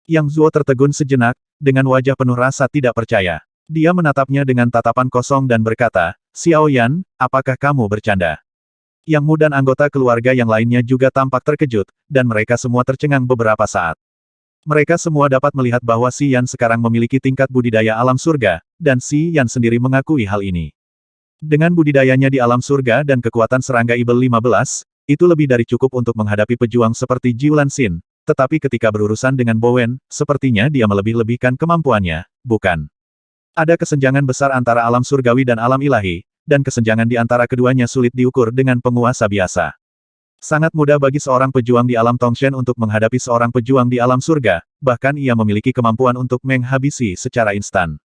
Yang Zuo tertegun sejenak, dengan wajah penuh rasa tidak percaya. Dia menatapnya dengan tatapan kosong dan berkata, Xiao Yan, apakah kamu bercanda? Yang Mu dan anggota keluarga yang lainnya juga tampak terkejut, dan mereka semua tercengang beberapa saat. Mereka semua dapat melihat bahwa Xi Yan sekarang memiliki tingkat budidaya alam surga, dan Xi Yan sendiri mengakui hal ini. Dengan budidayanya di alam surga dan kekuatan serangga Ibel 15, itu lebih dari cukup untuk menghadapi pejuang seperti Jiulan Xin. Tetapi ketika berurusan dengan Bowen, sepertinya dia melebih-lebihkan kemampuannya, bukan? Ada kesenjangan besar antara alam surgawi dan alam ilahi, dan kesenjangan di antara keduanya sulit diukur dengan penguasa biasa. Sangat mudah bagi seorang pejuang di alam Tongshen untuk menghadapi seorang pejuang di alam surga, bahkan ia memiliki kemampuan untuk menghabisi secara instan.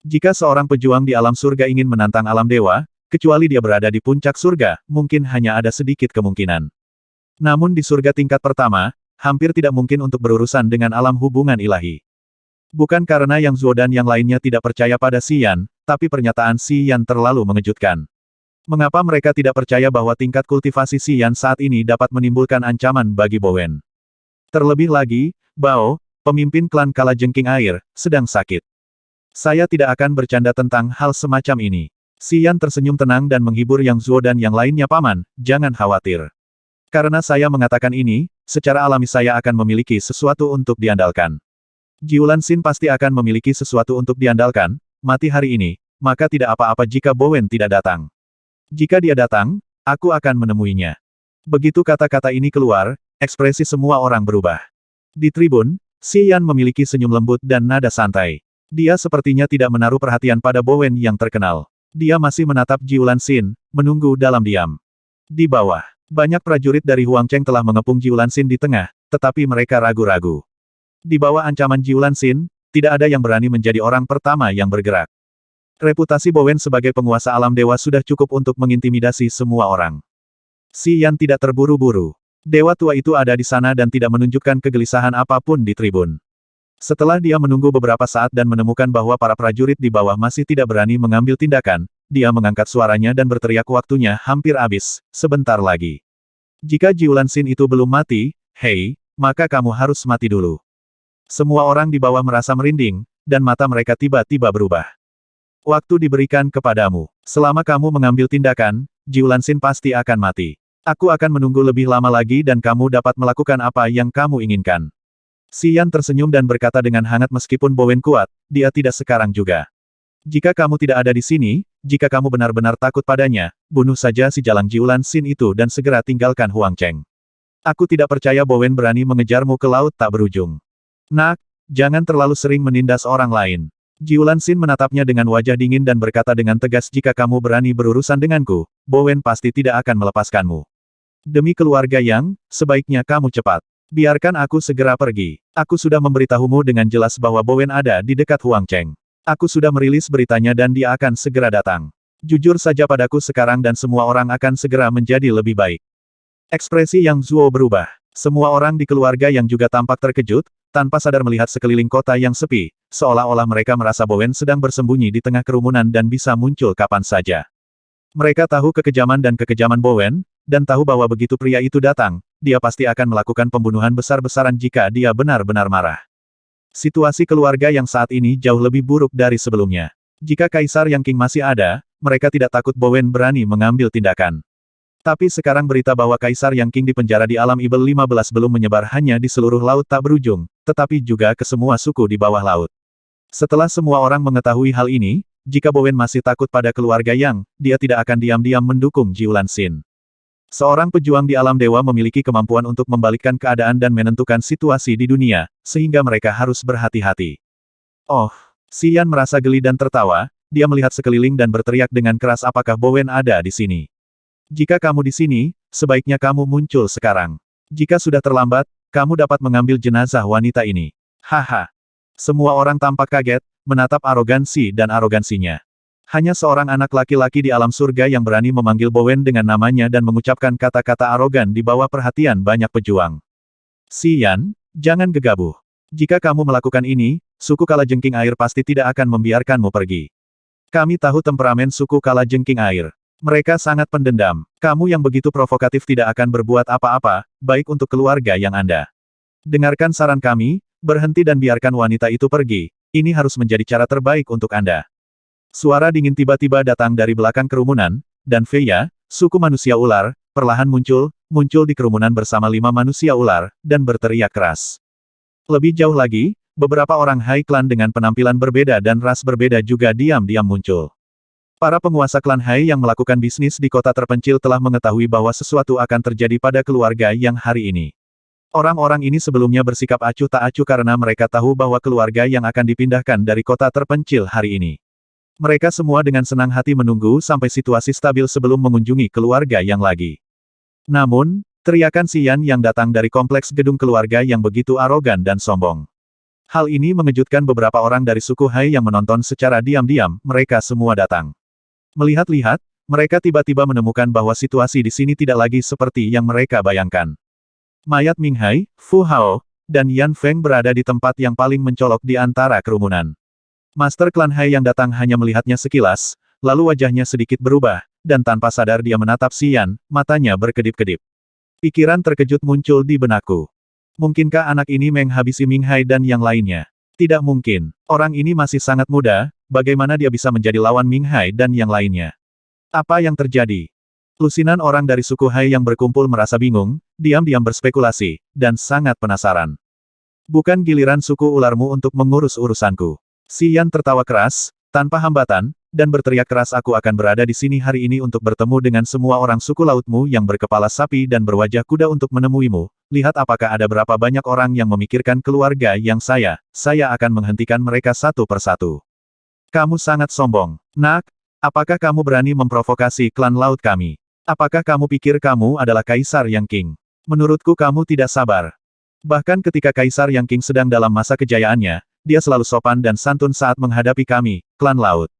Jika seorang pejuang di alam surga ingin menantang alam dewa, kecuali dia berada di puncak surga, mungkin hanya ada sedikit kemungkinan. Namun di surga tingkat pertama, hampir tidak mungkin untuk berurusan dengan alam hubungan ilahi. Bukan karena Yang Zuo dan yang lainnya tidak percaya pada Xi Yan, tapi pernyataan Xi Yan terlalu mengejutkan. Mengapa mereka tidak percaya bahwa tingkat kultivasi Xi Yan saat ini dapat menimbulkan ancaman bagi Bowen? Terlebih lagi, Bao, pemimpin klan Kalajengking Air, sedang sakit. Saya tidak akan bercanda tentang hal semacam ini. Xi Yan tersenyum tenang dan menghibur Yang Zuo dan yang lainnya, Paman, jangan khawatir. Karena saya mengatakan ini, secara alami saya akan memiliki sesuatu untuk diandalkan. Jiulan Xin pasti akan memiliki sesuatu untuk diandalkan, mati hari ini, maka tidak apa-apa jika Bowen tidak datang. Jika dia datang, aku akan menemuinya. Begitu kata-kata ini keluar, ekspresi semua orang berubah. Di tribun, Xi Yan memiliki senyum lembut dan nada santai. Dia sepertinya tidak menaruh perhatian pada Bowen yang terkenal. Dia masih menatap Jiulan Xin, menunggu dalam diam. Di bawah, banyak prajurit dari Huang Cheng telah mengepung Jiulan Xin di tengah, tetapi mereka ragu-ragu. Di bawah ancaman Jiulan Xin, tidak ada yang berani menjadi orang pertama yang bergerak. Reputasi Bowen sebagai penguasa alam dewa sudah cukup untuk mengintimidasi semua orang. Xi Yan tidak terburu-buru. Dewa tua itu ada di sana dan tidak menunjukkan kegelisahan apapun di tribun. Setelah dia menunggu beberapa saat dan menemukan bahwa para prajurit di bawah masih tidak berani mengambil tindakan, dia mengangkat suaranya dan berteriak, waktunya hampir habis, sebentar lagi. Jika Jiulan Xin itu belum mati, hei, maka kamu harus mati dulu. Semua orang di bawah merasa merinding, dan mata mereka tiba-tiba berubah. Waktu diberikan kepadamu. Selama kamu mengambil tindakan, Jiulan Xin pasti akan mati. Aku akan menunggu lebih lama lagi dan kamu dapat melakukan apa yang kamu inginkan. Xi Yan tersenyum dan berkata dengan hangat, meskipun Bowen kuat, dia tidak sekarang juga. Jika kamu tidak ada di sini, jika kamu benar-benar takut padanya, bunuh saja si jalang Jiulan Xin itu dan segera tinggalkan Huang Cheng. Aku tidak percaya Bowen berani mengejarmu ke laut tak berujung. Nak, jangan terlalu sering menindas orang lain. Jiulan Xin menatapnya dengan wajah dingin dan berkata dengan tegas, jika kamu berani berurusan denganku, Bowen pasti tidak akan melepaskanmu. Demi keluarga Yang, sebaiknya kamu cepat. Biarkan aku segera pergi. Aku sudah memberitahumu dengan jelas bahwa Bowen ada di dekat Huang Cheng. Aku sudah merilis beritanya dan dia akan segera datang. Jujur saja padaku sekarang dan semua orang akan segera menjadi lebih baik. Ekspresi Yang Zuo berubah. Semua orang di keluarga Yang juga tampak terkejut, tanpa sadar melihat sekeliling kota yang sepi, seolah-olah mereka merasa Bowen sedang bersembunyi di tengah kerumunan dan bisa muncul kapan saja. Mereka tahu kekejaman dan kekejaman Bowen, dan tahu bahwa begitu pria itu datang, dia pasti akan melakukan pembunuhan besar-besaran jika dia benar-benar marah. Situasi keluarga Yang saat ini jauh lebih buruk dari sebelumnya. Jika Kaisar Yang Qing masih ada, mereka tidak takut Bowen berani mengambil tindakan. Tapi sekarang berita bahwa Kaisar Yang Qing dipenjara di alam Ibel 15 belum menyebar hanya di seluruh laut tak berujung, tetapi juga ke semua suku di bawah laut. Setelah semua orang mengetahui hal ini, jika Bowen masih takut pada keluarga Yang, dia tidak akan diam-diam mendukung Jiulan Xin. Seorang pejuang di alam dewa memiliki kemampuan untuk membalikkan keadaan dan menentukan situasi di dunia, sehingga mereka harus berhati-hati. Oh, Xi Yan merasa geli dan tertawa, dia melihat sekeliling dan berteriak dengan keras, apakah Bowen ada di sini? Jika kamu di sini, sebaiknya kamu muncul sekarang. Jika sudah terlambat, kamu dapat mengambil jenazah wanita ini. Haha. Semua orang tampak kaget, menatap arogansi dan arogansinya. Hanya seorang anak laki-laki di alam surga yang berani memanggil Bowen dengan namanya dan mengucapkan kata-kata arogan di bawah perhatian banyak pejuang. Xi Yan, jangan gegabah. Jika kamu melakukan ini, suku Kalajengking Air pasti tidak akan membiarkanmu pergi. Kami tahu temperamen suku Kalajengking Air. Mereka sangat pendendam. Kamu yang begitu provokatif tidak akan berbuat apa-apa, baik untuk keluarga yang Anda. Dengarkan saran kami, berhenti dan biarkan wanita itu pergi. Ini harus menjadi cara terbaik untuk Anda. Suara dingin tiba-tiba datang dari belakang kerumunan, dan Feya, suku manusia ular, perlahan muncul di kerumunan bersama 5 manusia ular, dan berteriak keras. Lebih jauh lagi, beberapa orang High Clan dengan penampilan berbeda dan ras berbeda juga diam-diam muncul. Para penguasa klan Hai yang melakukan bisnis di kota terpencil telah mengetahui bahwa sesuatu akan terjadi pada keluarga yang hari ini. Orang-orang ini sebelumnya bersikap acuh tak acuh karena mereka tahu bahwa keluarga yang akan dipindahkan dari kota terpencil hari ini. Mereka semua dengan senang hati menunggu sampai situasi stabil sebelum mengunjungi keluarga yang lagi. Namun, teriakan Xian yang datang dari kompleks gedung keluarga yang begitu arogan dan sombong. Hal ini mengejutkan beberapa orang dari suku Hai yang menonton secara diam-diam, mereka semua datang. Melihat-lihat, mereka tiba-tiba menemukan bahwa situasi di sini tidak lagi seperti yang mereka bayangkan. Mayat Ming Hai, Fu Hao, dan Yan Feng berada di tempat yang paling mencolok di antara kerumunan. Master klan Hai yang datang hanya melihatnya sekilas, lalu wajahnya sedikit berubah, dan tanpa sadar dia menatap Xian, matanya berkedip-kedip. Pikiran terkejut muncul di benakku. Mungkinkah anak ini menghabisi Ming Hai dan yang lainnya? Tidak mungkin. Orang ini masih sangat muda, bagaimana dia bisa menjadi lawan Ming Hai dan yang lainnya? Apa yang terjadi? Lusinan orang dari suku Hai yang berkumpul merasa bingung, diam-diam berspekulasi, dan sangat penasaran. Bukan giliran suku ularmu untuk mengurus urusanku. Xian tertawa keras, tanpa hambatan, dan berteriak keras, aku akan berada di sini hari ini untuk bertemu dengan semua orang suku lautmu yang berkepala sapi dan berwajah kuda untuk menemuimu. Lihat apakah ada berapa banyak orang yang memikirkan keluarga yang saya akan menghentikan mereka satu persatu. Kamu sangat sombong. Nak, apakah kamu berani memprovokasi klan laut kami? Apakah kamu pikir kamu adalah Kaisar Yang Qing? Menurutku kamu tidak sabar. Bahkan ketika Kaisar Yang Qing sedang dalam masa kejayaannya, dia selalu sopan dan santun saat menghadapi kami, klan laut.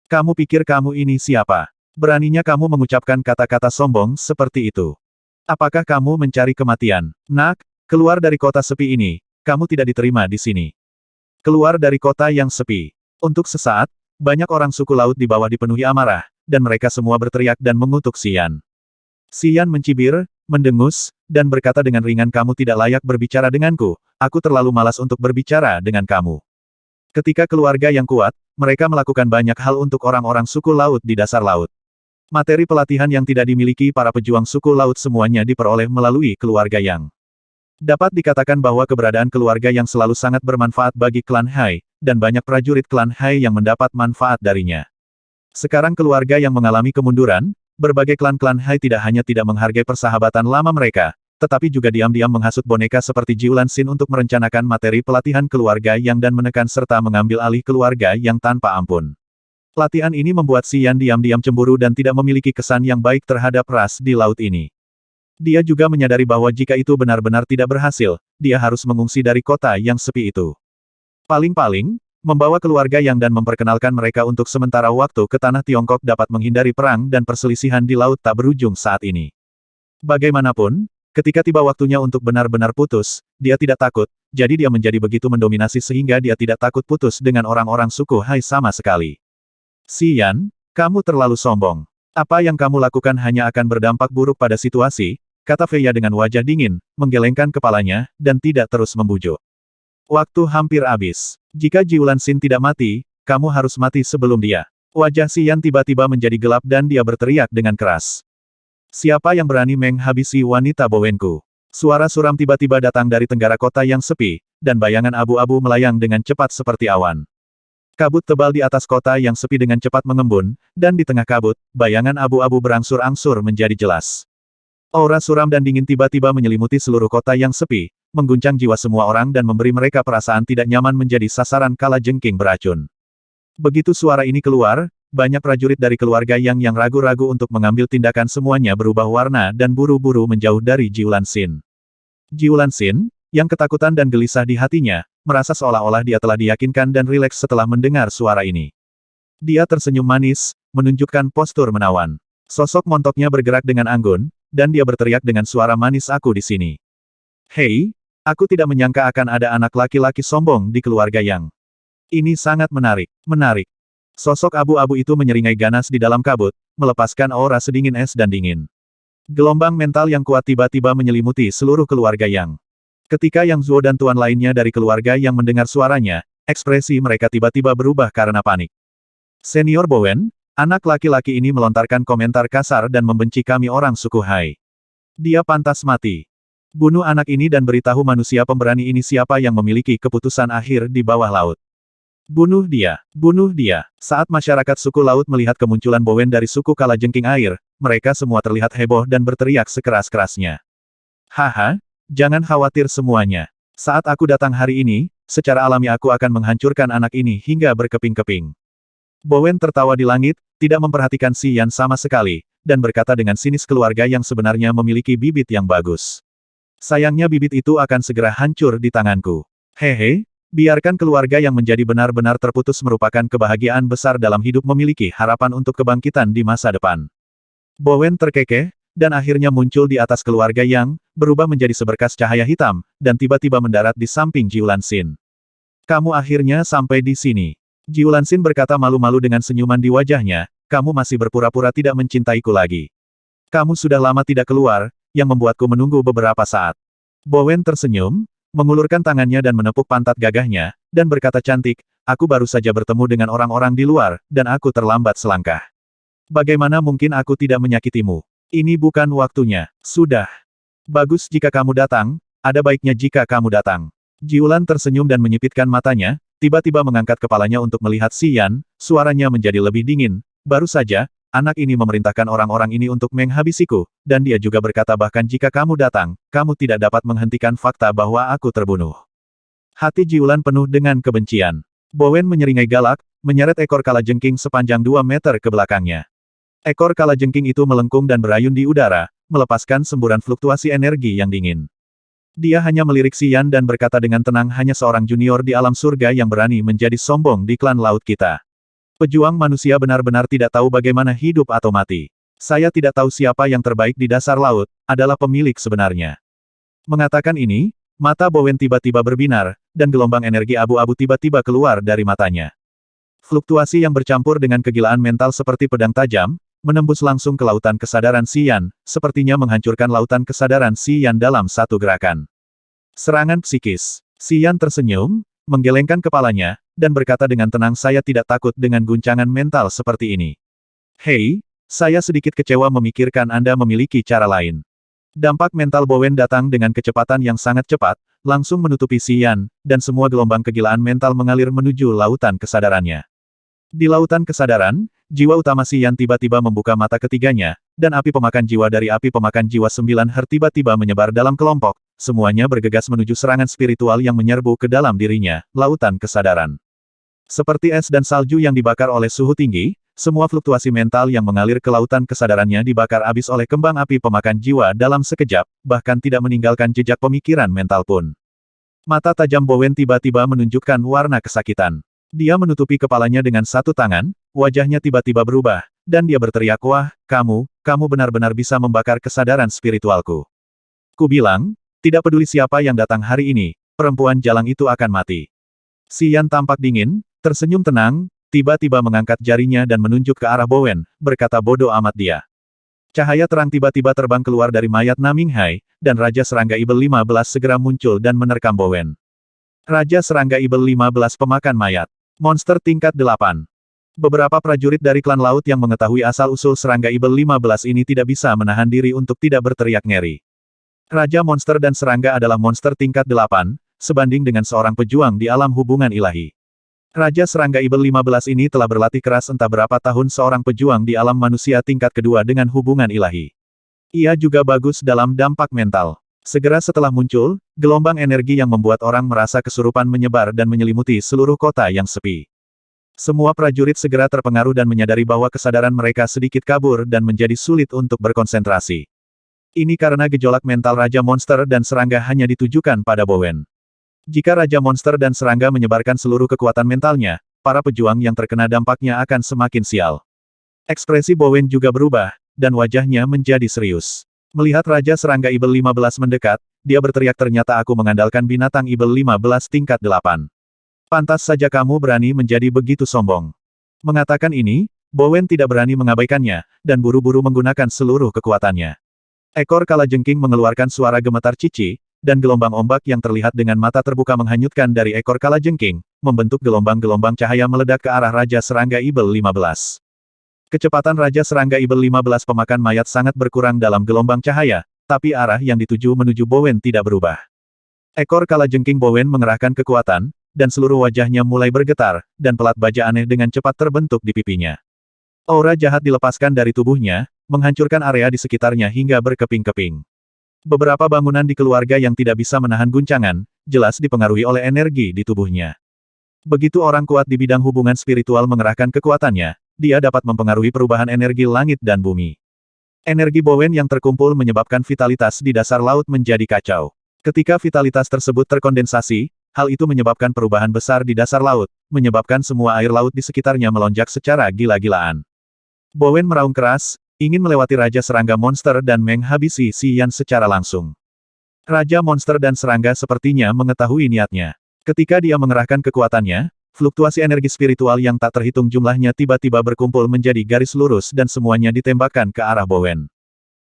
Kamu pikir kamu ini siapa? Beraninya kamu mengucapkan kata-kata sombong seperti itu. Apakah kamu mencari kematian? Nak, keluar dari kota sepi ini, kamu tidak diterima di sini. Keluar dari kota yang sepi. Untuk sesaat, banyak orang suku laut di bawah dipenuhi amarah, dan mereka semua berteriak dan mengutuk Xian. Xian mencibir, mendengus, dan berkata dengan ringan, kamu tidak layak berbicara denganku, aku terlalu malas untuk berbicara dengan kamu. Ketika keluarga yang kuat, mereka melakukan banyak hal untuk orang-orang suku laut di dasar laut. Materi pelatihan yang tidak dimiliki para pejuang suku laut semuanya diperoleh melalui keluarga yang. Dapat dikatakan bahwa keberadaan keluarga yang selalu sangat bermanfaat bagi klan Hai, dan banyak prajurit klan Hai yang mendapat manfaat darinya. Sekarang keluarga yang mengalami kemunduran, berbagai klan-klan Hai tidak hanya tidak menghargai persahabatan lama mereka, tetapi juga diam-diam menghasut boneka seperti Jiulan Xin untuk merencanakan materi pelatihan keluarga yang dan menekan serta mengambil alih keluarga yang tanpa ampun. Latihan ini membuat Xian diam-diam cemburu dan tidak memiliki kesan yang baik terhadap ras di laut ini. Dia juga menyadari bahwa jika itu benar-benar tidak berhasil, dia harus mengungsi dari kota yang sepi itu. Paling-paling, membawa keluarga yang dan memperkenalkan mereka untuk sementara waktu ke tanah Tiongkok dapat menghindari perang dan perselisihan di laut tak berujung saat ini. Bagaimanapun, ketika tiba waktunya untuk benar-benar putus, dia tidak takut, jadi dia menjadi begitu mendominasi sehingga dia tidak takut putus dengan orang-orang suku Hai sama sekali. Xian, kamu terlalu sombong. Apa yang kamu lakukan hanya akan berdampak buruk pada situasi, kata Feya dengan wajah dingin, menggelengkan kepalanya, dan tidak terus membujuk. Waktu hampir habis. Jika Jiulan Xin tidak mati, kamu harus mati sebelum dia. Wajah Xian tiba-tiba menjadi gelap dan dia berteriak dengan keras. Siapa yang berani menghabisi wanita Bowenku? Suara suram tiba-tiba datang dari tenggara kota yang sepi, dan bayangan abu-abu melayang dengan cepat seperti awan. Kabut tebal di atas kota yang sepi dengan cepat mengembun, dan di tengah kabut, bayangan abu-abu berangsur-angsur menjadi jelas. Aura suram dan dingin tiba-tiba menyelimuti seluruh kota yang sepi, mengguncang jiwa semua orang dan memberi mereka perasaan tidak nyaman menjadi sasaran kala jengking beracun. Begitu suara ini keluar, banyak prajurit dari keluarga yang ragu-ragu untuk mengambil tindakan semuanya berubah warna dan buru-buru menjauh dari Jiulan Xin. Jiulan Xin, yang ketakutan dan gelisah di hatinya, merasa seolah-olah dia telah diyakinkan dan rileks setelah mendengar suara ini. Dia tersenyum manis, menunjukkan postur menawan. Sosok montoknya bergerak dengan anggun, dan dia berteriak dengan suara manis, aku di sini. Hei, aku tidak menyangka akan ada anak laki-laki sombong di keluarga yang. Ini sangat menarik, menarik. Sosok abu-abu itu menyeringai ganas di dalam kabut, melepaskan aura sedingin es dan dingin. Gelombang mental yang kuat tiba-tiba menyelimuti seluruh keluarga yang. Ketika Yang Zuo dan tuan lainnya dari keluarga yang mendengar suaranya, ekspresi mereka tiba-tiba berubah karena panik. Senior Bowen, anak laki-laki ini melontarkan komentar kasar dan membenci kami orang suku Hai. Dia pantas mati. Bunuh anak ini dan beritahu manusia pemberani ini siapa yang memiliki keputusan akhir di bawah laut. Bunuh dia, bunuh dia. Saat masyarakat suku laut melihat kemunculan Bowen dari suku Kalajengking Air, mereka semua terlihat heboh dan berteriak sekeras-kerasnya. Haha, jangan khawatir semuanya. Saat aku datang hari ini, secara alami aku akan menghancurkan anak ini hingga berkeping-keping. Bowen tertawa di langit, tidak memperhatikan Si Yan sama sekali, dan berkata dengan sinis keluarga yang sebenarnya memiliki bibit yang bagus. Sayangnya bibit itu akan segera hancur di tanganku. Hehe, biarkan keluarga yang menjadi benar-benar terputus merupakan kebahagiaan besar dalam hidup memiliki harapan untuk kebangkitan di masa depan. Bowen terkekeh, dan akhirnya muncul di atas keluarga yang berubah menjadi seberkas cahaya hitam, dan tiba-tiba mendarat di samping Jiulansin. Kamu akhirnya sampai di sini. Jiulansin berkata malu-malu dengan senyuman di wajahnya, kamu masih berpura-pura tidak mencintaiku lagi. Kamu sudah lama tidak keluar, yang membuatku menunggu beberapa saat. Bowen tersenyum, mengulurkan tangannya dan menepuk pantat gagahnya, dan berkata cantik, aku baru saja bertemu dengan orang-orang di luar, dan aku terlambat selangkah. Bagaimana mungkin aku tidak menyakitimu? Ini bukan waktunya. Sudah. Bagus jika kamu datang, ada baiknya jika kamu datang. Jiulan tersenyum dan menyipitkan matanya, tiba-tiba mengangkat kepalanya untuk melihat Si Yan, suaranya menjadi lebih dingin. Baru saja, anak ini memerintahkan orang-orang ini untuk menghabisiku, dan dia juga berkata bahkan jika kamu datang, kamu tidak dapat menghentikan fakta bahwa aku terbunuh. Hati Jiulan penuh dengan kebencian. Bowen menyeringai galak, menyeret ekor kalajengking sepanjang 2 meter ke belakangnya. Ekor kalajengking itu melengkung dan berayun di udara, melepaskan semburan fluktuasi energi yang dingin. Dia hanya melirik Si Yan dan berkata dengan tenang hanya seorang junior di alam surga yang berani menjadi sombong di klan laut kita. Pejuang manusia benar-benar tidak tahu bagaimana hidup atau mati. Saya tidak tahu siapa yang terbaik di dasar laut, adalah pemilik sebenarnya. Mengatakan ini, mata Bowen tiba-tiba berbinar, dan gelombang energi abu-abu tiba-tiba keluar dari matanya. Fluktuasi yang bercampur dengan kegilaan mental seperti pedang tajam, menembus langsung ke lautan kesadaran Si Yan, sepertinya menghancurkan lautan kesadaran Si Yan dalam satu gerakan. Serangan psikis. Si Yan tersenyum, menggelengkan kepalanya, dan berkata dengan tenang saya tidak takut dengan guncangan mental seperti ini. Hei, saya sedikit kecewa memikirkan Anda memiliki cara lain. Dampak mental Bowen datang dengan kecepatan yang sangat cepat, langsung menutupi Si Yan, dan semua gelombang kegilaan mental mengalir menuju lautan kesadarannya. Di lautan kesadaran, jiwa utama Si Yan tiba-tiba membuka mata ketiganya, dan api pemakan jiwa dari api pemakan jiwa 9 Her tiba-tiba menyebar dalam kelompok, semuanya bergegas menuju serangan spiritual yang menyerbu ke dalam dirinya, lautan kesadaran. Seperti es dan salju yang dibakar oleh suhu tinggi, semua fluktuasi mental yang mengalir ke lautan kesadarannya dibakar habis oleh kembang api pemakan jiwa dalam sekejap, bahkan tidak meninggalkan jejak pemikiran mental pun. Mata tajam Bowen tiba-tiba menunjukkan warna kesakitan. Dia menutupi kepalanya dengan satu tangan, wajahnya tiba-tiba berubah, dan dia berteriak, wah, kamu benar-benar bisa membakar kesadaran spiritualku. Ku bilang, tidak peduli siapa yang datang hari ini, perempuan jalang itu akan mati. Si Yan tampak dingin, tersenyum tenang, tiba-tiba mengangkat jarinya dan menunjuk ke arah Bowen, berkata bodoh amat dia. Cahaya terang tiba-tiba terbang keluar dari mayat Naminghai, dan Raja Serangga Ibel 15 segera muncul dan menerkam Bowen. Raja Serangga Ibel 15 pemakan mayat. Monster tingkat 8. Beberapa prajurit dari klan laut yang mengetahui asal-usul Serangga Ibel 15 ini tidak bisa menahan diri untuk tidak berteriak ngeri. Raja monster dan serangga adalah monster tingkat 8, sebanding dengan seorang pejuang di alam hubungan ilahi. Raja Serangga Ibel 15 ini telah berlatih keras entah berapa tahun seorang pejuang di alam manusia tingkat kedua dengan hubungan ilahi. Ia juga bagus dalam dampak mental. Segera setelah muncul, gelombang energi yang membuat orang merasa kesurupan menyebar dan menyelimuti seluruh kota yang sepi. Semua prajurit segera terpengaruh dan menyadari bahwa kesadaran mereka sedikit kabur dan menjadi sulit untuk berkonsentrasi. Ini karena gejolak mental Raja Monster dan Serangga hanya ditujukan pada Bowen. Jika Raja Monster dan Serangga menyebarkan seluruh kekuatan mentalnya, para pejuang yang terkena dampaknya akan semakin sial. Ekspresi Bowen juga berubah, dan wajahnya menjadi serius. Melihat Raja Serangga Ibel 15 mendekat, dia berteriak ternyata aku mengandalkan binatang Ibel 15 tingkat 8. Pantas saja kamu berani menjadi begitu sombong. Mengatakan ini, Bowen tidak berani mengabaikannya, dan buru-buru menggunakan seluruh kekuatannya. Ekor kalajengking mengeluarkan suara gemetar cici, dan gelombang ombak yang terlihat dengan mata terbuka menghanyutkan dari ekor kalajengking, membentuk gelombang-gelombang cahaya meledak ke arah Raja Serangga Ibel 15. Kecepatan Raja Serangga Ibel 15 pemakan mayat sangat berkurang dalam gelombang cahaya, tapi arah yang dituju menuju Bowen tidak berubah. Ekor kalajengking Bowen mengerahkan kekuatan, dan seluruh wajahnya mulai bergetar, dan pelat baja aneh dengan cepat terbentuk di pipinya. Aura jahat dilepaskan dari tubuhnya, menghancurkan area di sekitarnya hingga berkeping-keping. Beberapa bangunan di keluarga yang tidak bisa menahan guncangan, jelas dipengaruhi oleh energi di tubuhnya. Begitu orang kuat di bidang hubungan spiritual mengerahkan kekuatannya, dia dapat mempengaruhi perubahan energi langit dan bumi. Energi Bowen yang terkumpul menyebabkan vitalitas di dasar laut menjadi kacau. Ketika vitalitas tersebut terkondensasi, hal itu menyebabkan perubahan besar di dasar laut, menyebabkan semua air laut di sekitarnya melonjak secara gila-gilaan. Bowen meraung keras, ingin melewati Raja Serangga Monster dan menghabisi Si Yan secara langsung. Raja Monster dan Serangga sepertinya mengetahui niatnya. Ketika dia mengerahkan kekuatannya, fluktuasi energi spiritual yang tak terhitung jumlahnya tiba-tiba berkumpul menjadi garis lurus dan semuanya ditembakkan ke arah Bowen.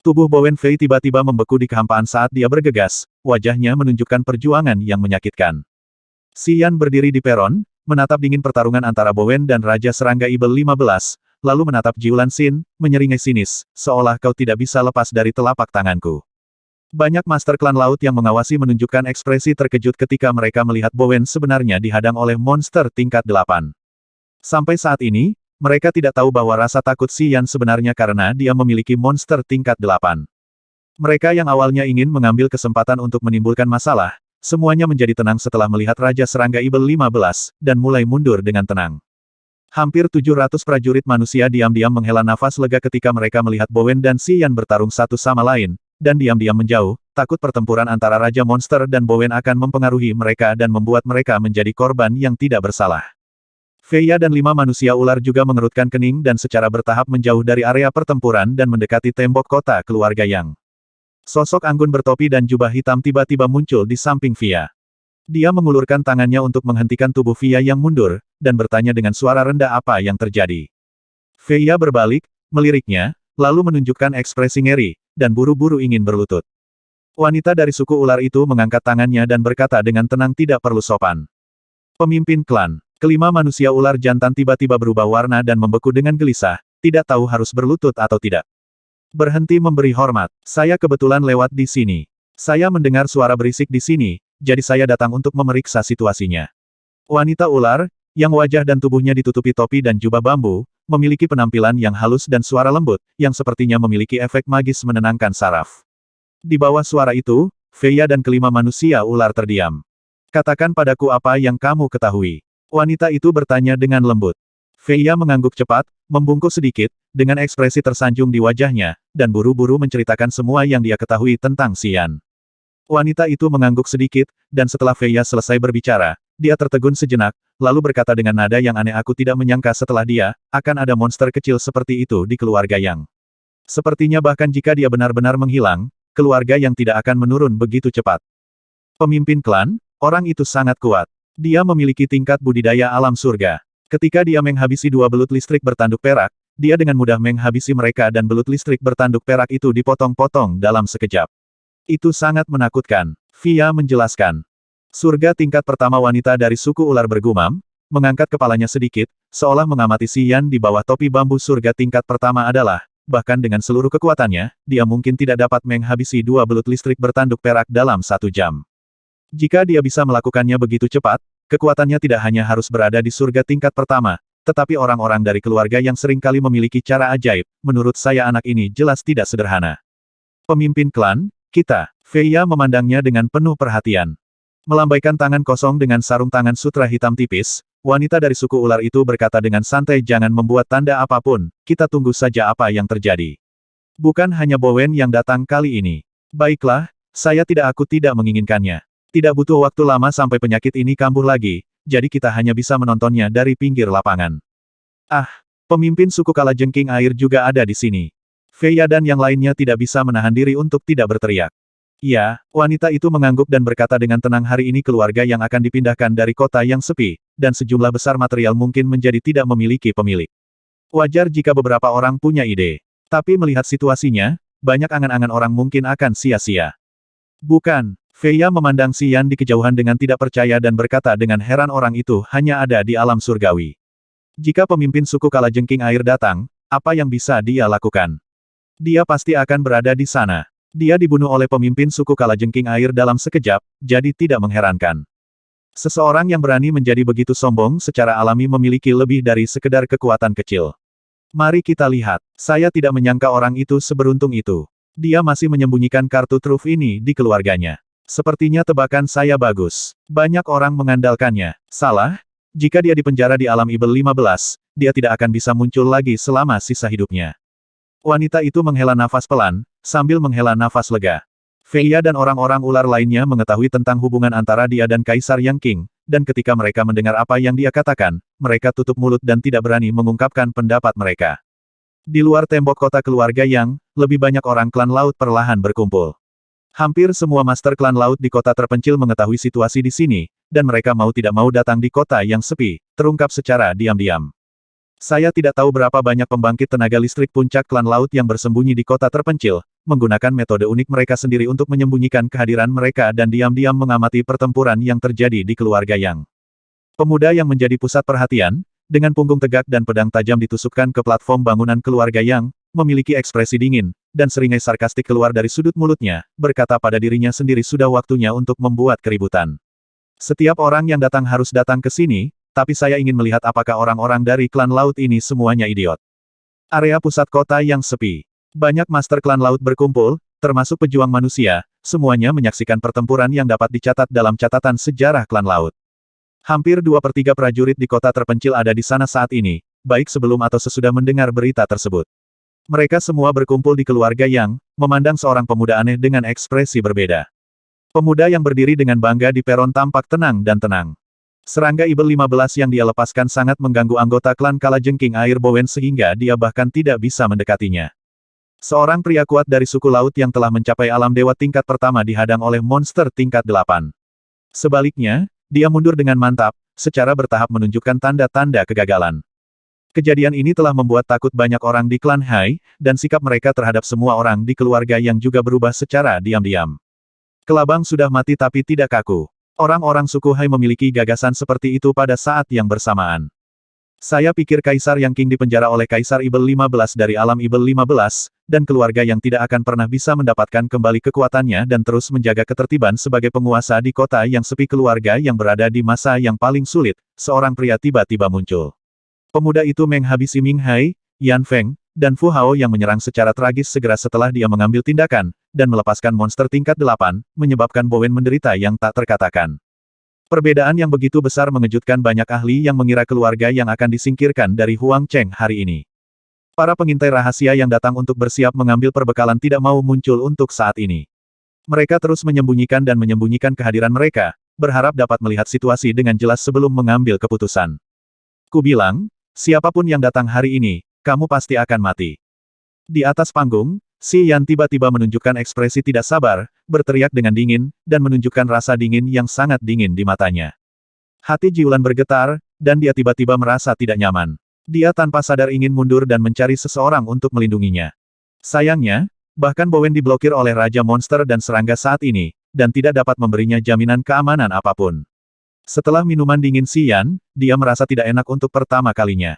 Tubuh Bowen Fei tiba-tiba membeku di kehampaan saat dia bergegas, wajahnya menunjukkan perjuangan yang menyakitkan. Si Yan berdiri di peron, menatap dingin pertarungan antara Bowen dan Raja Serangga Ibel 15, lalu menatap Jiulan Xin, menyeringai sinis, seolah kau tidak bisa lepas dari telapak tanganku. Banyak master klan laut yang mengawasi menunjukkan ekspresi terkejut ketika mereka melihat Bowen sebenarnya dihadang oleh monster tingkat 8. Sampai saat ini, mereka tidak tahu bahwa rasa takut Si Yan sebenarnya karena dia memiliki monster tingkat 8. Mereka yang awalnya ingin mengambil kesempatan untuk menimbulkan masalah, semuanya menjadi tenang setelah melihat Raja Serangga Ibel 15, dan mulai mundur dengan tenang. Hampir 700 prajurit manusia diam-diam menghela nafas lega ketika mereka melihat Bowen dan Si Yan bertarung satu sama lain, dan diam-diam menjauh, takut pertempuran antara Raja Monster dan Bowen akan mempengaruhi mereka dan membuat mereka menjadi korban yang tidak bersalah. Feya dan 5 manusia ular juga mengerutkan kening dan secara bertahap menjauh dari area pertempuran dan mendekati tembok kota keluarga Yang. Sosok anggun bertopi dan jubah hitam tiba-tiba muncul di samping Fia. Dia mengulurkan tangannya untuk menghentikan tubuh Fia yang mundur, dan bertanya dengan suara rendah apa yang terjadi. Feya berbalik, meliriknya, lalu menunjukkan ekspresi ngeri, dan buru-buru ingin berlutut. Wanita dari suku ular itu mengangkat tangannya dan berkata dengan tenang tidak perlu sopan. Pemimpin klan, kelima manusia ular jantan tiba-tiba berubah warna dan membeku dengan gelisah, tidak tahu harus berlutut atau tidak. Berhenti memberi hormat, saya kebetulan lewat di sini. Saya mendengar suara berisik di sini, jadi saya datang untuk memeriksa situasinya. Wanita ular, yang wajah dan tubuhnya ditutupi topi dan jubah bambu, memiliki penampilan yang halus dan suara lembut, yang sepertinya memiliki efek magis menenangkan saraf. Di bawah suara itu, Feya dan kelima manusia ular terdiam. Katakan padaku apa yang kamu ketahui. Wanita itu bertanya dengan lembut. Feya mengangguk cepat, membungkuk sedikit, dengan ekspresi tersanjung di wajahnya, dan buru-buru menceritakan semua yang dia ketahui tentang Si Yan. Wanita itu mengangguk sedikit, dan setelah Feya selesai berbicara, dia tertegun sejenak, lalu berkata dengan nada yang aneh aku tidak menyangka setelah dia, akan ada monster kecil seperti itu di keluarga Yang. Sepertinya bahkan jika dia benar-benar menghilang, keluarga Yang tidak akan menurun begitu cepat. Pemimpin klan, orang itu sangat kuat. Dia memiliki tingkat budidaya alam surga. Ketika dia menghabisi 2 belut listrik bertanduk perak, dia dengan mudah menghabisi mereka dan belut listrik bertanduk perak itu dipotong-potong dalam sekejap. Itu sangat menakutkan, Fia menjelaskan. Surga tingkat pertama wanita dari suku ular bergumam, mengangkat kepalanya sedikit, seolah mengamati Si Yan di bawah topi bambu surga tingkat pertama adalah, bahkan dengan seluruh kekuatannya, dia mungkin tidak dapat menghabisi 2 belut listrik bertanduk perak dalam 1 jam. Jika dia bisa melakukannya begitu cepat, kekuatannya tidak hanya harus berada di surga tingkat pertama, tetapi orang-orang dari keluarga yang seringkali memiliki cara ajaib, menurut saya anak ini jelas tidak sederhana. Pemimpin klan, kita, Feya memandangnya dengan penuh perhatian. Melambaikan tangan kosong dengan sarung tangan sutra hitam tipis, wanita dari suku ular itu berkata dengan santai jangan membuat tanda apapun, kita tunggu saja apa yang terjadi. Bukan hanya Bowen yang datang kali ini. Baiklah, aku tidak menginginkannya. Tidak butuh waktu lama sampai penyakit ini kambuh lagi, jadi kita hanya bisa menontonnya dari pinggir lapangan. Ah, pemimpin suku Kalajengking Air juga ada di sini. Feya dan yang lainnya tidak bisa menahan diri untuk tidak berteriak. Ya, wanita itu mengangguk dan berkata dengan tenang hari ini keluarga yang akan dipindahkan dari kota yang sepi, dan sejumlah besar material mungkin menjadi tidak memiliki pemilik. Wajar jika beberapa orang punya ide. Tapi melihat situasinya, banyak angan-angan orang mungkin akan sia-sia. Bukan, Fei Ya memandang Si Yan di kejauhan dengan tidak percaya dan berkata dengan heran orang itu hanya ada di alam surgawi. Jika pemimpin suku Kalajengking Air datang, apa yang bisa dia lakukan? Dia pasti akan berada di sana. Dia dibunuh oleh pemimpin suku Kalajengking Air dalam sekejap, jadi tidak mengherankan. Seseorang yang berani menjadi begitu sombong secara alami memiliki lebih dari sekedar kekuatan kecil. Mari kita lihat. Saya tidak menyangka orang itu seberuntung itu. Dia masih menyembunyikan kartu truf ini di keluarganya. Sepertinya tebakan saya bagus. Banyak orang mengandalkannya. Salah? Jika dia dipenjara di alam Ibel 15, dia tidak akan bisa muncul lagi selama sisa hidupnya. Wanita itu menghela nafas pelan, sambil menghela nafas lega. Fei Ya dan orang-orang ular lainnya mengetahui tentang hubungan antara dia dan Kaisar Yang Qing, dan ketika mereka mendengar apa yang dia katakan, mereka tutup mulut dan tidak berani mengungkapkan pendapat mereka. Di luar tembok kota keluarga Yang, lebih banyak orang klan laut perlahan berkumpul. Hampir semua master klan laut di kota terpencil mengetahui situasi di sini, dan mereka mau tidak mau datang di kota yang sepi, terungkap secara diam-diam. Saya tidak tahu berapa banyak pembangkit tenaga listrik puncak klan laut yang bersembunyi di kota terpencil, menggunakan metode unik mereka sendiri untuk menyembunyikan kehadiran mereka dan diam-diam mengamati pertempuran yang terjadi di keluarga Yang. Pemuda yang menjadi pusat perhatian, dengan punggung tegak dan pedang tajam ditusukkan ke platform bangunan keluarga Yang, memiliki ekspresi dingin, dan seringai sarkastik keluar dari sudut mulutnya, berkata pada dirinya sendiri sudah waktunya untuk membuat keributan. Setiap orang yang datang harus datang ke sini, tapi saya ingin melihat apakah orang-orang dari klan laut ini semuanya idiot. Area pusat kota yang sepi. Banyak master klan laut berkumpul, termasuk pejuang manusia, semuanya menyaksikan pertempuran yang dapat dicatat dalam catatan sejarah klan laut. Hampir 2/3 prajurit di kota terpencil ada di sana saat ini, baik sebelum atau sesudah mendengar berita tersebut. Mereka semua berkumpul di keluarga Yang, memandang seorang pemuda aneh dengan ekspresi berbeda. Pemuda yang berdiri dengan bangga di peron tampak tenang dan tenang. Serangga Ibel 15 yang dia lepaskan sangat mengganggu anggota klan Kalajengking Air Bowen sehingga dia bahkan tidak bisa mendekatinya. Seorang pria kuat dari suku laut yang telah mencapai alam dewa tingkat pertama dihadang oleh monster tingkat 8. Sebaliknya, dia mundur dengan mantap, secara bertahap menunjukkan tanda-tanda kegagalan. Kejadian ini telah membuat takut banyak orang di klan Hai, dan sikap mereka terhadap semua orang di keluarga Yang juga berubah secara diam-diam. Kelabang sudah mati tapi tidak kaku. Orang-orang suku Hai memiliki gagasan seperti itu pada saat yang bersamaan. Saya pikir Kaisar Yang Qing dipenjara oleh Kaisar Ibel 15 dari alam Ibel 15, dan keluarga yang tidak akan pernah bisa mendapatkan kembali kekuatannya dan terus menjaga ketertiban sebagai penguasa di kota yang sepi. Keluarga yang berada di masa yang paling sulit, seorang pria tiba-tiba muncul. Pemuda itu menghabisi Ming Hai, Yan Feng, dan Fu Hao yang menyerang secara tragis segera setelah dia mengambil tindakan, dan melepaskan monster tingkat 8, menyebabkan Bowen menderita yang tak terkatakan. Perbedaan yang begitu besar mengejutkan banyak ahli yang mengira keluarga yang akan disingkirkan dari Huang Cheng hari ini. Para pengintai rahasia yang datang untuk bersiap mengambil perbekalan tidak mau muncul untuk saat ini. Mereka terus menyembunyikan dan menyembunyikan kehadiran mereka, berharap dapat melihat situasi dengan jelas sebelum mengambil keputusan. Ku bilang, siapapun yang datang hari ini, kamu pasti akan mati. Di atas panggung, Si Yan tiba-tiba menunjukkan ekspresi tidak sabar, berteriak dengan dingin, dan menunjukkan rasa dingin yang sangat dingin di matanya. Hati Jiulan bergetar, dan dia tiba-tiba merasa tidak nyaman. Dia tanpa sadar ingin mundur dan mencari seseorang untuk melindunginya. Sayangnya, bahkan Bowen diblokir oleh Raja Monster dan Serangga saat ini, dan tidak dapat memberinya jaminan keamanan apapun. Setelah minuman dingin Si Yan, dia merasa tidak enak untuk pertama kalinya.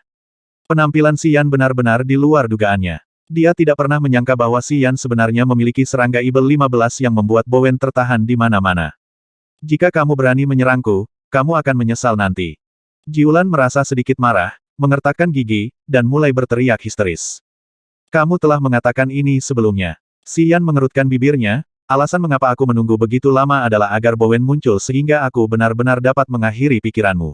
Penampilan Si Yan benar-benar di luar dugaannya. Dia tidak pernah menyangka bahwa Si Yan sebenarnya memiliki serangga Ibel 15 yang membuat Bowen tertahan di mana-mana. Jika kamu berani menyerangku, kamu akan menyesal nanti. Jiulan merasa sedikit marah, mengertakkan gigi, dan mulai berteriak histeris. Kamu telah mengatakan ini sebelumnya. Si Yan mengerutkan bibirnya, alasan mengapa aku menunggu begitu lama adalah agar Bowen muncul sehingga aku benar-benar dapat mengakhiri pikiranmu.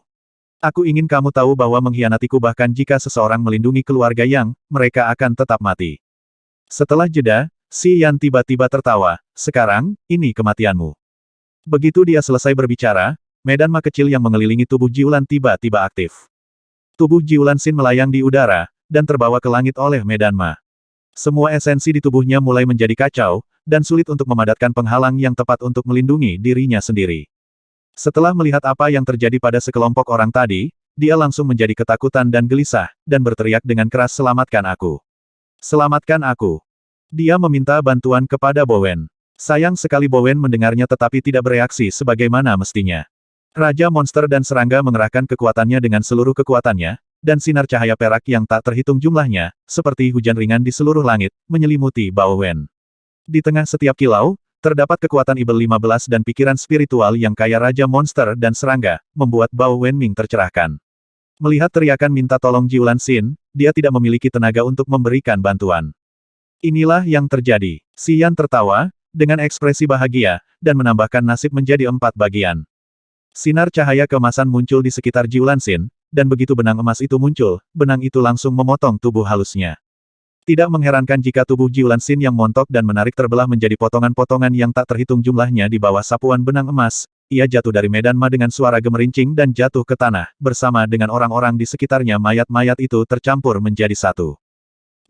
Aku ingin kamu tahu bahwa mengkhianatiku bahkan jika seseorang melindungi keluarga Yang, mereka akan tetap mati. Setelah jeda, Si Yan tiba-tiba tertawa, sekarang, ini kematianmu. Begitu dia selesai berbicara, medan ma kecil yang mengelilingi tubuh Jiulan tiba-tiba aktif. Tubuh Jiulan Xin melayang di udara, dan terbawa ke langit oleh medan ma. Semua esensi di tubuhnya mulai menjadi kacau, dan sulit untuk memadatkan penghalang yang tepat untuk melindungi dirinya sendiri. Setelah melihat apa yang terjadi pada sekelompok orang tadi, dia langsung menjadi ketakutan dan gelisah, dan berteriak dengan keras, selamatkan aku. Selamatkan aku. Dia meminta bantuan kepada Bowen. Sayang sekali Bowen mendengarnya tetapi tidak bereaksi sebagaimana mestinya. Raja monster dan serangga mengerahkan kekuatannya dengan seluruh kekuatannya, dan sinar cahaya perak yang tak terhitung jumlahnya, seperti hujan ringan di seluruh langit, menyelimuti Bowen. Di tengah setiap kilau, terdapat kekuatan Ibel 15 dan pikiran spiritual yang kaya Raja monster dan serangga, membuat Bowen Ming tercerahkan. Melihat teriakan minta tolong Jiulan Xin, dia tidak memiliki tenaga untuk memberikan bantuan. Inilah yang terjadi. Xian tertawa, dengan ekspresi bahagia, dan menambahkan nasib menjadi 4 bagian. Sinar cahaya keemasan muncul di sekitar Jiulan Xin, dan begitu benang emas itu muncul, benang itu langsung memotong tubuh halusnya. Tidak mengherankan jika tubuh Jiulan Xin yang montok dan menarik terbelah menjadi potongan-potongan yang tak terhitung jumlahnya di bawah sapuan benang emas. Ia jatuh dari medan ma dengan suara gemerincing dan jatuh ke tanah, bersama dengan orang-orang di sekitarnya. Mayat-mayat itu tercampur menjadi satu.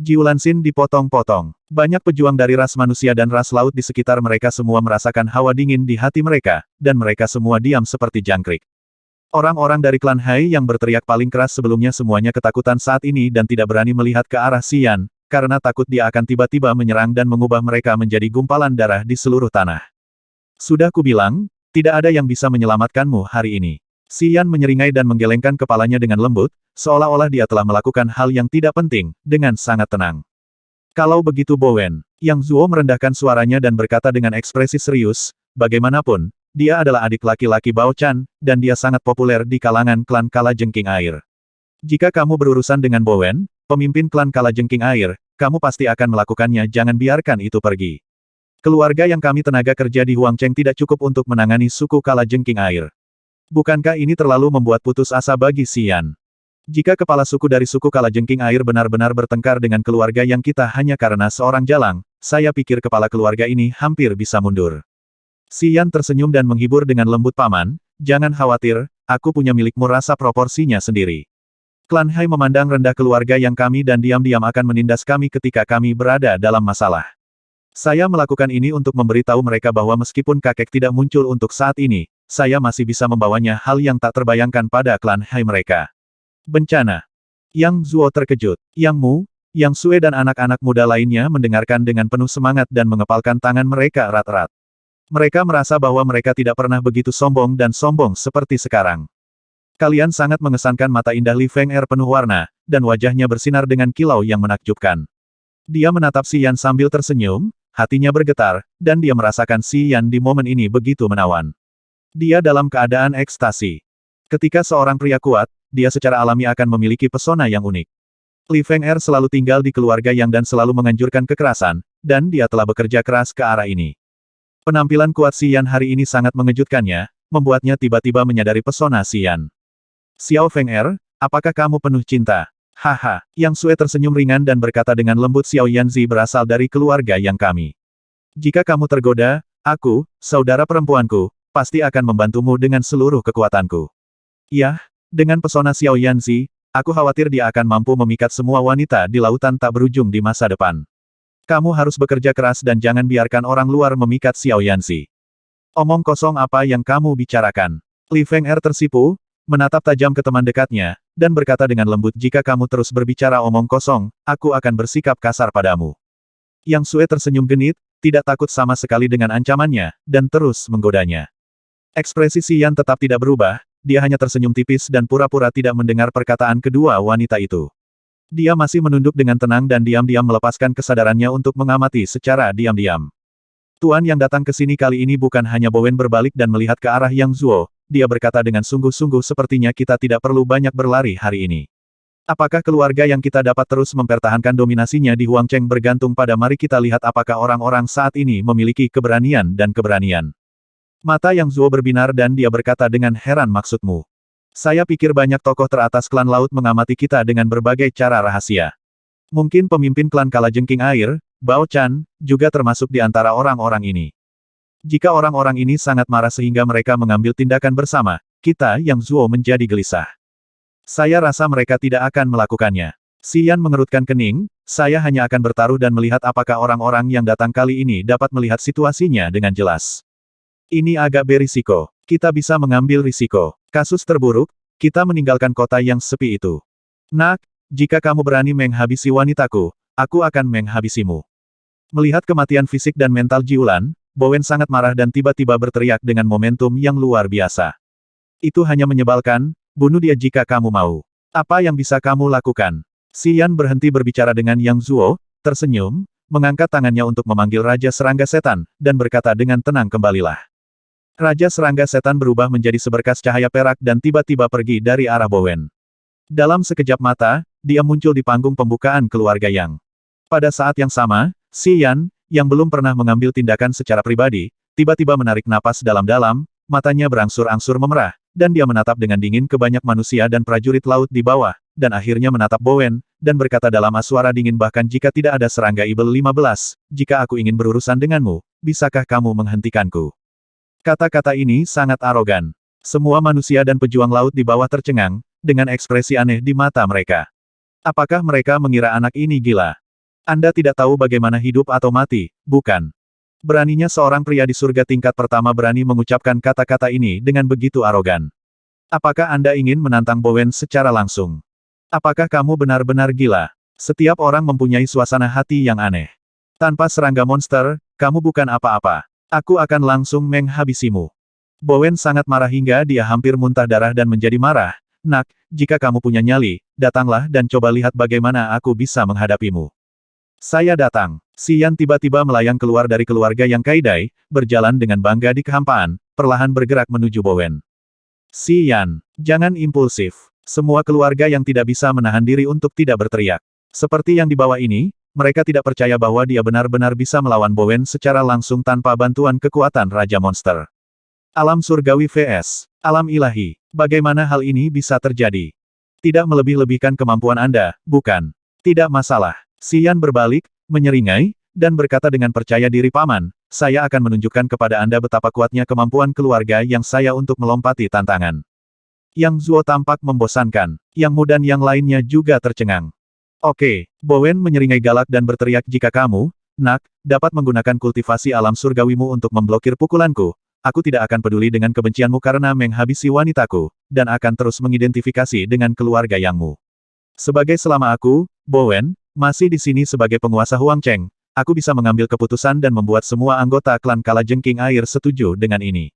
Jiulan Xin dipotong-potong. Banyak pejuang dari ras manusia dan ras laut di sekitar mereka semua merasakan hawa dingin di hati mereka, dan mereka semua diam seperti jangkrik. Orang-orang dari klan Hai yang berteriak paling keras sebelumnya semuanya ketakutan saat ini dan tidak berani melihat ke arah Xian, karena takut dia akan tiba-tiba menyerang dan mengubah mereka menjadi gumpalan darah di seluruh tanah. Sudah kubilang, tidak ada yang bisa menyelamatkanmu hari ini. Xian menyeringai dan menggelengkan kepalanya dengan lembut, seolah-olah dia telah melakukan hal yang tidak penting, dengan sangat tenang. Kalau begitu Bowen, Yang Zuo merendahkan suaranya dan berkata dengan ekspresi serius, bagaimanapun, dia adalah adik laki-laki Bao Chan, dan dia sangat populer di kalangan klan Kalajengking Air. Jika kamu berurusan dengan Bowen, pemimpin klan Kalajengking Air, kamu pasti akan melakukannya. Jangan biarkan itu pergi. Keluarga yang kami tenaga kerja di Huangcheng tidak cukup untuk menangani suku Kalajengking Air. Bukankah ini terlalu membuat putus asa bagi Xian? Jika kepala suku dari suku Kalajengking Air benar-benar bertengkar dengan keluarga yang kita hanya karena seorang jalang, saya pikir kepala keluarga ini hampir bisa mundur. Xian tersenyum dan menghibur dengan lembut. Paman, jangan khawatir, aku punya milikmu rasa proporsinya sendiri. Klan Hai memandang rendah keluarga yang kami dan diam-diam akan menindas kami ketika kami berada dalam masalah. Saya melakukan ini untuk memberitahu mereka bahwa meskipun kakek tidak muncul untuk saat ini, saya masih bisa membawanya hal yang tak terbayangkan pada klan Hai mereka. Bencana. Yang Zuo terkejut. Yang Mu, Yang Sue dan anak-anak muda lainnya mendengarkan dengan penuh semangat dan mengepalkan tangan mereka erat-erat. Mereka merasa bahwa mereka tidak pernah begitu sombong dan sombong seperti sekarang. Kalian sangat mengesankan. Mata indah Li Feng Er penuh warna, dan wajahnya bersinar dengan kilau yang menakjubkan. Dia menatap Xian sambil tersenyum, hatinya bergetar, dan dia merasakan Xian di momen ini begitu menawan. Dia dalam keadaan ekstasi. Ketika seorang pria kuat, dia secara alami akan memiliki pesona yang unik. Li Feng Er selalu tinggal di keluarga yang dan selalu menganjurkan kekerasan, dan dia telah bekerja keras ke arah ini. Penampilan kuat Xian hari ini sangat mengejutkannya, membuatnya tiba-tiba menyadari pesona Xian. Xiao Feng Er, apakah kamu penuh cinta? Haha, Yang Sue tersenyum ringan dan berkata dengan lembut. Xiao Yanzi berasal dari keluarga yang kami. Jika kamu tergoda, aku, saudara perempuanku, pasti akan membantumu dengan seluruh kekuatanku. Yah, dengan pesona Xiao Yanzi, aku khawatir dia akan mampu memikat semua wanita di lautan tak berujung di masa depan. Kamu harus bekerja keras dan jangan biarkan orang luar memikat Xiao Yanzi. Omong kosong apa yang kamu bicarakan? Li Feng Er tersipu, menatap tajam ke teman dekatnya, dan berkata dengan lembut. Jika kamu terus berbicara omong kosong, aku akan bersikap kasar padamu. Yang Sue tersenyum genit, tidak takut sama sekali dengan ancamannya, dan terus menggodanya. Ekspresi Xian tetap tidak berubah, dia hanya tersenyum tipis dan pura-pura tidak mendengar perkataan kedua wanita itu. Dia masih menunduk dengan tenang dan diam-diam melepaskan kesadarannya untuk mengamati secara diam-diam. Tuan yang datang ke sini kali ini bukan hanya Bowen. Berbalik dan melihat ke arah Yang Zuo, dia berkata dengan sungguh-sungguh. Sepertinya kita tidak perlu banyak berlari hari ini. Apakah keluarga yang kita dapat terus mempertahankan dominasinya di Huangcheng bergantung pada mari kita lihat apakah orang-orang saat ini memiliki keberanian dan keberanian. Mata Yang Zuo berbinar dan dia berkata dengan heran. Maksudmu? Saya pikir banyak tokoh teratas klan laut mengamati kita dengan berbagai cara rahasia. Mungkin pemimpin klan Kalajengking Air, Bao Chan, juga termasuk di antara orang-orang ini. Jika orang-orang ini sangat marah sehingga mereka mengambil tindakan bersama, kita Yang Zuo menjadi gelisah. Saya rasa mereka tidak akan melakukannya. Xian mengerutkan kening, saya hanya akan bertaruh dan melihat apakah orang-orang yang datang kali ini dapat melihat situasinya dengan jelas. Ini agak berisiko. Kita bisa mengambil risiko. Kasus terburuk, kita meninggalkan kota yang sepi itu. Nak, jika kamu berani menghabisi wanitaku, aku akan menghabisimu. Melihat kematian fisik dan mental Jiulan, Bowen sangat marah dan tiba-tiba berteriak dengan momentum yang luar biasa. Itu hanya menyebalkan, bunuh dia jika kamu mau. Apa yang bisa kamu lakukan? Xi Yan berhenti berbicara dengan Yang Zuo, tersenyum, mengangkat tangannya untuk memanggil Raja Serangga Setan, dan berkata dengan tenang kembalilah. Raja Serangga Setan berubah menjadi seberkas cahaya perak dan tiba-tiba pergi dari arah Bowen. Dalam sekejap mata, dia muncul di panggung pembukaan keluarga Yang. Pada saat yang sama, Xi Yan, yang belum pernah mengambil tindakan secara pribadi, tiba-tiba menarik napas dalam-dalam, matanya berangsur-angsur memerah, dan dia menatap dengan dingin ke banyak manusia dan prajurit laut di bawah, dan akhirnya menatap Bowen, dan berkata dalam suara dingin bahkan jika tidak ada serangga Ibel 15, jika aku ingin berurusan denganmu, bisakah kamu menghentikanku? Kata-kata ini sangat arogan. Semua manusia dan pejuang laut di bawah tercengang, dengan ekspresi aneh di mata mereka. Apakah mereka mengira anak ini gila? Anda tidak tahu bagaimana hidup atau mati, bukan? Beraninya seorang pria di surga tingkat pertama berani mengucapkan kata-kata ini dengan begitu arogan. Apakah Anda ingin menantang Bowen secara langsung? Apakah kamu benar-benar gila? Setiap orang mempunyai suasana hati yang aneh. Tanpa serangga monster, kamu bukan apa-apa. Aku akan langsung menghabisimu. Bowen sangat marah hingga dia hampir muntah darah dan menjadi marah. Nak, jika kamu punya nyali, datanglah dan coba lihat bagaimana aku bisa menghadapimu. Saya datang. Xi Yan tiba-tiba melayang keluar dari keluarga Yang Kaidai, berjalan dengan bangga di kehampaan, perlahan bergerak menuju Bowen. Xi Yan, jangan impulsif. Semua keluarga yang tidak bisa menahan diri untuk tidak berteriak. Seperti yang di bawah ini, mereka tidak percaya bahwa dia benar-benar bisa melawan Bowen secara langsung tanpa bantuan kekuatan Raja Monster. Alam surgawi vs. Alam ilahi. Bagaimana hal ini bisa terjadi? Tidak melebih-lebihkan kemampuan Anda, bukan? Tidak masalah. Xi Yan berbalik, menyeringai, dan berkata dengan percaya diri paman, saya akan menunjukkan kepada Anda betapa kuatnya kemampuan keluarga yang saya untuk melompati tantangan. Yang Zuo tampak membosankan, Yang Mu dan yang lainnya juga tercengang. Oke, Bowen menyeringai galak dan berteriak jika kamu, Nak, dapat menggunakan kultivasi alam surgawimu untuk memblokir pukulanku, aku tidak akan peduli dengan kebencianmu karena menghabisi wanitaku, dan akan terus mengidentifikasi dengan keluarga Yang Mu. Sebagai selama aku, Bowen, masih di sini sebagai penguasa Huang Cheng, aku bisa mengambil keputusan dan membuat semua anggota klan Kalajengking Air setuju dengan ini.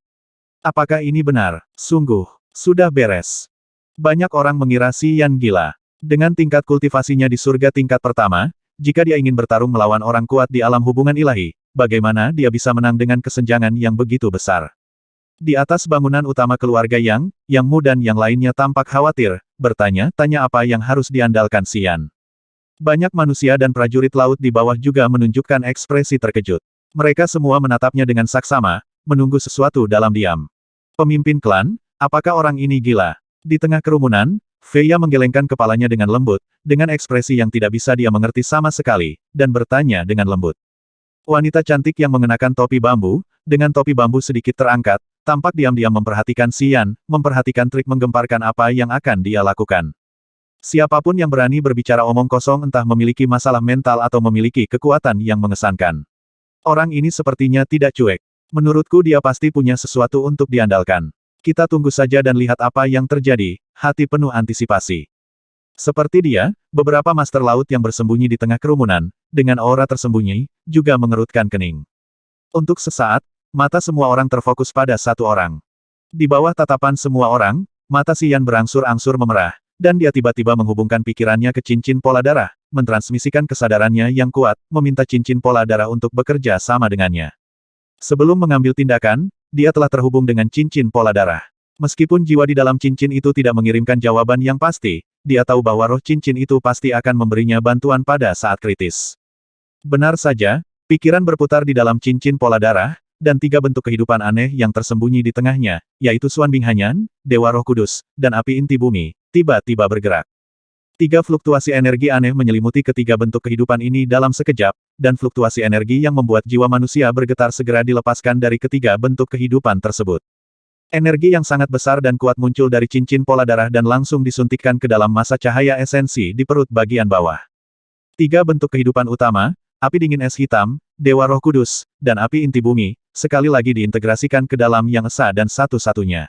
Apakah ini benar? Sungguh, sudah beres. Banyak orang mengira Xi Yan gila. Dengan tingkat kultivasinya di surga tingkat pertama, jika dia ingin bertarung melawan orang kuat di alam hubungan ilahi, bagaimana dia bisa menang dengan kesenjangan yang begitu besar? Di atas bangunan utama keluarga Yang Mu dan yang lainnya tampak khawatir, bertanya-tanya apa yang harus diandalkan Xi Yan. Banyak manusia dan prajurit laut di bawah juga menunjukkan ekspresi terkejut. Mereka semua menatapnya dengan saksama, menunggu sesuatu dalam diam. Pemimpin klan, apakah orang ini gila? Di tengah kerumunan, Feya menggelengkan kepalanya dengan lembut, dengan ekspresi yang tidak bisa dia mengerti sama sekali, dan bertanya dengan lembut. Wanita cantik yang mengenakan topi bambu, dengan topi bambu sedikit terangkat, tampak diam-diam memperhatikan Xi Yan, memperhatikan trik menggemparkan apa yang akan dia lakukan. Siapapun yang berani berbicara omong kosong entah memiliki masalah mental atau memiliki kekuatan yang mengesankan. Orang ini sepertinya tidak cuek. Menurutku dia pasti punya sesuatu untuk diandalkan. Kita tunggu saja dan lihat apa yang terjadi, hati penuh antisipasi. Seperti dia, beberapa master laut yang bersembunyi di tengah kerumunan, dengan aura tersembunyi, juga mengerutkan kening. Untuk sesaat, mata semua orang terfokus pada satu orang. Di bawah tatapan semua orang, mata Xi Yan berangsur-angsur memerah, dan dia tiba-tiba menghubungkan pikirannya ke cincin pola darah, mentransmisikan kesadarannya yang kuat, meminta cincin pola darah untuk bekerja sama dengannya. Sebelum mengambil tindakan, dia telah terhubung dengan cincin pola darah. Meskipun jiwa di dalam cincin itu tidak mengirimkan jawaban yang pasti, dia tahu bahwa roh cincin itu pasti akan memberinya bantuan pada saat kritis. Benar saja, pikiran berputar di dalam cincin pola darah, dan tiga bentuk kehidupan aneh yang tersembunyi di tengahnya, yaitu Xuan Bing Hanyan, Dewa Roh Kudus, dan api inti bumi, tiba-tiba bergerak. Tiga fluktuasi energi aneh menyelimuti ketiga bentuk kehidupan ini dalam sekejap, dan fluktuasi energi yang membuat jiwa manusia bergetar segera dilepaskan dari ketiga bentuk kehidupan tersebut. Energi yang sangat besar dan kuat muncul dari cincin pola darah dan langsung disuntikkan ke dalam massa cahaya esensi di perut bagian bawah. Tiga bentuk kehidupan utama, api dingin es hitam, Dewa Roh Kudus, dan api inti bumi, sekali lagi diintegrasikan ke dalam yang esa dan satu-satunya.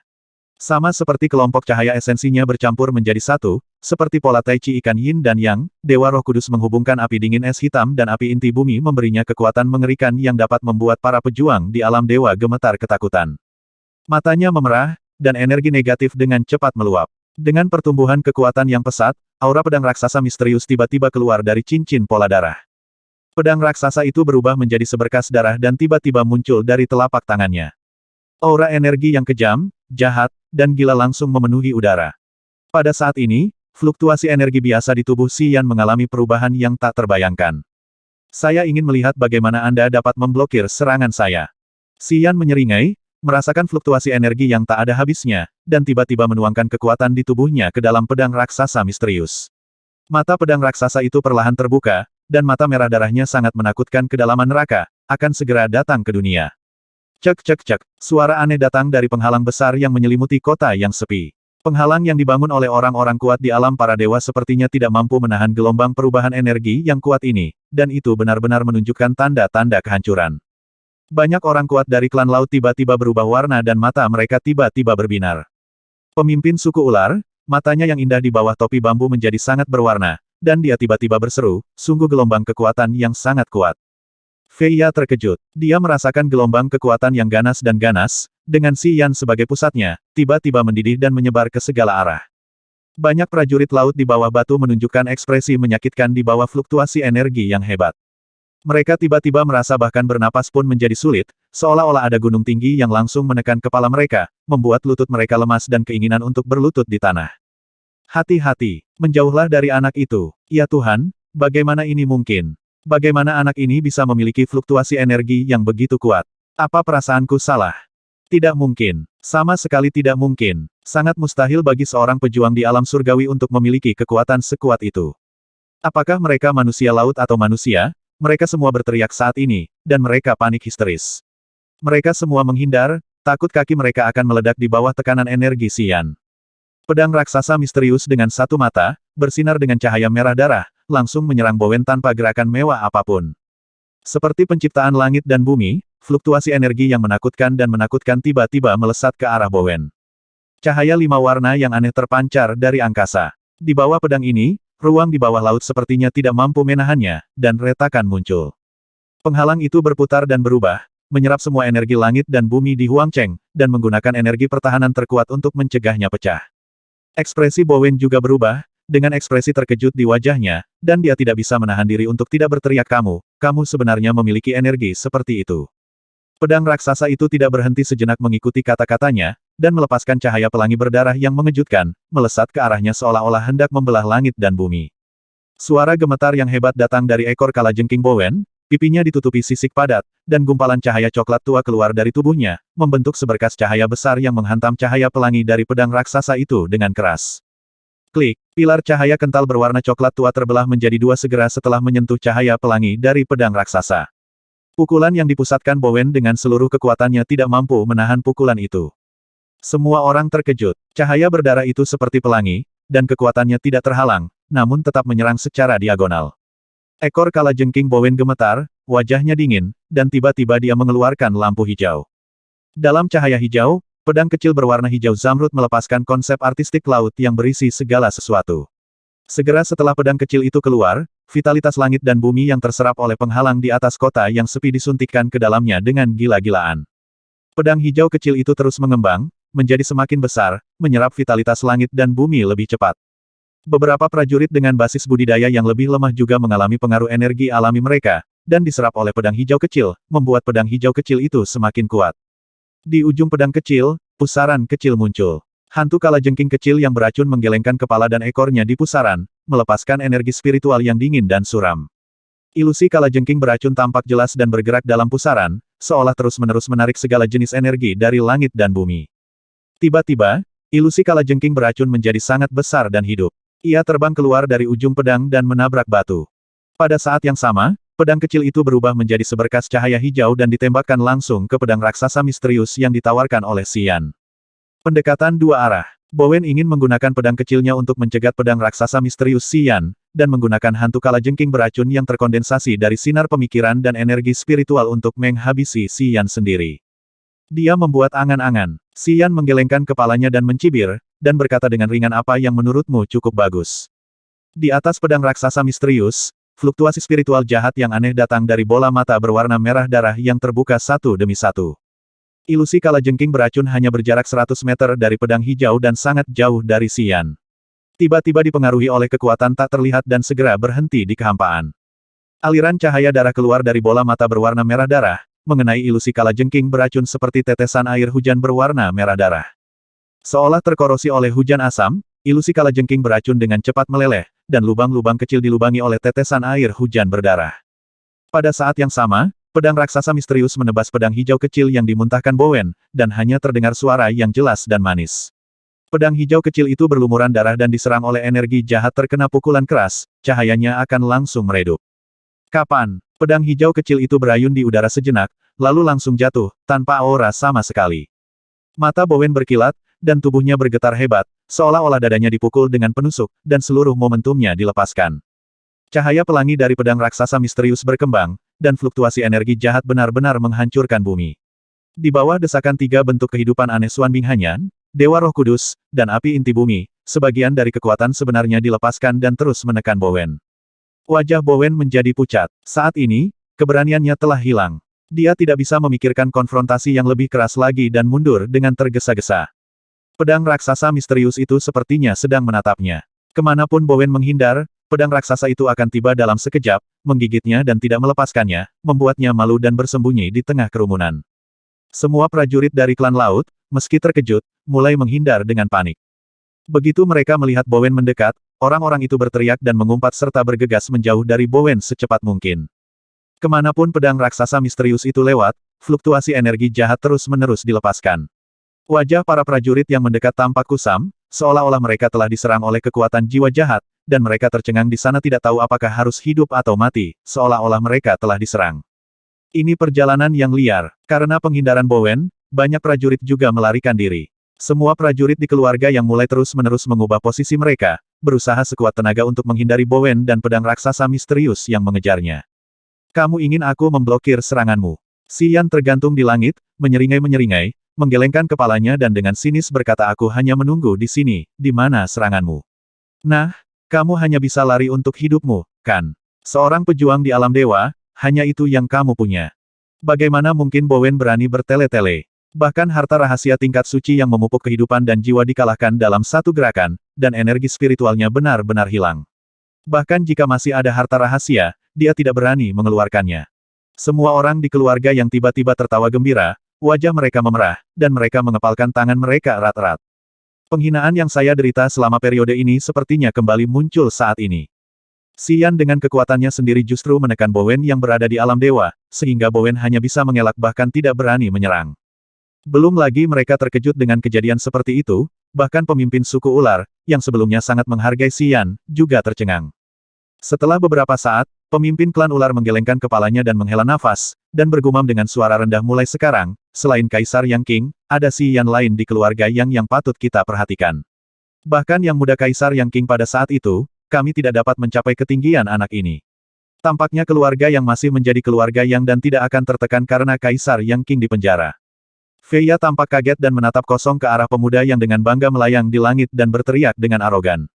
Sama seperti kelompok cahaya esensinya bercampur menjadi satu, seperti pola Tai Chi ikan Yin dan Yang, Dewa Roh Kudus menghubungkan api dingin es hitam dan api inti bumi memberinya kekuatan mengerikan yang dapat membuat para pejuang di alam dewa gemetar ketakutan. Matanya memerah, dan energi negatif dengan cepat meluap. Dengan pertumbuhan kekuatan yang pesat, aura pedang raksasa misterius tiba-tiba keluar dari cincin pola darah. Pedang raksasa itu berubah menjadi seberkas darah dan tiba-tiba muncul dari telapak tangannya. Aura energi yang kejam, jahat, dan gila langsung memenuhi udara. Pada saat ini, fluktuasi energi biasa di tubuh Xian mengalami perubahan yang tak terbayangkan. Saya ingin melihat bagaimana Anda dapat memblokir serangan saya. Xian menyeringai, merasakan fluktuasi energi yang tak ada habisnya, dan tiba-tiba menuangkan kekuatan di tubuhnya ke dalam pedang raksasa misterius. Mata pedang raksasa itu perlahan terbuka, dan mata merah darahnya sangat menakutkan kedalaman neraka, akan segera datang ke dunia. Cek cek cek, suara aneh datang dari penghalang besar yang menyelimuti kota yang sepi. Penghalang yang dibangun oleh orang-orang kuat di alam para dewa sepertinya tidak mampu menahan gelombang perubahan energi yang kuat ini, dan itu benar-benar menunjukkan tanda-tanda kehancuran. Banyak orang kuat dari klan laut tiba-tiba berubah warna dan mata mereka tiba-tiba berbinar. Pemimpin suku ular, matanya yang indah di bawah topi bambu menjadi sangat berwarna, dan dia tiba-tiba berseru, sungguh gelombang kekuatan yang sangat kuat. Fei Ya terkejut. Dia merasakan gelombang kekuatan yang ganas dan ganas, dengan Xian sebagai pusatnya, tiba-tiba mendidih dan menyebar ke segala arah. Banyak prajurit laut di bawah batu menunjukkan ekspresi menyakitkan di bawah fluktuasi energi yang hebat. Mereka tiba-tiba merasa bahkan bernapas pun menjadi sulit, seolah-olah ada gunung tinggi yang langsung menekan kepala mereka, membuat lutut mereka lemas dan keinginan untuk berlutut di tanah. Hati-hati, menjauhlah dari anak itu. Ya Tuhan, bagaimana ini mungkin? Bagaimana anak ini bisa memiliki fluktuasi energi yang begitu kuat? Apa perasaanku salah? Tidak mungkin. Sama sekali tidak mungkin. Sangat mustahil bagi seorang pejuang di alam surgawi untuk memiliki kekuatan sekuat itu. Apakah mereka manusia laut atau manusia? Mereka semua berteriak saat ini, dan mereka panik histeris. Mereka semua menghindar, takut kaki mereka akan meledak di bawah tekanan energi Xian. Pedang raksasa misterius dengan satu mata, bersinar dengan cahaya merah darah, langsung menyerang Bowen tanpa gerakan mewah apapun. Seperti penciptaan langit dan bumi, fluktuasi energi yang menakutkan dan menakutkan tiba-tiba melesat ke arah Bowen. Cahaya 5 warna yang aneh terpancar dari angkasa. Di bawah pedang ini, ruang di bawah laut sepertinya tidak mampu menahannya, dan retakan muncul. Penghalang itu berputar dan berubah, menyerap semua energi langit dan bumi di Huangcheng, dan menggunakan energi pertahanan terkuat untuk mencegahnya pecah. Ekspresi Bowen juga berubah, dengan ekspresi terkejut di wajahnya, dan dia tidak bisa menahan diri untuk tidak berteriak kamu sebenarnya memiliki energi seperti itu. Pedang raksasa itu tidak berhenti sejenak mengikuti kata-katanya, dan melepaskan cahaya pelangi berdarah yang mengejutkan, melesat ke arahnya seolah-olah hendak membelah langit dan bumi. Suara gemetar yang hebat datang dari ekor kalajengking Bowen, pipinya ditutupi sisik padat, dan gumpalan cahaya coklat tua keluar dari tubuhnya, membentuk seberkas cahaya besar yang menghantam cahaya pelangi dari pedang raksasa itu dengan keras. Klik, pilar cahaya kental berwarna coklat tua terbelah menjadi dua segera setelah menyentuh cahaya pelangi dari pedang raksasa. Pukulan yang dipusatkan Bowen dengan seluruh kekuatannya tidak mampu menahan pukulan itu. Semua orang terkejut, cahaya berdarah itu seperti pelangi, dan kekuatannya tidak terhalang, namun tetap menyerang secara diagonal. Ekor kalajengking Bowen gemetar, wajahnya dingin, dan tiba-tiba dia mengeluarkan lampu hijau. Dalam cahaya hijau, pedang kecil berwarna hijau zamrud melepaskan konsep artistik laut yang berisi segala sesuatu. Segera setelah pedang kecil itu keluar, vitalitas langit dan bumi yang terserap oleh penghalang di atas kota yang sepi disuntikkan ke dalamnya dengan gila-gilaan. Pedang hijau kecil itu terus mengembang, menjadi semakin besar, menyerap vitalitas langit dan bumi lebih cepat. Beberapa prajurit dengan basis budidaya yang lebih lemah juga mengalami pengaruh energi alami mereka, dan diserap oleh pedang hijau kecil, membuat pedang hijau kecil itu semakin kuat. Di ujung pedang kecil, pusaran kecil muncul. Hantu kalajengking kecil yang beracun menggelengkan kepala dan ekornya di pusaran, melepaskan energi spiritual yang dingin dan suram. Ilusi kalajengking beracun tampak jelas dan bergerak dalam pusaran, seolah terus-menerus menarik segala jenis energi dari langit dan bumi. Tiba-tiba, ilusi kalajengking beracun menjadi sangat besar dan hidup. Ia terbang keluar dari ujung pedang dan menabrak batu. Pada saat yang sama, pedang kecil itu berubah menjadi seberkas cahaya hijau dan ditembakkan langsung ke pedang raksasa misterius yang ditawarkan oleh Xian. Pendekatan dua arah. Bowen ingin menggunakan pedang kecilnya untuk mencegat pedang raksasa misterius Xian, dan menggunakan hantu kalajengking beracun yang terkondensasi dari sinar pemikiran dan energi spiritual untuk menghabisi Xian sendiri. Dia membuat angan-angan. Xian menggelengkan kepalanya dan mencibir, dan berkata dengan ringan, apa yang menurutmu cukup bagus. Di atas pedang raksasa misterius, fluktuasi spiritual jahat yang aneh datang dari bola mata berwarna merah darah yang terbuka satu demi satu. Ilusi kalajengking beracun hanya berjarak 100 meter dari pedang hijau dan sangat jauh dari Xian. Tiba-tiba dipengaruhi oleh kekuatan tak terlihat dan segera berhenti di kehampaan. Aliran cahaya darah keluar dari bola mata berwarna merah darah, mengenai ilusi kalajengking beracun seperti tetesan air hujan berwarna merah darah. Seolah terkorosi oleh hujan asam, ilusi kalajengking beracun dengan cepat meleleh, dan lubang-lubang kecil dilubangi oleh tetesan air hujan berdarah. Pada saat yang sama, pedang raksasa misterius menebas pedang hijau kecil yang dimuntahkan Bowen, dan hanya terdengar suara yang jelas dan manis. Pedang hijau kecil itu berlumuran darah dan diserang oleh energi jahat terkena pukulan keras, cahayanya akan langsung meredup. Kapan? Pedang hijau kecil itu berayun di udara sejenak, lalu langsung jatuh, tanpa aura sama sekali. Mata Bowen berkilat, dan tubuhnya bergetar hebat, seolah-olah dadanya dipukul dengan penusuk, dan seluruh momentumnya dilepaskan. Cahaya pelangi dari pedang raksasa misterius berkembang, dan fluktuasi energi jahat benar-benar menghancurkan bumi. Di bawah desakan tiga bentuk kehidupan aneh Xuan Bing Hanyan, Dewa Roh Kudus, dan api inti bumi, sebagian dari kekuatan sebenarnya dilepaskan dan terus menekan Bowen. Wajah Bowen menjadi pucat. Saat ini, keberaniannya telah hilang. Dia tidak bisa memikirkan konfrontasi yang lebih keras lagi dan mundur dengan tergesa-gesa. Pedang raksasa misterius itu sepertinya sedang menatapnya. Kemanapun Bowen menghindar, pedang raksasa itu akan tiba dalam sekejap, menggigitnya dan tidak melepaskannya, membuatnya malu dan bersembunyi di tengah kerumunan. Semua prajurit dari klan laut, meski terkejut, mulai menghindar dengan panik. Begitu mereka melihat Bowen mendekat, orang-orang itu berteriak dan mengumpat serta bergegas menjauh dari Bowen secepat mungkin. Kemanapun pedang raksasa misterius itu lewat, fluktuasi energi jahat terus-menerus dilepaskan. Wajah para prajurit yang mendekat tampak kusam, seolah-olah mereka telah diserang oleh kekuatan jiwa jahat, dan mereka tercengang di sana tidak tahu apakah harus hidup atau mati, seolah-olah mereka telah diserang. Ini perjalanan yang liar. Karena penghindaran Bowen, banyak prajurit juga melarikan diri. Semua prajurit di keluarga yang mulai terus-menerus mengubah posisi mereka, berusaha sekuat tenaga untuk menghindari Bowen dan pedang raksasa misterius yang mengejarnya. Kamu ingin aku memblokir seranganmu? Xian tergantung di langit, menyeringai-menyeringai, menggelengkan kepalanya dan dengan sinis berkata, aku hanya menunggu di sini, di mana seranganmu. Nah, kamu hanya bisa lari untuk hidupmu, kan? Seorang pejuang di alam dewa, hanya itu yang kamu punya. Bagaimana mungkin Bowen berani bertele-tele? Bahkan harta rahasia tingkat suci yang memupuk kehidupan dan jiwa dikalahkan dalam satu gerakan, dan energi spiritualnya benar-benar hilang. Bahkan jika masih ada harta rahasia, dia tidak berani mengeluarkannya. Semua orang di keluarga yang tiba-tiba tertawa gembira, wajah mereka memerah, dan mereka mengepalkan tangan mereka erat-erat. Penghinaan yang saya derita selama periode ini sepertinya kembali muncul saat ini. Xian dengan kekuatannya sendiri justru menekan Bowen yang berada di alam dewa, sehingga Bowen hanya bisa mengelak bahkan tidak berani menyerang. Belum lagi mereka terkejut dengan kejadian seperti itu, bahkan pemimpin suku ular, yang sebelumnya sangat menghargai Xian, juga tercengang. Setelah beberapa saat, pemimpin klan ular menggelengkan kepalanya dan menghela nafas, dan bergumam dengan suara rendah, mulai sekarang, selain Kaisar Yang Qing, ada Xian lain di keluarga yang patut kita perhatikan. Bahkan yang muda Kaisar Yang Qing pada saat itu, kami tidak dapat mencapai ketinggian anak ini. Tampaknya keluarga yang masih menjadi keluarga yang dan tidak akan tertekan karena Kaisar Yang Qing dipenjara. Feiya tampak kaget dan menatap kosong ke arah pemuda yang dengan bangga melayang di langit dan berteriak dengan arogan.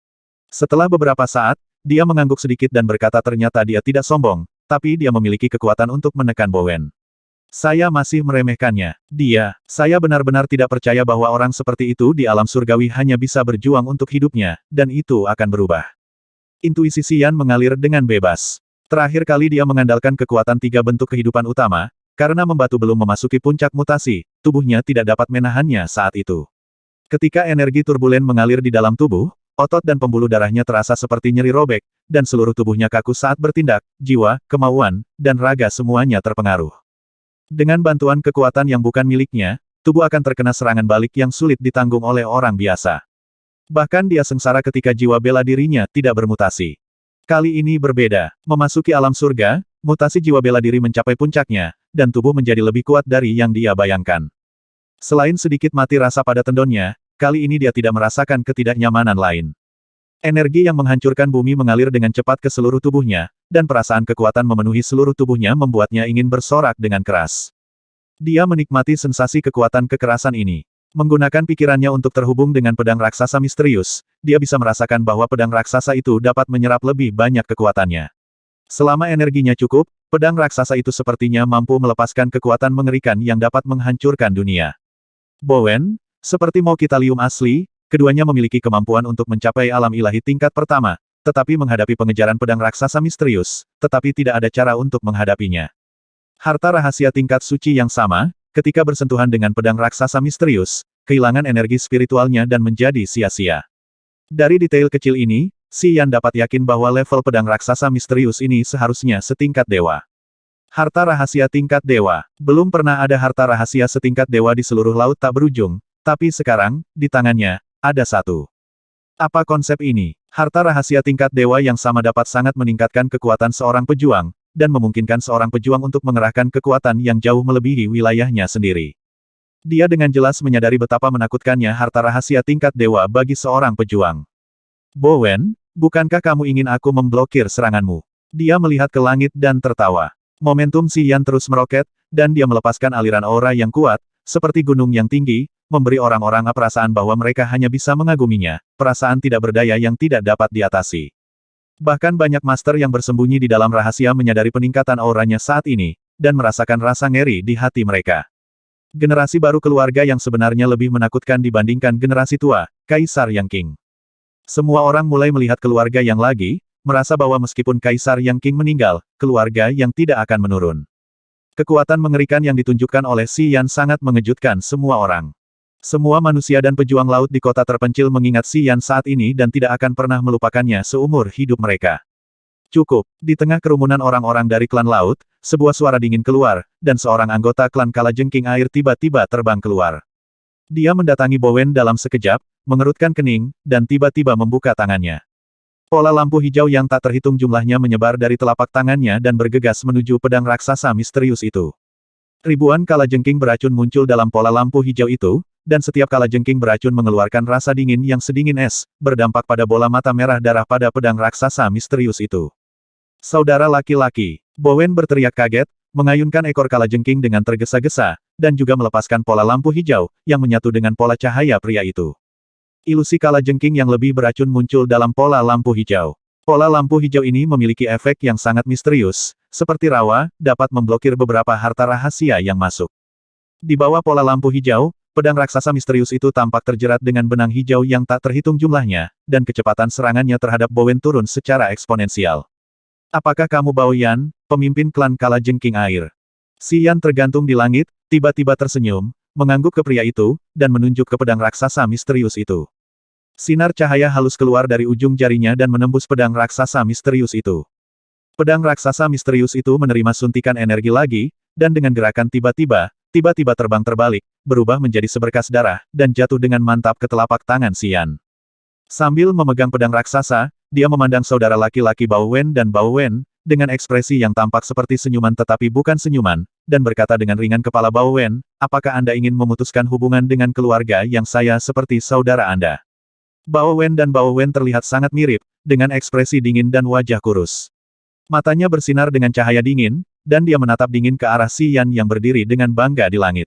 Setelah beberapa saat, dia mengangguk sedikit dan berkata ternyata dia tidak sombong, tapi dia memiliki kekuatan untuk menekan Bowen. Saya masih meremehkannya. Saya benar-benar tidak percaya bahwa orang seperti itu di alam surgawi hanya bisa berjuang untuk hidupnya, dan itu akan berubah. Intuisi Xian mengalir dengan bebas. Terakhir kali dia mengandalkan kekuatan tiga bentuk kehidupan utama, karena membatu belum memasuki puncak mutasi, tubuhnya tidak dapat menahannya saat itu. Ketika energi turbulen mengalir di dalam tubuh, otot dan pembuluh darahnya terasa seperti nyeri robek, dan seluruh tubuhnya kaku saat bertindak, jiwa, kemauan, dan raga semuanya terpengaruh. Dengan bantuan kekuatan yang bukan miliknya, tubuh akan terkena serangan balik yang sulit ditanggung oleh orang biasa. Bahkan dia sengsara ketika jiwa bela dirinya tidak bermutasi. Kali ini berbeda. Memasuki alam surga, mutasi jiwa bela diri mencapai puncaknya, dan tubuh menjadi lebih kuat dari yang dia bayangkan. Selain sedikit mati rasa pada tendonnya, kali ini dia tidak merasakan ketidaknyamanan lain. Energi yang menghancurkan bumi mengalir dengan cepat ke seluruh tubuhnya, dan perasaan kekuatan memenuhi seluruh tubuhnya membuatnya ingin bersorak dengan keras. Dia menikmati sensasi kekuatan kekerasan ini. Menggunakan pikirannya untuk terhubung dengan pedang raksasa misterius, dia bisa merasakan bahwa pedang raksasa itu dapat menyerap lebih banyak kekuatannya. Selama energinya cukup, pedang raksasa itu sepertinya mampu melepaskan kekuatan mengerikan yang dapat menghancurkan dunia. Bowen, seperti Mokitalium asli, keduanya memiliki kemampuan untuk mencapai alam ilahi tingkat pertama, tetapi menghadapi pengejaran pedang raksasa misterius, tetapi tidak ada cara untuk menghadapinya. Harta rahasia tingkat suci yang sama, ketika bersentuhan dengan pedang raksasa misterius, kehilangan energi spiritualnya dan menjadi sia-sia. Dari detail kecil ini, Xi Yan dapat yakin bahwa level pedang raksasa misterius ini seharusnya setingkat dewa. Harta rahasia tingkat dewa. Belum pernah ada harta rahasia setingkat dewa di seluruh laut tak berujung, tapi sekarang, di tangannya, ada satu. Apa konsep ini? Harta rahasia tingkat dewa yang sama dapat sangat meningkatkan kekuatan seorang pejuang, dan memungkinkan seorang pejuang untuk mengerahkan kekuatan yang jauh melebihi wilayahnya sendiri. Dia dengan jelas menyadari betapa menakutkannya harta rahasia tingkat dewa bagi seorang pejuang. Bowen, bukankah kamu ingin aku memblokir seranganmu? Dia melihat ke langit dan tertawa. Momentum Xi Yan terus meroket, dan dia melepaskan aliran aura yang kuat, seperti gunung yang tinggi, memberi orang-orang perasaan bahwa mereka hanya bisa mengaguminya, perasaan tidak berdaya yang tidak dapat diatasi. Bahkan banyak master yang bersembunyi di dalam rahasia menyadari peningkatan auranya saat ini, dan merasakan rasa ngeri di hati mereka. Generasi baru keluarga yang sebenarnya lebih menakutkan dibandingkan generasi tua, Kaisar Yang Qing. Semua orang mulai melihat keluarga yang lagi, merasa bahwa meskipun Kaisar Yang Qing meninggal, keluarga yang tidak akan menurun. Kekuatan mengerikan yang ditunjukkan oleh Xi Yan sangat mengejutkan semua orang. Semua manusia dan pejuang laut di kota terpencil mengingat Xi Yan saat ini dan tidak akan pernah melupakannya seumur hidup mereka. Cukup, di tengah kerumunan orang-orang dari klan laut, sebuah suara dingin keluar, dan seorang anggota klan Kalajengking Air tiba-tiba terbang keluar. Dia mendatangi Bowen dalam sekejap, mengerutkan kening, dan tiba-tiba membuka tangannya. Pola lampu hijau yang tak terhitung jumlahnya menyebar dari telapak tangannya dan bergegas menuju pedang raksasa misterius itu. Ribuan kalajengking beracun muncul dalam pola lampu hijau itu, dan setiap kalajengking beracun mengeluarkan rasa dingin yang sedingin es, berdampak pada bola mata merah darah pada pedang raksasa misterius itu. Saudara laki-laki, Bowen berteriak kaget, mengayunkan ekor kalajengking dengan tergesa-gesa, dan juga melepaskan pola lampu hijau, yang menyatu dengan pola cahaya pria itu. Ilusi kalajengking yang lebih beracun muncul dalam pola lampu hijau. Pola lampu hijau ini memiliki efek yang sangat misterius, seperti rawa, dapat memblokir beberapa harta rahasia yang masuk. Di bawah pola lampu hijau, pedang raksasa misterius itu tampak terjerat dengan benang hijau yang tak terhitung jumlahnya, dan kecepatan serangannya terhadap Bowen turun secara eksponensial. Apakah kamu Bao Yan, pemimpin klan Kalajengking Air? Xi Yan tergantung di langit, tiba-tiba tersenyum, mengangguk ke pria itu, dan menunjuk ke pedang raksasa misterius itu. Sinar cahaya halus keluar dari ujung jarinya dan menembus pedang raksasa misterius itu. Pedang raksasa misterius itu menerima suntikan energi lagi, dan dengan gerakan tiba-tiba terbang terbalik, berubah menjadi seberkas darah, dan jatuh dengan mantap ke telapak tangan Xi Yan. Sambil memegang pedang raksasa, dia memandang saudara laki-laki Bao Wen dan Bao Wen, dengan ekspresi yang tampak seperti senyuman tetapi bukan senyuman, dan berkata dengan ringan kepala Bao Wen, apakah Anda ingin memutuskan hubungan dengan keluarga yang saya seperti saudara Anda? Bao Wen dan Bao Wen terlihat sangat mirip, dengan ekspresi dingin dan wajah kurus. Matanya bersinar dengan cahaya dingin, dan dia menatap dingin ke arah Xi Yan yang berdiri dengan bangga di langit.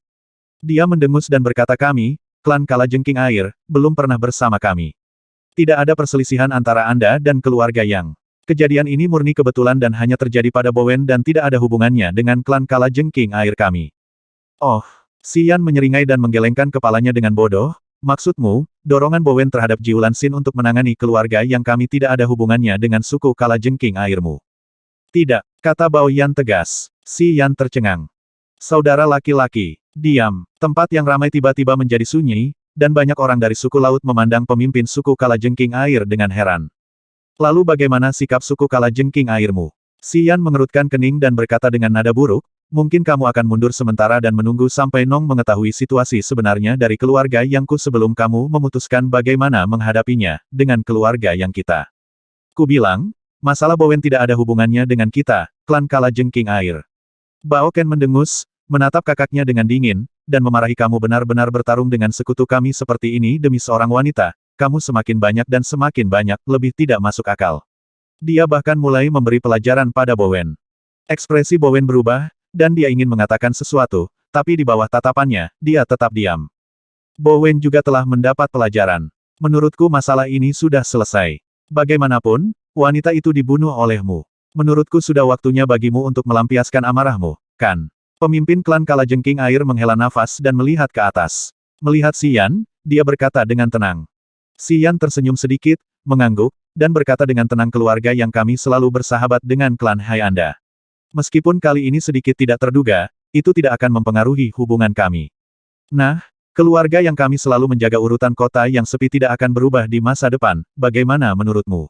Dia mendengus dan berkata kami, klan Kalajengking Air, belum pernah bersama kami. Tidak ada perselisihan antara Anda dan keluarga Yang. Kejadian ini murni kebetulan dan hanya terjadi pada Bowen dan tidak ada hubungannya dengan klan Kalajengking Air kami. Oh, Xi Yan menyeringai dan menggelengkan kepalanya dengan bodoh. Maksudmu, dorongan Bowen terhadap Jiulan Xin untuk menangani keluarga yang kami tidak ada hubungannya dengan suku Kalajengking Airmu. Tidak, kata Bao Yan tegas. Xi Yan tercengang. Saudara laki-laki, diam. Tempat yang ramai tiba-tiba menjadi sunyi, dan banyak orang dari suku laut memandang pemimpin suku Kalajengking Air dengan heran. Lalu bagaimana sikap suku Kalajengking Airmu? Xi Yan mengerutkan kening dan berkata dengan nada buruk, mungkin kamu akan mundur sementara dan menunggu sampai Nong mengetahui situasi sebenarnya dari keluarga Yangku sebelum kamu memutuskan bagaimana menghadapinya, dengan keluarga yang kita. Ku bilang, masalah Bowen tidak ada hubungannya dengan kita, klan Kalajengking Air. Bao Ken mendengus, menatap kakaknya dengan dingin, dan memarahi kamu benar-benar bertarung dengan sekutu kami seperti ini demi seorang wanita, kamu semakin banyak dan semakin banyak, lebih tidak masuk akal. Dia bahkan mulai memberi pelajaran pada Bowen. Ekspresi Bowen berubah, dan dia ingin mengatakan sesuatu, tapi di bawah tatapannya, dia tetap diam. Bo Wen juga telah mendapat pelajaran. Menurutku masalah ini sudah selesai. Bagaimanapun, wanita itu dibunuh olehmu. Menurutku sudah waktunya bagimu untuk melampiaskan amarahmu, kan? Pemimpin klan Kalajengking Air menghela nafas dan melihat ke atas. Melihat Xian, dia berkata dengan tenang. Xian tersenyum sedikit, mengangguk, dan berkata dengan tenang, keluarga yang kami selalu bersahabat dengan klan Hai Anda. Meskipun kali ini sedikit tidak terduga, itu tidak akan mempengaruhi hubungan kami. Nah, keluarga yang kami selalu menjaga urutan kota yang sepi tidak akan berubah di masa depan, bagaimana menurutmu?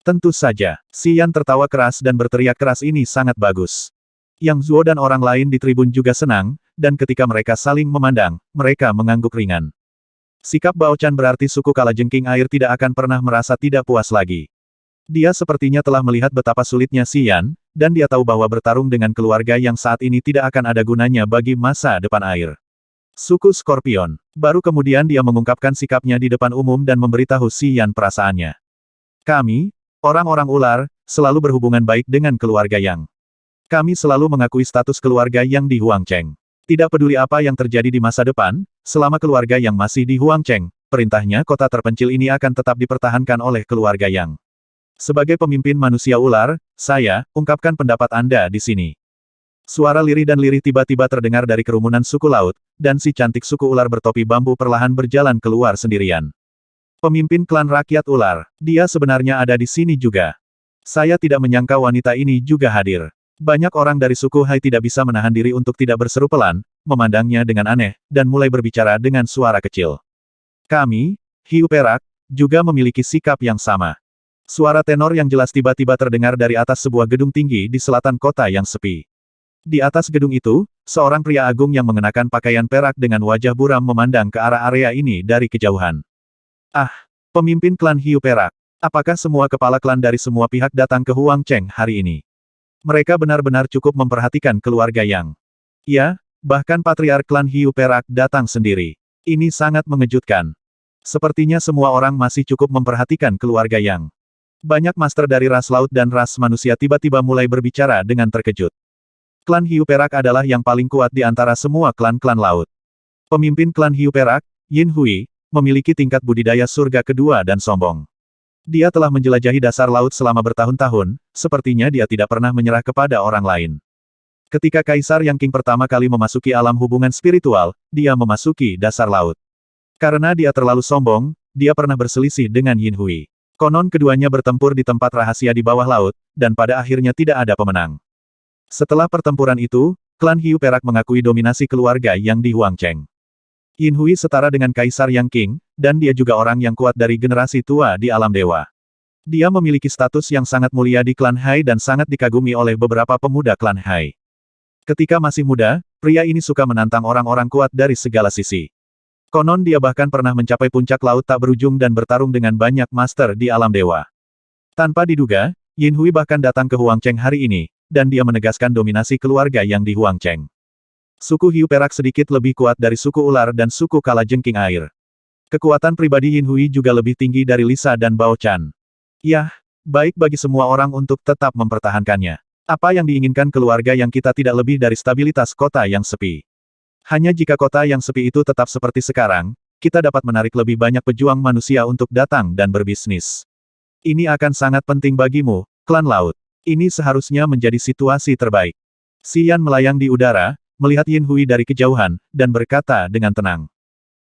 Tentu saja, Xian tertawa keras dan berteriak keras, ini sangat bagus. Yang Zuo dan orang lain di tribun juga senang, dan ketika mereka saling memandang, mereka mengangguk ringan. Sikap Bao Chan berarti suku Kalajengking Air tidak akan pernah merasa tidak puas lagi. Dia sepertinya telah melihat betapa sulitnya Xian, dan dia tahu bahwa bertarung dengan keluarga yang saat ini tidak akan ada gunanya bagi masa depan air. Suku Scorpion. Baru kemudian dia mengungkapkan sikapnya di depan umum dan memberitahu Xian perasaannya. Kami, orang-orang ular, selalu berhubungan baik dengan keluarga Yang. Kami selalu mengakui status keluarga Yang di Huangcheng. Tidak peduli apa yang terjadi di masa depan, selama keluarga Yang masih di Huangcheng, perintahnya kota terpencil ini akan tetap dipertahankan oleh keluarga Yang. Sebagai pemimpin manusia ular, saya, ungkapkan pendapat Anda di sini. Suara lirih dan lirih tiba-tiba terdengar dari kerumunan suku laut, dan si cantik suku ular bertopi bambu perlahan berjalan keluar sendirian. Pemimpin klan rakyat ular, dia sebenarnya ada di sini juga. Saya tidak menyangka wanita ini juga hadir. Banyak orang dari suku Hai tidak bisa menahan diri untuk tidak berseru pelan, memandangnya dengan aneh, dan mulai berbicara dengan suara kecil. Kami, Hiu Perak, juga memiliki sikap yang sama. Suara tenor yang jelas tiba-tiba terdengar dari atas sebuah gedung tinggi di selatan kota yang sepi. Di atas gedung itu, seorang pria agung yang mengenakan pakaian perak dengan wajah buram memandang ke arah area ini dari kejauhan. Ah, pemimpin klan Hiu Perak. Apakah semua kepala klan dari semua pihak datang ke Huangcheng hari ini? Mereka benar-benar cukup memperhatikan keluarga Yang. Ya, bahkan patriark klan Hiu Perak datang sendiri. Ini sangat mengejutkan. Sepertinya semua orang masih cukup memperhatikan keluarga Yang. Banyak master dari ras laut dan ras manusia tiba-tiba mulai berbicara dengan terkejut. Klan Hiu Perak adalah yang paling kuat di antara semua klan-klan laut. Pemimpin klan Hiu Perak, Yin Hui, memiliki tingkat budidaya surga kedua dan sombong. Dia telah menjelajahi dasar laut selama bertahun-tahun, sepertinya dia tidak pernah menyerah kepada orang lain. Ketika Kaisar Yang King pertama kali memasuki alam hubungan spiritual, dia memasuki dasar laut. Karena dia terlalu sombong, dia pernah berselisih dengan Yin Hui. Konon keduanya bertempur di tempat rahasia di bawah laut, dan pada akhirnya tidak ada pemenang. Setelah pertempuran itu, klan Hiu Perak mengakui dominasi keluarga Yang di Huangcheng. Yin Hui setara dengan Kaisar Yang King, dan dia juga orang yang kuat dari generasi tua di alam dewa. Dia memiliki status yang sangat mulia di klan Hai dan sangat dikagumi oleh beberapa pemuda klan Hai. Ketika masih muda, pria ini suka menantang orang-orang kuat dari segala sisi. Konon dia bahkan pernah mencapai puncak laut tak berujung dan bertarung dengan banyak master di alam dewa. Tanpa diduga, Yin Hui bahkan datang ke Huangcheng hari ini, dan dia menegaskan dominasi keluarga Yang di Huangcheng. Suku Hiu Perak sedikit lebih kuat dari suku ular dan suku Kalajengking Air. Kekuatan pribadi Yin Hui juga lebih tinggi dari Lisa dan Bao Chan. Yah, baik bagi semua orang untuk tetap mempertahankannya. Apa yang diinginkan keluarga Yang kita tidak lebih dari stabilitas kota yang sepi. Hanya jika kota yang sepi itu tetap seperti sekarang, kita dapat menarik lebih banyak pejuang manusia untuk datang dan berbisnis. Ini akan sangat penting bagimu, klan laut. Ini seharusnya menjadi situasi terbaik. Xian melayang di udara, melihat Yin Hui dari kejauhan, dan berkata dengan tenang.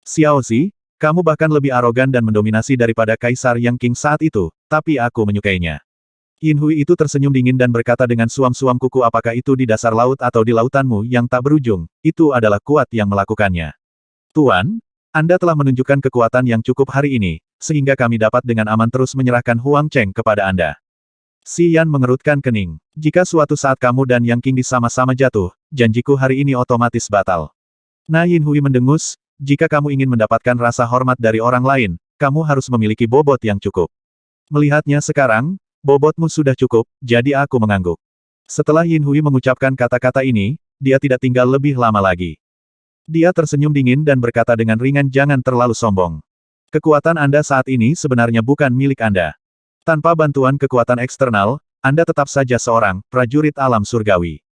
Xiao Zi, kamu bahkan lebih arogan dan mendominasi daripada Kaisar Yang King saat itu, tapi aku menyukainya. Yin Hui itu tersenyum dingin dan berkata dengan suam-suam kuku, apakah itu di dasar laut atau di lautanmu yang tak berujung, itu adalah kuat yang melakukannya. Tuan, Anda telah menunjukkan kekuatan yang cukup hari ini, sehingga kami dapat dengan aman terus menyerahkan Huangcheng kepada Anda. Xian mengerutkan kening. Jika suatu saat kamu dan Yang King sama-sama jatuh, janjiku hari ini otomatis batal. Nah, Yin Hui mendengus, jika kamu ingin mendapatkan rasa hormat dari orang lain, kamu harus memiliki bobot yang cukup. Melihatnya sekarang, bobotmu sudah cukup, jadi aku mengangguk. Setelah Yin Hui mengucapkan kata-kata ini, dia tidak tinggal lebih lama lagi. Dia tersenyum dingin dan berkata dengan ringan, jangan terlalu sombong. Kekuatan Anda saat ini sebenarnya bukan milik Anda. Tanpa bantuan kekuatan eksternal, Anda tetap saja seorang prajurit alam surgawi.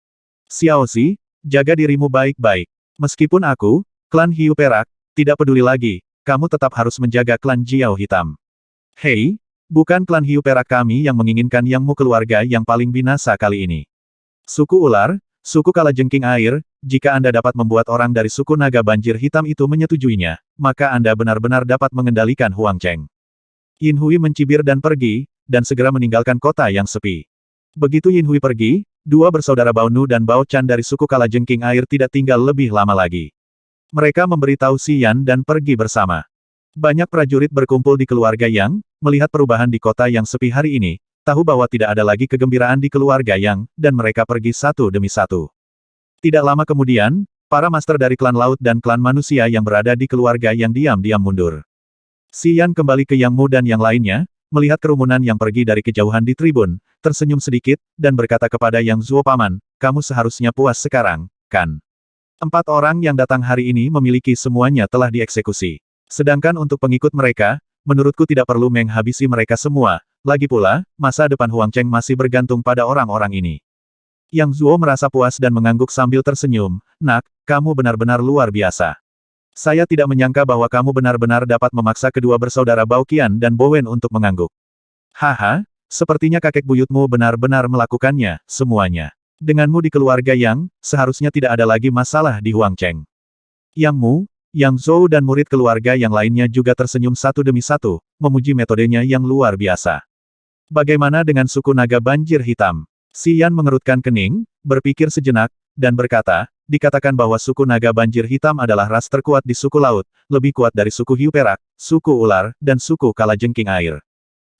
Xiao Zi, jaga dirimu baik-baik. Meskipun aku, klan Hiu Perak, tidak peduli lagi, kamu tetap harus menjaga klan Jiao Hitam. Hei, bukan klan Hiu Perak kami yang menginginkan Yangmu keluarga yang paling binasa kali ini. Suku ular, suku kalajengking air, jika Anda dapat membuat orang dari suku naga banjir hitam itu menyetujuinya, maka Anda benar-benar dapat mengendalikan Huang Cheng. Yin Hui mencibir dan pergi, dan segera meninggalkan kota yang sepi. Begitu Yin Hui pergi, dua bersaudara Bao Nu dan Bao Chan dari suku kalajengking air tidak tinggal lebih lama lagi. Mereka memberitahu Si Yan dan pergi bersama. Banyak prajurit berkumpul di keluarga Yang, melihat perubahan di kota yang sepi hari ini, tahu bahwa tidak ada lagi kegembiraan di keluarga Yang, dan mereka pergi satu demi satu. Tidak lama kemudian, para master dari klan laut dan klan manusia yang berada di keluarga Yang diam-diam mundur. Si Yan kembali ke Yang Mu dan yang lainnya, melihat kerumunan yang pergi dari kejauhan di tribun, tersenyum sedikit, dan berkata kepada Yang Zuo Paman, kamu seharusnya puas sekarang, kan? 4 orang yang datang hari ini memiliki semuanya telah dieksekusi. Sedangkan untuk pengikut mereka, menurutku tidak perlu menghabisi mereka semua, lagi pula, masa depan Huang Cheng masih bergantung pada orang-orang ini. Yang Zuo merasa puas dan mengangguk sambil tersenyum, nak, kamu benar-benar luar biasa. Saya tidak menyangka bahwa kamu benar-benar dapat memaksa kedua bersaudara Bao Qian dan Bo Wen untuk mengangguk. Haha, sepertinya kakek buyutmu benar-benar melakukannya, semuanya. Denganmu di keluarga Yang, seharusnya tidak ada lagi masalah di Huang Cheng. Yang Mu, Yang Zhou dan murid keluarga yang lainnya juga tersenyum satu demi satu, memuji metodenya yang luar biasa. Bagaimana dengan suku naga banjir hitam? Si Yan mengerutkan kening, berpikir sejenak, dan berkata, dikatakan bahwa suku naga banjir hitam adalah ras terkuat di suku laut, lebih kuat dari suku hiu perak, suku ular, dan suku kalajengking air.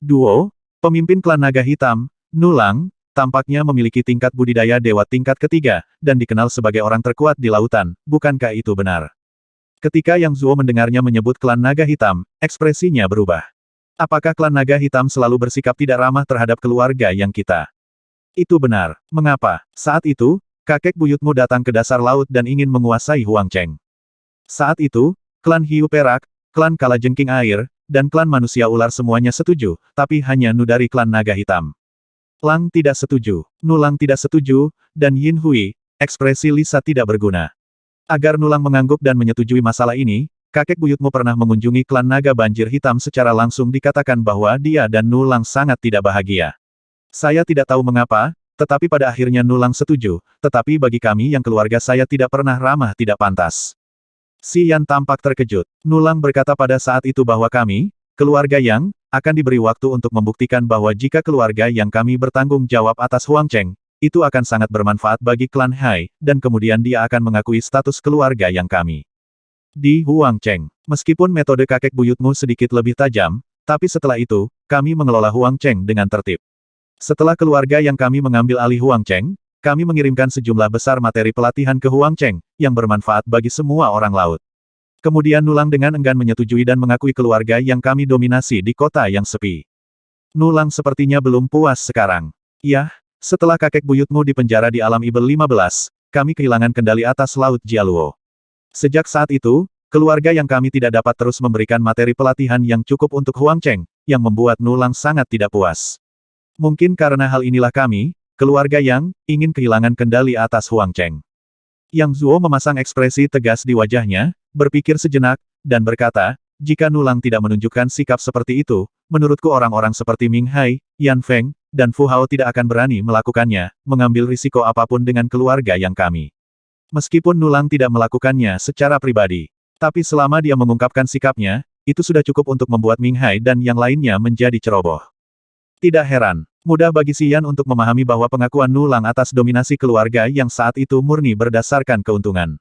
Duo, pemimpin klan naga hitam, Nulang, tampaknya memiliki tingkat budidaya dewa tingkat ketiga, dan dikenal sebagai orang terkuat di lautan, bukankah itu benar? Ketika Yang Zuo mendengarnya menyebut klan naga hitam, ekspresinya berubah. Apakah klan naga hitam selalu bersikap tidak ramah terhadap keluarga yang kita? Itu benar. Mengapa? Saat itu, kakek buyutmu datang ke dasar laut dan ingin menguasai Huang Cheng. Saat itu, klan Hiu Perak, klan kalajengking air, dan klan manusia ular semuanya setuju, tapi hanya Nu dari klan naga hitam. Lang tidak setuju, Nulang tidak setuju, dan Yin Hui, ekspresi Lisa tidak berguna. Agar Nulang mengangguk dan menyetujui masalah ini, kakek buyutmu pernah mengunjungi klan naga banjir hitam secara langsung dikatakan bahwa dia dan Nulang sangat tidak bahagia. Saya tidak tahu mengapa, tetapi pada akhirnya Nulang setuju, tetapi bagi kami yang keluarga saya tidak pernah ramah tidak pantas. Si Yan tampak terkejut. Nulang berkata pada saat itu bahwa kami, keluarga Yang, akan diberi waktu untuk membuktikan bahwa jika keluarga yang kami bertanggung jawab atas Huang Cheng, itu akan sangat bermanfaat bagi klan Hai, dan kemudian dia akan mengakui status keluarga yang kami. Di Huang Cheng, meskipun metode kakek buyutmu sedikit lebih tajam, tapi setelah itu, kami mengelola Huang Cheng dengan tertib. Setelah keluarga yang kami mengambil alih Huang Cheng, kami mengirimkan sejumlah besar materi pelatihan ke Huang Cheng, yang bermanfaat bagi semua orang laut. Kemudian Nulang dengan enggan menyetujui dan mengakui keluarga yang kami dominasi di kota yang sepi. Nulang sepertinya belum puas sekarang. Yah, setelah kakek buyutmu dipenjara di alam Ibel 15, kami kehilangan kendali atas Laut Jialuo. Sejak saat itu, keluarga yang kami tidak dapat terus memberikan materi pelatihan yang cukup untuk Huang Cheng, yang membuat Nulang sangat tidak puas. Mungkin karena hal inilah kami, keluarga Yang, ingin kehilangan kendali atas Huang Cheng. Yang Zuo memasang ekspresi tegas di wajahnya, berpikir sejenak, dan berkata, jika Nulang tidak menunjukkan sikap seperti itu, menurutku orang-orang seperti Ming Hai, Yan Feng, dan Fu Hao tidak akan berani melakukannya, mengambil risiko apapun dengan keluarga yang kami. Meskipun Nulang tidak melakukannya secara pribadi, tapi selama dia mengungkapkan sikapnya, itu sudah cukup untuk membuat Ming Hai dan yang lainnya menjadi ceroboh. Tidak heran, mudah bagi Si Yan untuk memahami bahwa pengakuan Nulang atas dominasi keluarga yang saat itu murni berdasarkan keuntungan.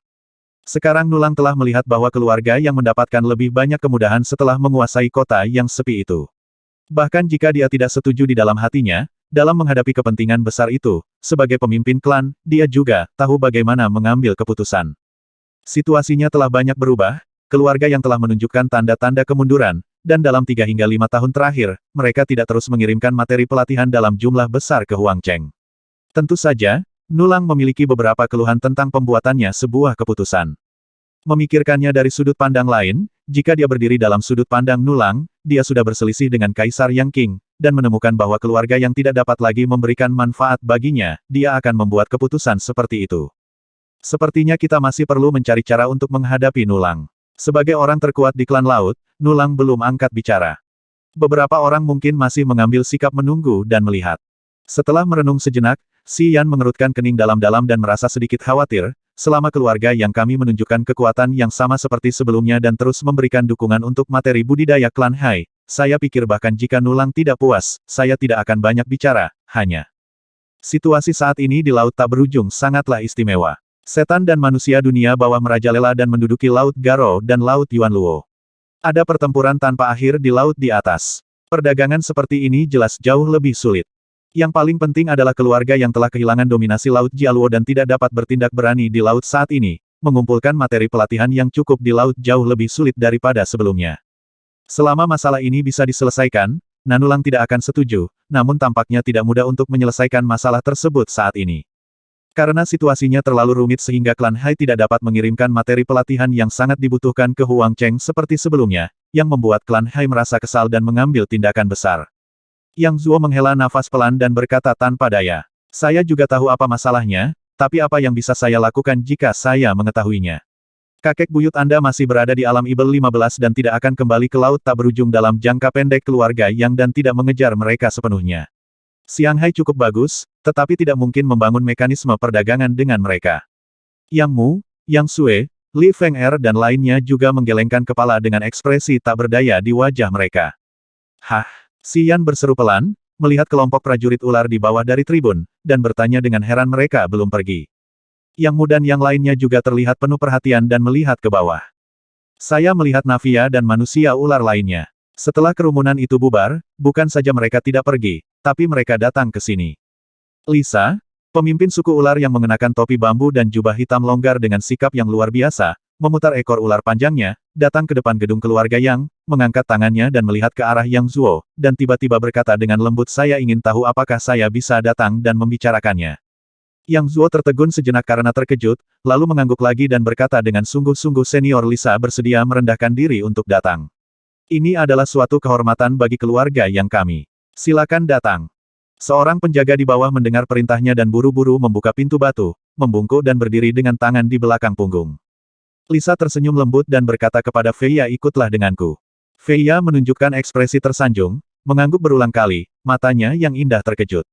Sekarang Nulang telah melihat bahwa keluarga yang mendapatkan lebih banyak kemudahan setelah menguasai kota yang sepi itu. Bahkan jika dia tidak setuju di dalam hatinya, dalam menghadapi kepentingan besar itu, sebagai pemimpin klan, dia juga tahu bagaimana mengambil keputusan. Situasinya telah banyak berubah, keluarga yang telah menunjukkan tanda-tanda kemunduran, dan dalam 3 hingga 5 tahun terakhir, mereka tidak terus mengirimkan materi pelatihan dalam jumlah besar ke Huang Cheng. Tentu saja, Nulang memiliki beberapa keluhan tentang pembuatannya sebuah keputusan. Memikirkannya dari sudut pandang lain, jika dia berdiri dalam sudut pandang Nulang, dia sudah berselisih dengan Kaisar Yang Qing, dan menemukan bahwa keluarga yang tidak dapat lagi memberikan manfaat baginya, dia akan membuat keputusan seperti itu. Sepertinya kita masih perlu mencari cara untuk menghadapi Nulang. Sebagai orang terkuat di klan laut, Nulang belum angkat bicara. Beberapa orang mungkin masih mengambil sikap menunggu dan melihat. Setelah merenung sejenak, Xi Yan mengerutkan kening dalam-dalam dan merasa sedikit khawatir, selama keluarga yang kami menunjukkan kekuatan yang sama seperti sebelumnya dan terus memberikan dukungan untuk materi budidaya klan Hai, saya pikir bahkan jika Nulang tidak puas, saya tidak akan banyak bicara, hanya. Situasi saat ini di Laut Tak Berujung sangatlah istimewa. Setan dan manusia dunia bawah merajalela dan menduduki Laut Garo dan Laut Yuanluo. Ada pertempuran tanpa akhir di laut di atas. Perdagangan seperti ini jelas jauh lebih sulit. Yang paling penting adalah keluarga yang telah kehilangan dominasi Laut Jialuo dan tidak dapat bertindak berani di laut saat ini, mengumpulkan materi pelatihan yang cukup di laut jauh lebih sulit daripada sebelumnya. Selama masalah ini bisa diselesaikan, Nanulang tidak akan setuju, namun tampaknya tidak mudah untuk menyelesaikan masalah tersebut saat ini. Karena situasinya terlalu rumit sehingga klan Hai tidak dapat mengirimkan materi pelatihan yang sangat dibutuhkan ke Huang Cheng seperti sebelumnya, yang membuat klan Hai merasa kesal dan mengambil tindakan besar. Yang Zuo menghela nafas pelan dan berkata tanpa daya. Saya juga tahu apa masalahnya, tapi apa yang bisa saya lakukan jika saya mengetahuinya? Kakek buyut Anda masih berada di alam Ibel 15 dan tidak akan kembali ke Laut Tak Berujung dalam jangka pendek keluarga Yang dan tidak mengejar mereka sepenuhnya. Xianghai cukup bagus, tetapi tidak mungkin membangun mekanisme perdagangan dengan mereka. Yang Mu, Yang Sue, Li Feng-er dan lainnya juga menggelengkan kepala dengan ekspresi tak berdaya di wajah mereka. Hah? Xi Yan berseru pelan, melihat kelompok prajurit ular di bawah dari tribun, dan bertanya dengan heran mereka belum pergi. Yang Mu dan yang lainnya juga terlihat penuh perhatian dan melihat ke bawah. Saya melihat Navia dan manusia ular lainnya. Setelah kerumunan itu bubar, bukan saja mereka tidak pergi, tapi mereka datang ke sini. Lisa, pemimpin suku ular yang mengenakan topi bambu dan jubah hitam longgar dengan sikap yang luar biasa, memutar ekor ular panjangnya, datang ke depan gedung keluarga Yang, mengangkat tangannya dan melihat ke arah Yang Zuo, dan tiba-tiba berkata dengan lembut saya ingin tahu apakah saya bisa datang dan membicarakannya. Yang Zuo tertegun sejenak karena terkejut, lalu mengangguk lagi dan berkata dengan sungguh-sungguh senior Lisa bersedia merendahkan diri untuk datang. Ini adalah suatu kehormatan bagi keluarga yang kami. Silakan datang. Seorang penjaga di bawah mendengar perintahnya dan buru-buru membuka pintu batu, membungkuk dan berdiri dengan tangan di belakang punggung. Lisa tersenyum lembut dan berkata kepada Feiya ikutlah denganku. Feiya menunjukkan ekspresi tersanjung, mengangguk berulang kali, matanya yang indah terkejut.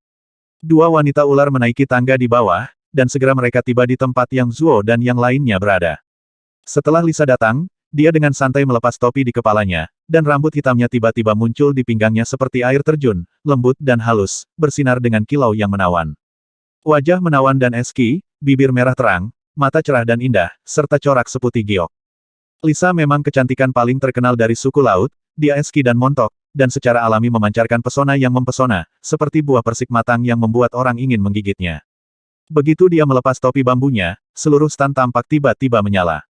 Dua wanita ular menaiki tangga di bawah, dan segera mereka tiba di tempat Yang Zuo dan yang lainnya berada. Setelah Lisa datang, dia dengan santai melepas topi di kepalanya, dan rambut hitamnya tiba-tiba muncul di pinggangnya seperti air terjun, lembut dan halus, bersinar dengan kilau yang menawan. Wajah menawan dan eski, bibir merah terang, mata cerah dan indah, serta corak seputih giok. Lisa memang kecantikan paling terkenal dari suku laut, dia eski dan montok, dan secara alami memancarkan pesona yang mempesona, seperti buah persik matang yang membuat orang ingin menggigitnya. Begitu dia melepas topi bambunya, seluruh stan tampak tiba-tiba menyala.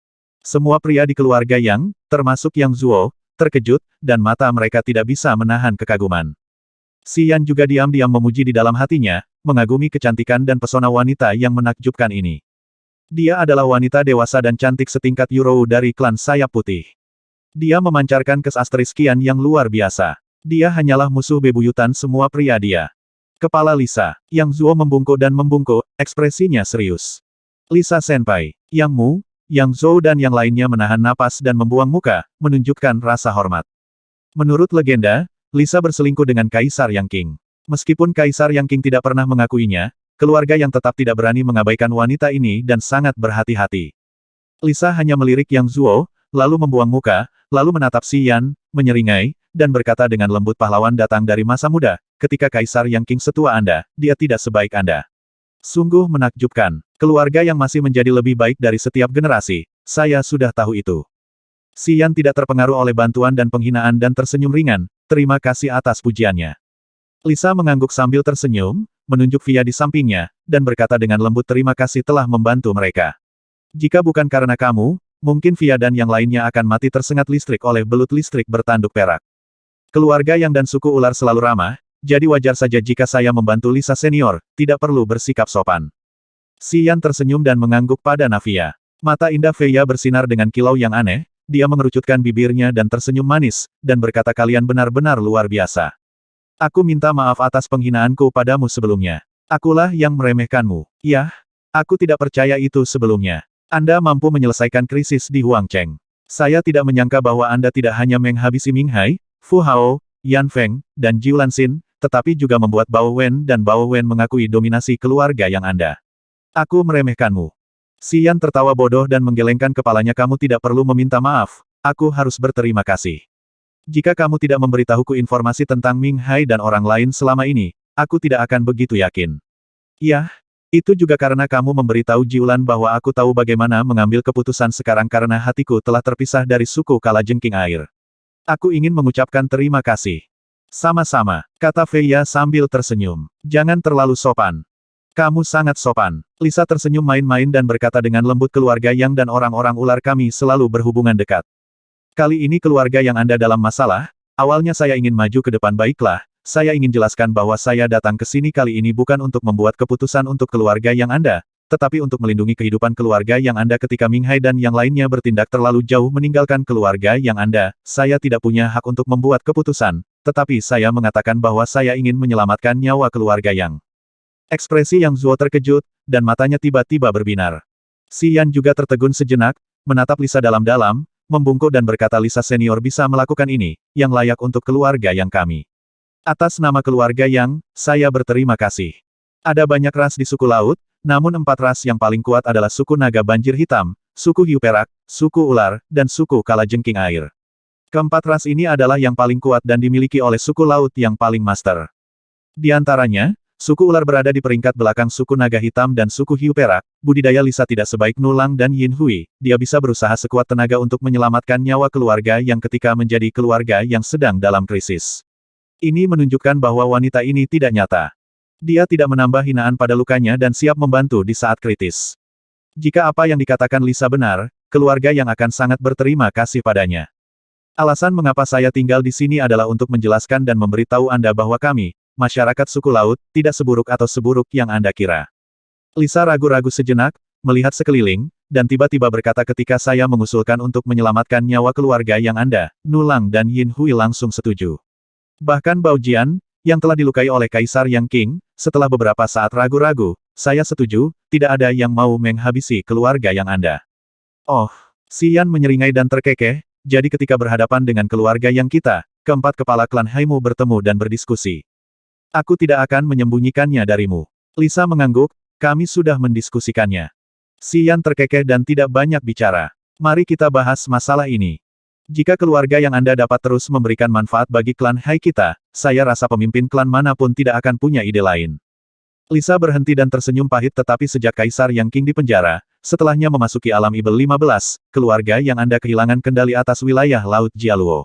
Semua pria di keluarga Yang, termasuk Yang Zuo, terkejut, dan mata mereka tidak bisa menahan kekaguman. Xi Yan juga diam-diam memuji di dalam hatinya, mengagumi kecantikan dan pesona wanita yang menakjubkan ini. Dia adalah wanita dewasa dan cantik setingkat Yurou dari klan sayap putih. Dia memancarkan kesastriskian yang luar biasa. Dia hanyalah musuh bebuyutan semua pria dia. Kepala Lisa, Yang Zuo membungkuk dan membungkuk, ekspresinya serius. Lisa Senpai, Yang Mu, Yang Zhou dan yang lainnya menahan napas dan membuang muka, menunjukkan rasa hormat. Menurut legenda, Lisa berselingkuh dengan Kaisar Yang Qing. Meskipun Kaisar Yang Qing tidak pernah mengakuinya, keluarga yang tetap tidak berani mengabaikan wanita ini dan sangat berhati-hati. Lisa hanya melirik Yang Zuo, lalu membuang muka, lalu menatap Xi Yan, menyeringai, dan berkata dengan lembut pahlawan datang dari masa muda, ketika Kaisar Yang Qing setua Anda, dia tidak sebaik Anda. Sungguh menakjubkan. Keluarga yang masih menjadi lebih baik dari setiap generasi, saya sudah tahu itu. Xi Yan tidak terpengaruh oleh bantuan dan penghinaan dan tersenyum ringan, terima kasih atas pujiannya. Lisa mengangguk sambil tersenyum, menunjuk Fia di sampingnya, dan berkata dengan lembut terima kasih telah membantu mereka. Jika bukan karena kamu, mungkin Fia dan yang lainnya akan mati tersengat listrik oleh belut listrik bertanduk perak. Keluarga Yang dan suku ular selalu ramah, jadi wajar saja jika saya membantu Lisa senior, tidak perlu bersikap sopan. Xi Yan tersenyum dan mengangguk pada Navia. Mata indah Feiya bersinar dengan kilau yang aneh, dia mengerucutkan bibirnya dan tersenyum manis, dan berkata kalian benar-benar luar biasa. Aku minta maaf atas penghinaanku padamu sebelumnya. Akulah yang meremehkanmu. Yah, Aku tidak percaya itu sebelumnya. Anda mampu menyelesaikan krisis di Huangcheng. Saya tidak menyangka bahwa Anda tidak hanya menghabisi Ming Hai, Fu Hao, Yan Feng, dan Jiu Lanxin, tetapi juga membuat Bao Wen dan Bao Wen mengakui dominasi keluarga yang Anda. Aku meremehkanmu. Xian tertawa bodoh dan menggelengkan kepalanya. Kamu tidak perlu meminta maaf, aku harus berterima kasih. Jika kamu tidak memberitahuku informasi tentang Ming Hai dan orang lain selama ini, aku tidak akan begitu yakin. Yah, itu juga karena kamu memberitahu Jiulan bahwa aku tahu bagaimana mengambil keputusan sekarang karena hatiku telah terpisah dari suku Kalajengking Air. Aku ingin mengucapkan terima kasih. Sama-sama, kata Feiya sambil tersenyum. Jangan terlalu sopan. Kamu sangat sopan. Lisa tersenyum main-main dan berkata dengan lembut, keluarga Yang dan orang-orang ular kami selalu berhubungan dekat. Kali ini keluarga Yang Anda dalam masalah, awalnya saya ingin maju ke depan. Baiklah, saya ingin jelaskan bahwa saya datang ke sini kali ini bukan untuk membuat keputusan untuk keluarga Yang Anda, tetapi untuk melindungi kehidupan keluarga Yang Anda ketika Ming Hai dan yang lainnya bertindak terlalu jauh meninggalkan keluarga Yang Anda. Saya tidak punya hak untuk membuat keputusan, tetapi saya mengatakan bahwa saya ingin menyelamatkan nyawa keluarga Yang. Ekspresi Yang Zuo terkejut, dan matanya tiba-tiba berbinar. Xian juga tertegun sejenak, menatap Lisa dalam-dalam, membungkuk dan berkata, Lisa senior bisa melakukan ini, yang layak untuk keluarga Yang kami. Atas nama keluarga Yang, saya berterima kasih. Ada banyak ras di suku laut, namun 4 ras yang paling kuat adalah suku naga banjir hitam, suku hiu perak, suku ular, dan suku kalajengking air. Keempat ras ini adalah yang paling kuat dan dimiliki oleh suku laut yang paling master. Di antaranya, suku ular berada di peringkat belakang suku naga hitam dan suku hiu perak. Budidaya Lisa tidak sebaik Nulang dan Yin Hui, dia bisa berusaha sekuat tenaga untuk menyelamatkan nyawa keluarga Yang ketika menjadi keluarga Yang sedang dalam krisis. Ini menunjukkan bahwa wanita ini tidak nyata. Dia tidak menambah hinaan pada lukanya dan siap membantu di saat kritis. Jika apa yang dikatakan Lisa benar, keluarga Yang akan sangat berterima kasih padanya. Alasan mengapa saya tinggal di sini adalah untuk menjelaskan dan memberitahu Anda bahwa kami, masyarakat suku laut, tidak seburuk atau seburuk yang Anda kira. Lisa ragu-ragu sejenak, melihat sekeliling, dan tiba-tiba berkata, ketika saya mengusulkan untuk menyelamatkan nyawa keluarga Yang Anda, Nulang dan Yin Hui langsung setuju. Bahkan Bao Jian, yang telah dilukai oleh Kaisar Yang Qing, setelah beberapa saat ragu-ragu, saya setuju, tidak ada yang mau menghabisi keluarga Yang Anda. Oh, Xian menyeringai dan terkekeh, jadi ketika berhadapan dengan keluarga Yang kita, keempat kepala klan Haimu bertemu dan berdiskusi. Aku tidak akan menyembunyikannya darimu. Lisa mengangguk, kami sudah mendiskusikannya. Xian terkekeh dan tidak banyak bicara. Mari kita bahas masalah ini. Jika keluarga Yang Anda dapat terus memberikan manfaat bagi klan Hai kita, saya rasa pemimpin klan manapun tidak akan punya ide lain. Lisa berhenti dan tersenyum pahit, tetapi sejak Kaisar Yang Qing dipenjara, setelahnya memasuki alam Ibel 15, keluarga Yang Anda kehilangan kendali atas wilayah Laut Jialuo.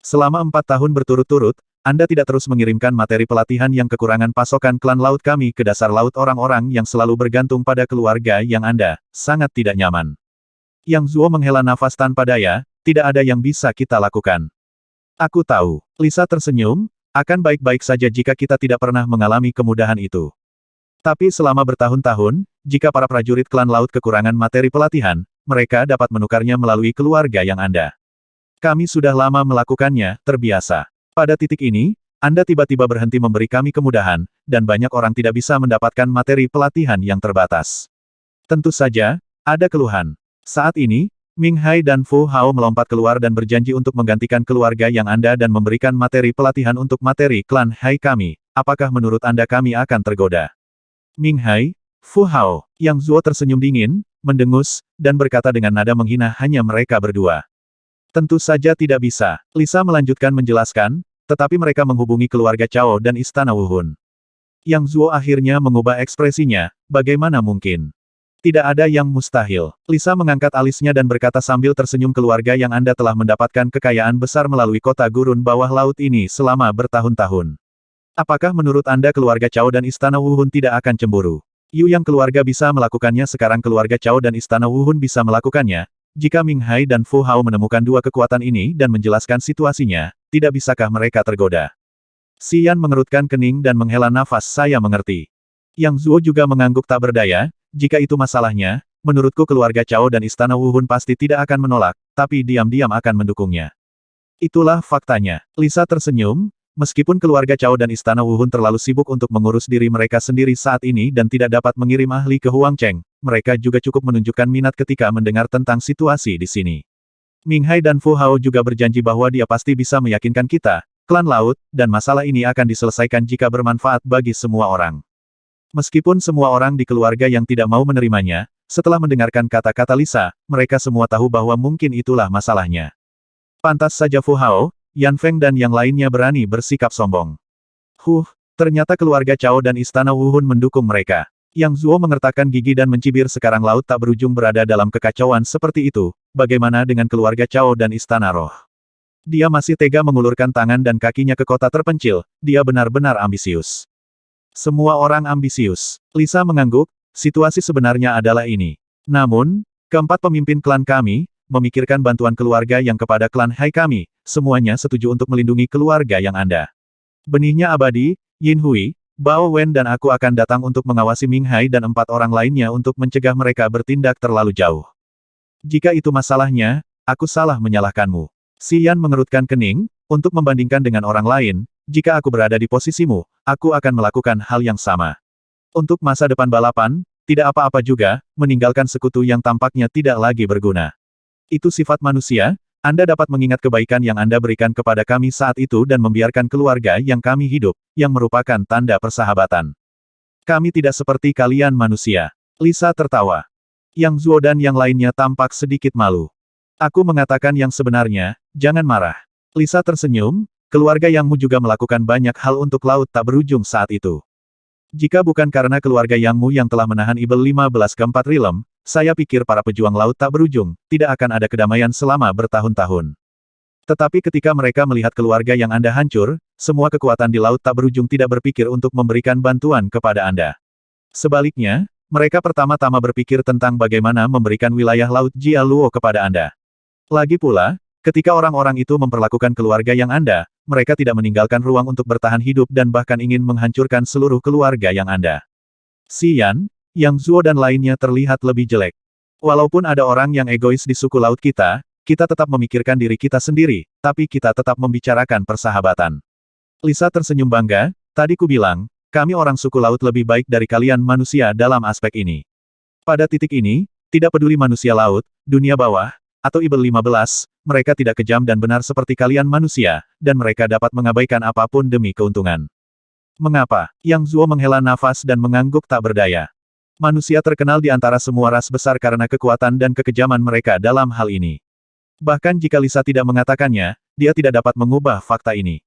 Selama 4 tahun berturut-turut, Anda tidak terus mengirimkan materi pelatihan yang kekurangan pasokan klan laut kami ke dasar laut. Orang-orang yang selalu bergantung pada keluarga Yang Anda, sangat tidak nyaman. Yang Zuo menghela nafas tanpa daya, tidak ada yang bisa kita lakukan. Aku tahu. Lisa tersenyum, akan baik-baik saja jika kita tidak pernah mengalami kemudahan itu. Tapi selama bertahun-tahun, jika para prajurit klan laut kekurangan materi pelatihan, mereka dapat menukarnya melalui keluarga Yang Anda. Kami sudah lama melakukannya, terbiasa. Pada titik ini, Anda tiba-tiba berhenti memberi kami kemudahan, dan banyak orang tidak bisa mendapatkan materi pelatihan yang terbatas. Tentu saja, ada keluhan. Saat ini, Ming Hai dan Fu Hao melompat keluar dan berjanji untuk menggantikan keluarga Yang Anda dan memberikan materi pelatihan untuk materi klan Hai kami. Apakah menurut Anda kami akan tergoda? Ming Hai, Fu Hao, Yang Zuo tersenyum dingin, mendengus, dan berkata dengan nada menghina, hanya mereka berdua. Tentu saja tidak bisa. Lisa melanjutkan menjelaskan, tetapi mereka menghubungi keluarga Chao dan Istana Wuhun. Yang Zuo akhirnya mengubah ekspresinya, bagaimana mungkin? Tidak ada yang mustahil. Lisa mengangkat alisnya dan berkata sambil tersenyum, keluarga Yang Anda telah mendapatkan kekayaan besar melalui kota gurun bawah laut ini selama bertahun-tahun. Apakah menurut Anda keluarga Chao dan Istana Wuhun tidak akan cemburu? Yang keluarga bisa melakukannya, sekarang keluarga Chao dan Istana Wuhun bisa melakukannya. Jika Ming Hai dan Fu Hao menemukan dua kekuatan ini dan menjelaskan situasinya, tidak bisakah mereka tergoda? Xian mengerutkan kening dan menghela nafas, saya mengerti. Yang Zuo juga mengangguk tak berdaya. Jika itu masalahnya, menurutku keluarga Chao dan Istana Wuhun pasti tidak akan menolak, tapi diam-diam akan mendukungnya. Itulah faktanya. Lisa tersenyum, Meskipun keluarga Cao dan Istana Wuhun terlalu sibuk untuk mengurus diri mereka sendiri saat ini dan tidak dapat mengirim ahli ke Huangcheng, mereka juga cukup menunjukkan minat ketika mendengar tentang situasi di sini. Ming Hai dan Fu Hao juga berjanji bahwa dia pasti bisa meyakinkan kita, klan laut, dan masalah ini akan diselesaikan jika bermanfaat bagi semua orang. Meskipun semua orang di keluarga yang tidak mau menerimanya, setelah mendengarkan kata-kata Lisa, mereka semua tahu bahwa mungkin itulah masalahnya. Pantas saja Fu Hao, Yan Feng dan yang lainnya berani bersikap sombong. Ternyata keluarga Cao dan Istana Wuhun mendukung mereka. Yang Zuo mengertakkan gigi dan mencibir sekarang laut tak berujung berada dalam kekacauan seperti itu, bagaimana dengan keluarga Cao dan Istana Roh? Dia masih tega mengulurkan tangan dan kakinya ke kota terpencil, dia benar-benar ambisius. Semua orang ambisius. Lisa mengangguk, situasi sebenarnya adalah ini. Namun, keempat pemimpin klan kami, memikirkan bantuan keluarga yang kepada klan Hai kami, semuanya setuju untuk melindungi keluarga yang Anda. Benihnya abadi, Yin Hui, Bao Wen dan aku akan datang untuk mengawasi Ming Hai dan 4 orang lainnya untuk mencegah mereka bertindak terlalu jauh. Jika itu masalahnya, aku salah menyalahkanmu. Si Yan mengerutkan kening, untuk membandingkan dengan orang lain, jika aku berada di posisimu, aku akan melakukan hal yang sama. Untuk masa depan balapan, tidak apa-apa juga, meninggalkan sekutu yang tampaknya tidak lagi berguna. Itu sifat manusia, Anda dapat mengingat kebaikan yang Anda berikan kepada kami saat itu dan membiarkan keluarga yang kami hidup, yang merupakan tanda persahabatan. Kami tidak seperti kalian manusia. Lisa tertawa. Yang Zuo dan yang lainnya tampak sedikit malu. Aku mengatakan yang sebenarnya, jangan marah. Lisa tersenyum, keluarga Yangmu juga melakukan banyak hal untuk laut tak berujung saat itu. Jika bukan karena keluarga Yangmu yang telah menahan Ibel 15 ke 4 Rilem, saya pikir para pejuang laut tak berujung, tidak akan ada kedamaian selama bertahun-tahun. Tetapi ketika mereka melihat keluarga yang Anda hancur, semua kekuatan di laut tak berujung tidak berpikir untuk memberikan bantuan kepada Anda. Sebaliknya, mereka pertama-tama berpikir tentang bagaimana memberikan wilayah laut Jia Luo kepada Anda. Lagi pula, ketika orang-orang itu memperlakukan keluarga yang Anda, mereka tidak meninggalkan ruang untuk bertahan hidup dan bahkan ingin menghancurkan seluruh keluarga yang Anda. Si Yan, Yang Zuo dan lainnya terlihat lebih jelek. Walaupun ada orang yang egois di suku laut kita tetap memikirkan diri kita sendiri, tapi kita tetap membicarakan persahabatan. Lisa tersenyum bangga, tadi ku bilang, kami orang suku laut lebih baik dari kalian manusia dalam aspek ini. Pada titik ini, tidak peduli manusia laut, dunia bawah, atau Ibel 15, mereka tidak kejam dan benar seperti kalian manusia, dan mereka dapat mengabaikan apapun demi keuntungan. Mengapa? Yang Zuo menghela nafas dan mengangguk tak berdaya. Manusia terkenal di antara semua ras besar karena kekuatan dan kekejaman mereka dalam hal ini. Bahkan jika Lisa tidak mengatakannya, dia tidak dapat mengubah fakta ini.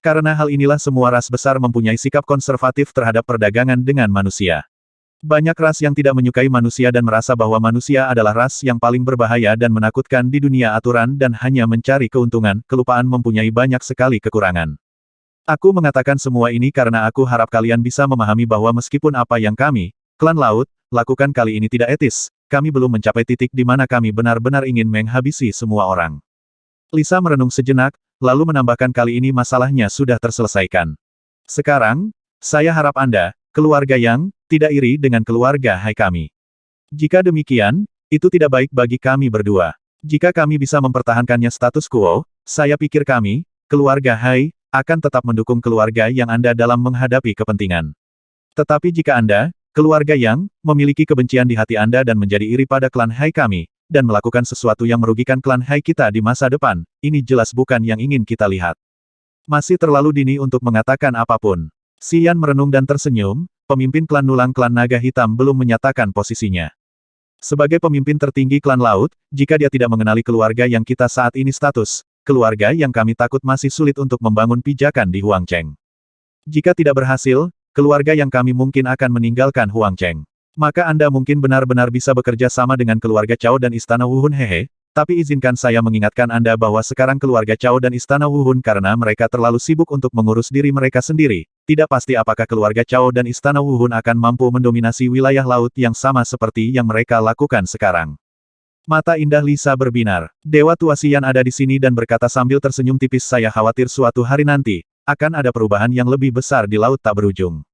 Karena hal inilah semua ras besar mempunyai sikap konservatif terhadap perdagangan dengan manusia. Banyak ras yang tidak menyukai manusia dan merasa bahwa manusia adalah ras yang paling berbahaya dan menakutkan di dunia aturan dan hanya mencari keuntungan, kelupaan mempunyai banyak sekali kekurangan. Aku mengatakan semua ini karena aku harap kalian bisa memahami bahwa meskipun apa yang kami, klan laut, lakukan kali ini tidak etis, kami belum mencapai titik di mana kami benar-benar ingin menghabisi semua orang. Lisa merenung sejenak, lalu menambahkan kali ini masalahnya sudah terselesaikan. Sekarang, saya harap Anda, keluarga yang, tidak iri dengan keluarga Hai kami. Jika demikian, itu tidak baik bagi kami berdua. Jika kami bisa mempertahankannya status quo, saya pikir kami, keluarga Hai, akan tetap mendukung keluarga yang Anda dalam menghadapi kepentingan. Tetapi jika Anda, keluarga yang, memiliki kebencian di hati Anda dan menjadi iri pada klan Hai kami, dan melakukan sesuatu yang merugikan klan Hai kita di masa depan, ini jelas bukan yang ingin kita lihat. Masih terlalu dini untuk mengatakan apapun. Si Yan merenung dan tersenyum, pemimpin klan Nulang klan Naga Hitam belum menyatakan posisinya. Sebagai pemimpin tertinggi klan laut, jika dia tidak mengenali keluarga yang kita saat ini status, keluarga yang kami takut masih sulit untuk membangun pijakan di Huangcheng. Jika tidak berhasil, keluarga yang kami mungkin akan meninggalkan Huangcheng. Maka Anda mungkin benar-benar bisa bekerja sama dengan keluarga Cao dan Istana Wuhun hehe, tapi izinkan saya mengingatkan Anda bahwa sekarang keluarga Cao dan Istana Wuhun karena mereka terlalu sibuk untuk mengurus diri mereka sendiri, tidak pasti apakah keluarga Cao dan Istana Wuhun akan mampu mendominasi wilayah laut yang sama seperti yang mereka lakukan sekarang. Mata indah Lisa berbinar. Dewa tua Xian ada di sini dan berkata sambil tersenyum tipis, saya khawatir suatu hari nanti, akan ada perubahan yang lebih besar di laut tak berujung.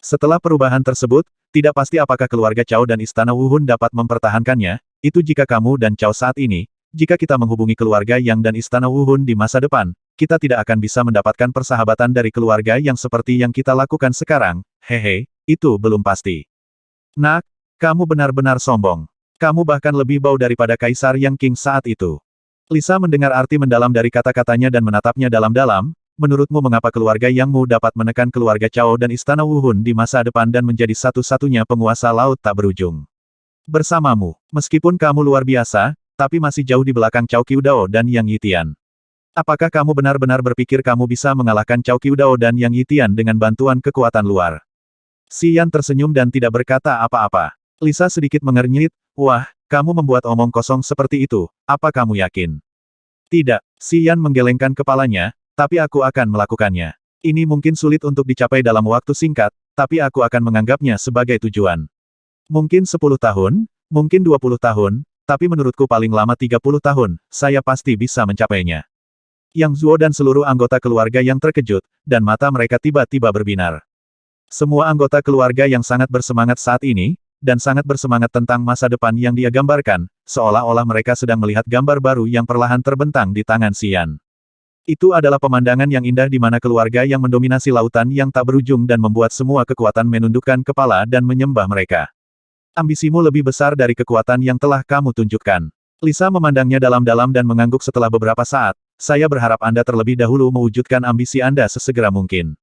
Setelah perubahan tersebut, tidak pasti apakah keluarga Cao dan Istana Wuhun dapat mempertahankannya, itu jika kamu dan Cao saat ini, jika kita menghubungi keluarga Yang dan Istana Wuhun di masa depan, kita tidak akan bisa mendapatkan persahabatan dari keluarga yang seperti yang kita lakukan sekarang. Hehe, itu belum pasti. Nak, kamu benar-benar sombong. Kamu bahkan lebih bau daripada Kaisar Yang King saat itu. Lisa mendengar arti mendalam dari kata-katanya dan menatapnya dalam-dalam. Menurutmu mengapa keluarga Yangmu dapat menekan keluarga Cao dan Istana Wuhun di masa depan dan menjadi satu-satunya penguasa laut tak berujung? Bersamamu, meskipun kamu luar biasa, tapi masih jauh di belakang Cao Qiudao dan Yang Yitian. Apakah kamu benar-benar berpikir kamu bisa mengalahkan Cao Qiudao dan Yang Yitian dengan bantuan kekuatan luar? Si Yan tersenyum dan tidak berkata apa-apa. Lisa sedikit mengernyit, wah, kamu membuat omong kosong seperti itu, apa kamu yakin? Tidak, Si Yan menggelengkan kepalanya, tapi aku akan melakukannya. Ini mungkin sulit untuk dicapai dalam waktu singkat, tapi aku akan menganggapnya sebagai tujuan. Mungkin 10 tahun, mungkin 20 tahun, tapi menurutku paling lama 30 tahun, saya pasti bisa mencapainya. Yang Zuo dan seluruh anggota keluarga yang terkejut, dan mata mereka tiba-tiba berbinar. Semua anggota keluarga yang sangat bersemangat saat ini, dan sangat bersemangat tentang masa depan yang dia gambarkan, seolah-olah mereka sedang melihat gambar baru yang perlahan terbentang di tangan Si Yan. Itu adalah pemandangan yang indah di mana keluarga yang mendominasi lautan yang tak berujung dan membuat semua kekuatan menundukkan kepala dan menyembah mereka. Ambisimu lebih besar dari kekuatan yang telah kamu tunjukkan. Lisa memandangnya dalam-dalam dan mengangguk setelah beberapa saat, saya berharap Anda terlebih dahulu mewujudkan ambisi Anda sesegera mungkin.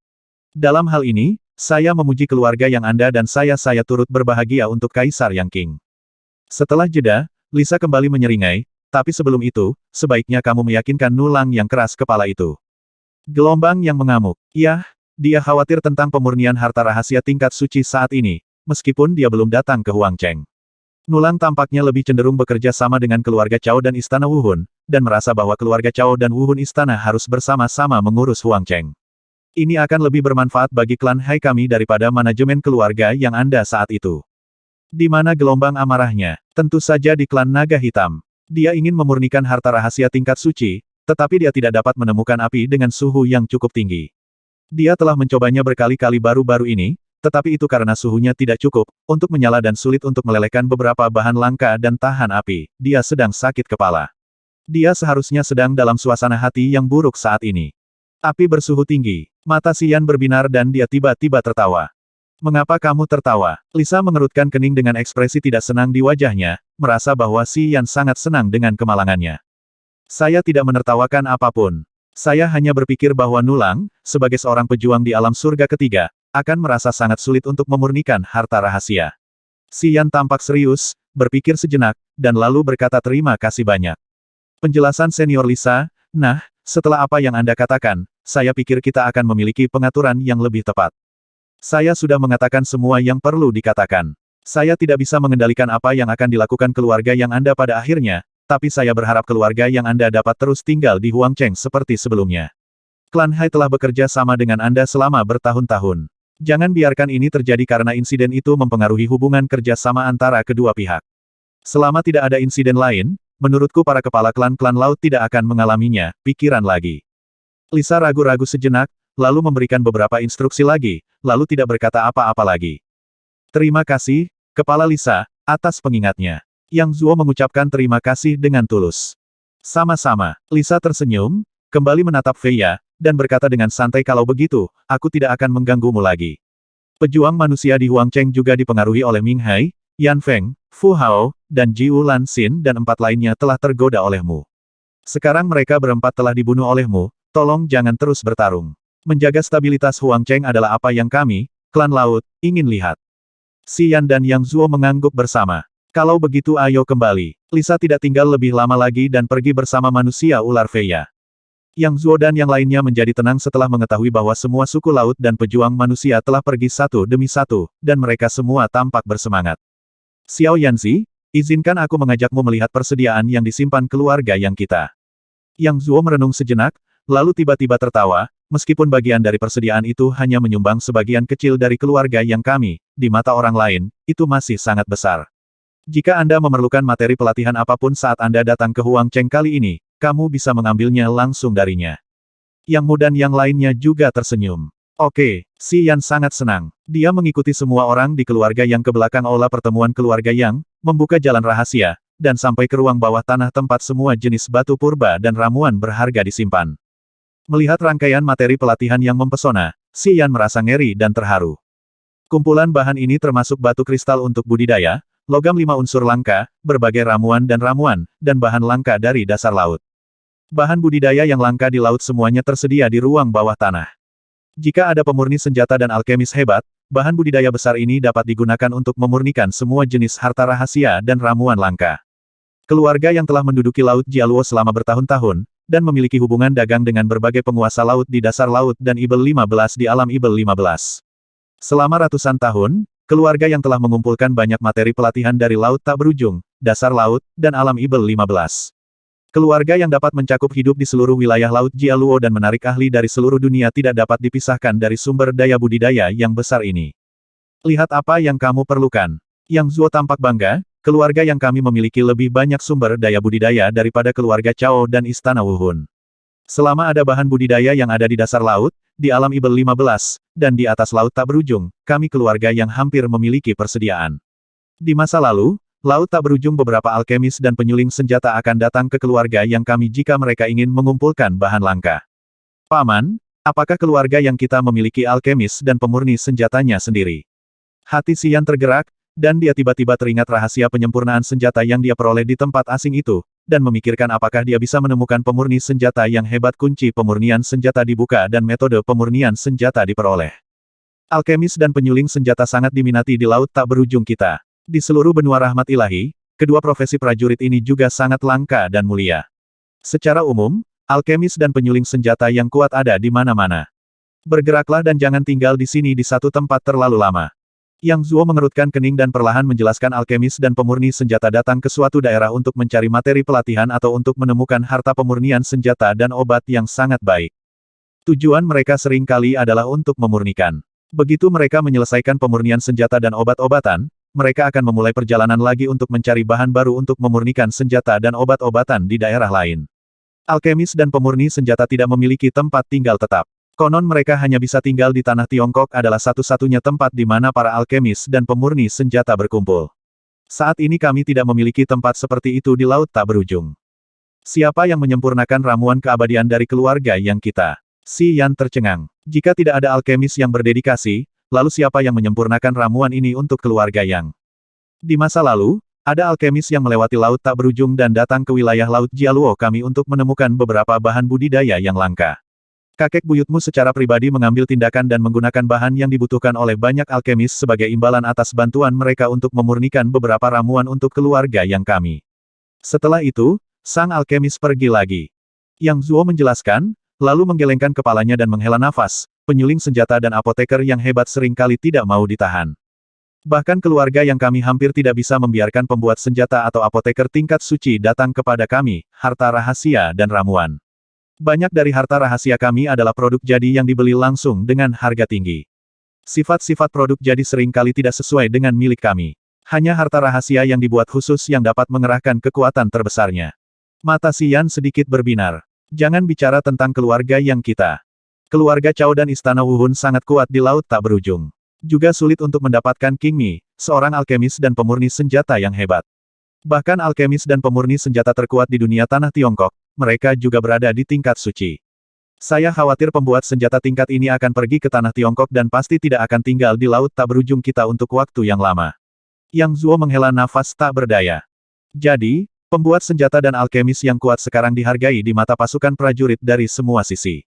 Dalam hal ini, saya memuji keluarga yang Anda dan saya turut berbahagia untuk Kaisar Yang King. Setelah jeda, Lisa kembali menyeringai, tapi sebelum itu, sebaiknya kamu meyakinkan Nulang yang keras kepala itu. Gelombang yang mengamuk. Yah, dia khawatir tentang pemurnian harta rahasia tingkat suci saat ini, meskipun dia belum datang ke Huangcheng. Nulang tampaknya lebih cenderung bekerja sama dengan keluarga Cao dan Istana Wuhun, dan merasa bahwa keluarga Cao dan Wuhun Istana harus bersama-sama mengurus Huangcheng. Ini akan lebih bermanfaat bagi klan Hai kami daripada manajemen keluarga yang Anda saat itu. Di mana gelombang amarahnya? Tentu saja di klan Naga Hitam. Dia ingin memurnikan harta rahasia tingkat suci, tetapi dia tidak dapat menemukan api dengan suhu yang cukup tinggi. Dia telah mencobanya berkali-kali baru-baru ini, tetapi itu karena suhunya tidak cukup, untuk menyala dan sulit untuk melelehkan beberapa bahan langka dan tahan api. Dia sedang sakit kepala. Dia seharusnya sedang dalam suasana hati yang buruk saat ini. Api bersuhu tinggi. Mata Si Yan berbinar dan dia tiba-tiba tertawa. Mengapa kamu tertawa? Lisa mengerutkan kening dengan ekspresi tidak senang di wajahnya, merasa bahwa Si Yan sangat senang dengan kemalangannya. Saya tidak menertawakan apapun. Saya hanya berpikir bahwa Nulang, sebagai seorang pejuang di alam surga ketiga, akan merasa sangat sulit untuk memurnikan harta rahasia. Si Yan tampak serius, berpikir sejenak, dan lalu berkata terima kasih banyak. Penjelasan senior Lisa, nah, setelah apa yang Anda katakan, saya pikir kita akan memiliki pengaturan yang lebih tepat. Saya sudah mengatakan semua yang perlu dikatakan. Saya tidak bisa mengendalikan apa yang akan dilakukan keluarga yang Anda pada akhirnya, tapi saya berharap keluarga yang Anda dapat terus tinggal di Huangcheng seperti sebelumnya. Klan Hai telah bekerja sama dengan Anda selama bertahun-tahun. Jangan biarkan ini terjadi karena insiden itu mempengaruhi hubungan kerja sama antara kedua pihak. Selama tidak ada insiden lain, menurutku para kepala klan-klan laut tidak akan mengalaminya, pikiran lagi. Lisa ragu-ragu sejenak, lalu memberikan beberapa instruksi lagi, lalu tidak berkata apa-apa lagi. Terima kasih, Kepala Lisa, atas pengingatnya. Yang Zuo mengucapkan terima kasih dengan tulus. Sama-sama, Lisa tersenyum, kembali menatap Fei Ya, dan berkata dengan santai kalau begitu, aku tidak akan mengganggumu lagi. Pejuang manusia di Huangcheng juga dipengaruhi oleh Ming Hai, Yan Feng, Fu Hao, dan Jiu Lan Xin dan 4 lainnya telah tergoda olehmu. Sekarang mereka berempat telah dibunuh olehmu, tolong jangan terus bertarung. Menjaga stabilitas Huangcheng adalah apa yang kami, klan laut, ingin lihat. Si Yan dan Yang Zuo mengangguk bersama. Kalau begitu ayo kembali. Lisa tidak tinggal lebih lama lagi dan pergi bersama manusia ular Fei Ya. Yang Zuo dan yang lainnya menjadi tenang setelah mengetahui bahwa semua suku laut dan pejuang manusia telah pergi satu demi satu, dan mereka semua tampak bersemangat. Xiao Yanzi, izinkan aku mengajakmu melihat persediaan yang disimpan keluarga yang kita. Yang Zuo merenung sejenak, lalu tiba-tiba tertawa, meskipun bagian dari persediaan itu hanya menyumbang sebagian kecil dari keluarga yang kami, di mata orang lain, itu masih sangat besar. Jika Anda memerlukan materi pelatihan apapun saat Anda datang ke Huangcheng kali ini, kamu bisa mengambilnya langsung darinya. Yang Mu dan yang lainnya juga tersenyum. Oke, Si Yan sangat senang. Dia mengikuti semua orang di keluarga yang ke belakang aula pertemuan keluarga yang, membuka jalan rahasia, dan sampai ke ruang bawah tanah tempat semua jenis batu purba dan ramuan berharga disimpan. Melihat rangkaian materi pelatihan yang mempesona, Xi Yan merasa ngeri dan terharu. Kumpulan bahan ini termasuk batu kristal untuk budidaya, logam 5 unsur langka, berbagai ramuan, dan bahan langka dari dasar laut. Bahan budidaya yang langka di laut semuanya tersedia di ruang bawah tanah. Jika ada pemurni senjata dan alkemis hebat, bahan budidaya besar ini dapat digunakan untuk memurnikan semua jenis harta rahasia dan ramuan langka. Keluarga yang telah menduduki Laut Jialuo selama bertahun-tahun, dan memiliki hubungan dagang dengan berbagai penguasa laut di dasar laut dan Ibel 15 di alam Ibel 15. Selama ratusan tahun, keluarga yang telah mengumpulkan banyak materi pelatihan dari laut tak berujung, dasar laut, dan alam Ibel 15. Keluarga yang dapat mencakup hidup di seluruh wilayah Laut Jialuo dan menarik ahli dari seluruh dunia tidak dapat dipisahkan dari sumber daya budidaya yang besar ini. Lihat apa yang kamu perlukan. Yang Zuo tampak bangga, keluarga yang kami memiliki lebih banyak sumber daya budidaya daripada keluarga Chao dan Istana Wuhun. Selama ada bahan budidaya yang ada di dasar laut, di alam Ibel 15, dan di atas laut tak berujung, kami keluarga yang hampir memiliki persediaan. Di masa lalu, laut tak berujung beberapa alkemis dan penyuling senjata akan datang ke keluarga yang kami jika mereka ingin mengumpulkan bahan langka. Paman, apakah keluarga yang kita memiliki alkemis dan pemurni senjatanya sendiri? Hati Xi Yan tergerak, dan dia tiba-tiba teringat rahasia penyempurnaan senjata yang dia peroleh di tempat asing itu, dan memikirkan apakah dia bisa menemukan pemurni senjata yang hebat. Kunci pemurnian senjata dibuka dan metode pemurnian senjata diperoleh. Alkemis dan penyuling senjata sangat diminati di laut tak berujung kita. Di seluruh benua rahmat ilahi, kedua profesi prajurit ini juga sangat langka dan mulia. Secara umum, alkemis dan penyuling senjata yang kuat ada di mana-mana. Bergeraklah dan jangan tinggal di sini di satu tempat terlalu lama. Yang Zuo mengerutkan kening dan perlahan menjelaskan alkemis dan pemurni senjata datang ke suatu daerah untuk mencari materi pelatihan atau untuk menemukan harta pemurnian senjata dan obat yang sangat baik. Tujuan mereka sering kali adalah untuk memurnikan. Begitu mereka menyelesaikan pemurnian senjata dan obat-obatan, mereka akan memulai perjalanan lagi untuk mencari bahan baru untuk memurnikan senjata dan obat-obatan di daerah lain. Alkemis dan pemurni senjata tidak memiliki tempat tinggal tetap. Konon mereka hanya bisa tinggal di tanah Tiongkok adalah satu-satunya tempat di mana para alkemis dan pemurni senjata berkumpul. Saat ini kami tidak memiliki tempat seperti itu di laut tak berujung. Siapa yang menyempurnakan ramuan keabadian dari keluarga yang kita? Xi Yan tercengang. Jika tidak ada alkemis yang berdedikasi, lalu siapa yang menyempurnakan ramuan ini untuk keluarga yang? Di masa lalu, ada alkemis yang melewati laut tak berujung dan datang ke wilayah Laut Jialuo kami untuk menemukan beberapa bahan budidaya yang langka. Kakek buyutmu secara pribadi mengambil tindakan dan menggunakan bahan yang dibutuhkan oleh banyak alkemis sebagai imbalan atas bantuan mereka untuk memurnikan beberapa ramuan untuk keluarga yang kami. Setelah itu, sang alkemis pergi lagi. Yang Zuo menjelaskan, lalu menggelengkan kepalanya dan menghela nafas. Penyuling senjata dan apoteker yang hebat seringkali tidak mau ditahan. Bahkan keluarga yang kami hampir tidak bisa membiarkan pembuat senjata atau apoteker tingkat suci datang kepada kami, harta rahasia dan ramuan. Banyak dari harta rahasia kami adalah produk jadi yang dibeli langsung dengan harga tinggi. Sifat-sifat produk jadi seringkali tidak sesuai dengan milik kami. Hanya harta rahasia yang dibuat khusus yang dapat mengerahkan kekuatan terbesarnya. Mata Xi Yan sedikit berbinar. Jangan bicara tentang keluarga yang kita. Keluarga Chao dan Istana Wuhun sangat kuat di laut tak berujung. Juga sulit untuk mendapatkan King Mi, seorang alkemis dan pemurni senjata yang hebat. Bahkan alkemis dan pemurni senjata terkuat di dunia tanah Tiongkok, mereka juga berada di tingkat suci. Saya khawatir pembuat senjata tingkat ini akan pergi ke tanah Tiongkok dan pasti tidak akan tinggal di laut tak berujung kita untuk waktu yang lama. Yang Zuo menghela nafas tak berdaya. Jadi, pembuat senjata dan alkemis yang kuat sekarang dihargai di mata pasukan prajurit dari semua sisi.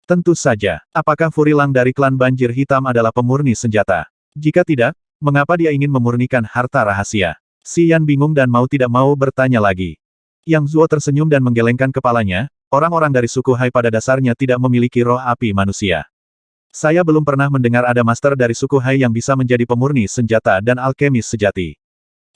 Tentu saja, apakah Furilang dari klan Banjir Hitam adalah pemurni senjata? Jika tidak, mengapa dia ingin memurnikan harta rahasia? Xi Yan bingung dan mau tidak mau bertanya lagi. Yang Zuo tersenyum dan menggelengkan kepalanya, orang-orang dari suku Hai pada dasarnya tidak memiliki roh api manusia. Saya belum pernah mendengar ada master dari suku Hai yang bisa menjadi pemurni senjata dan alkemis sejati.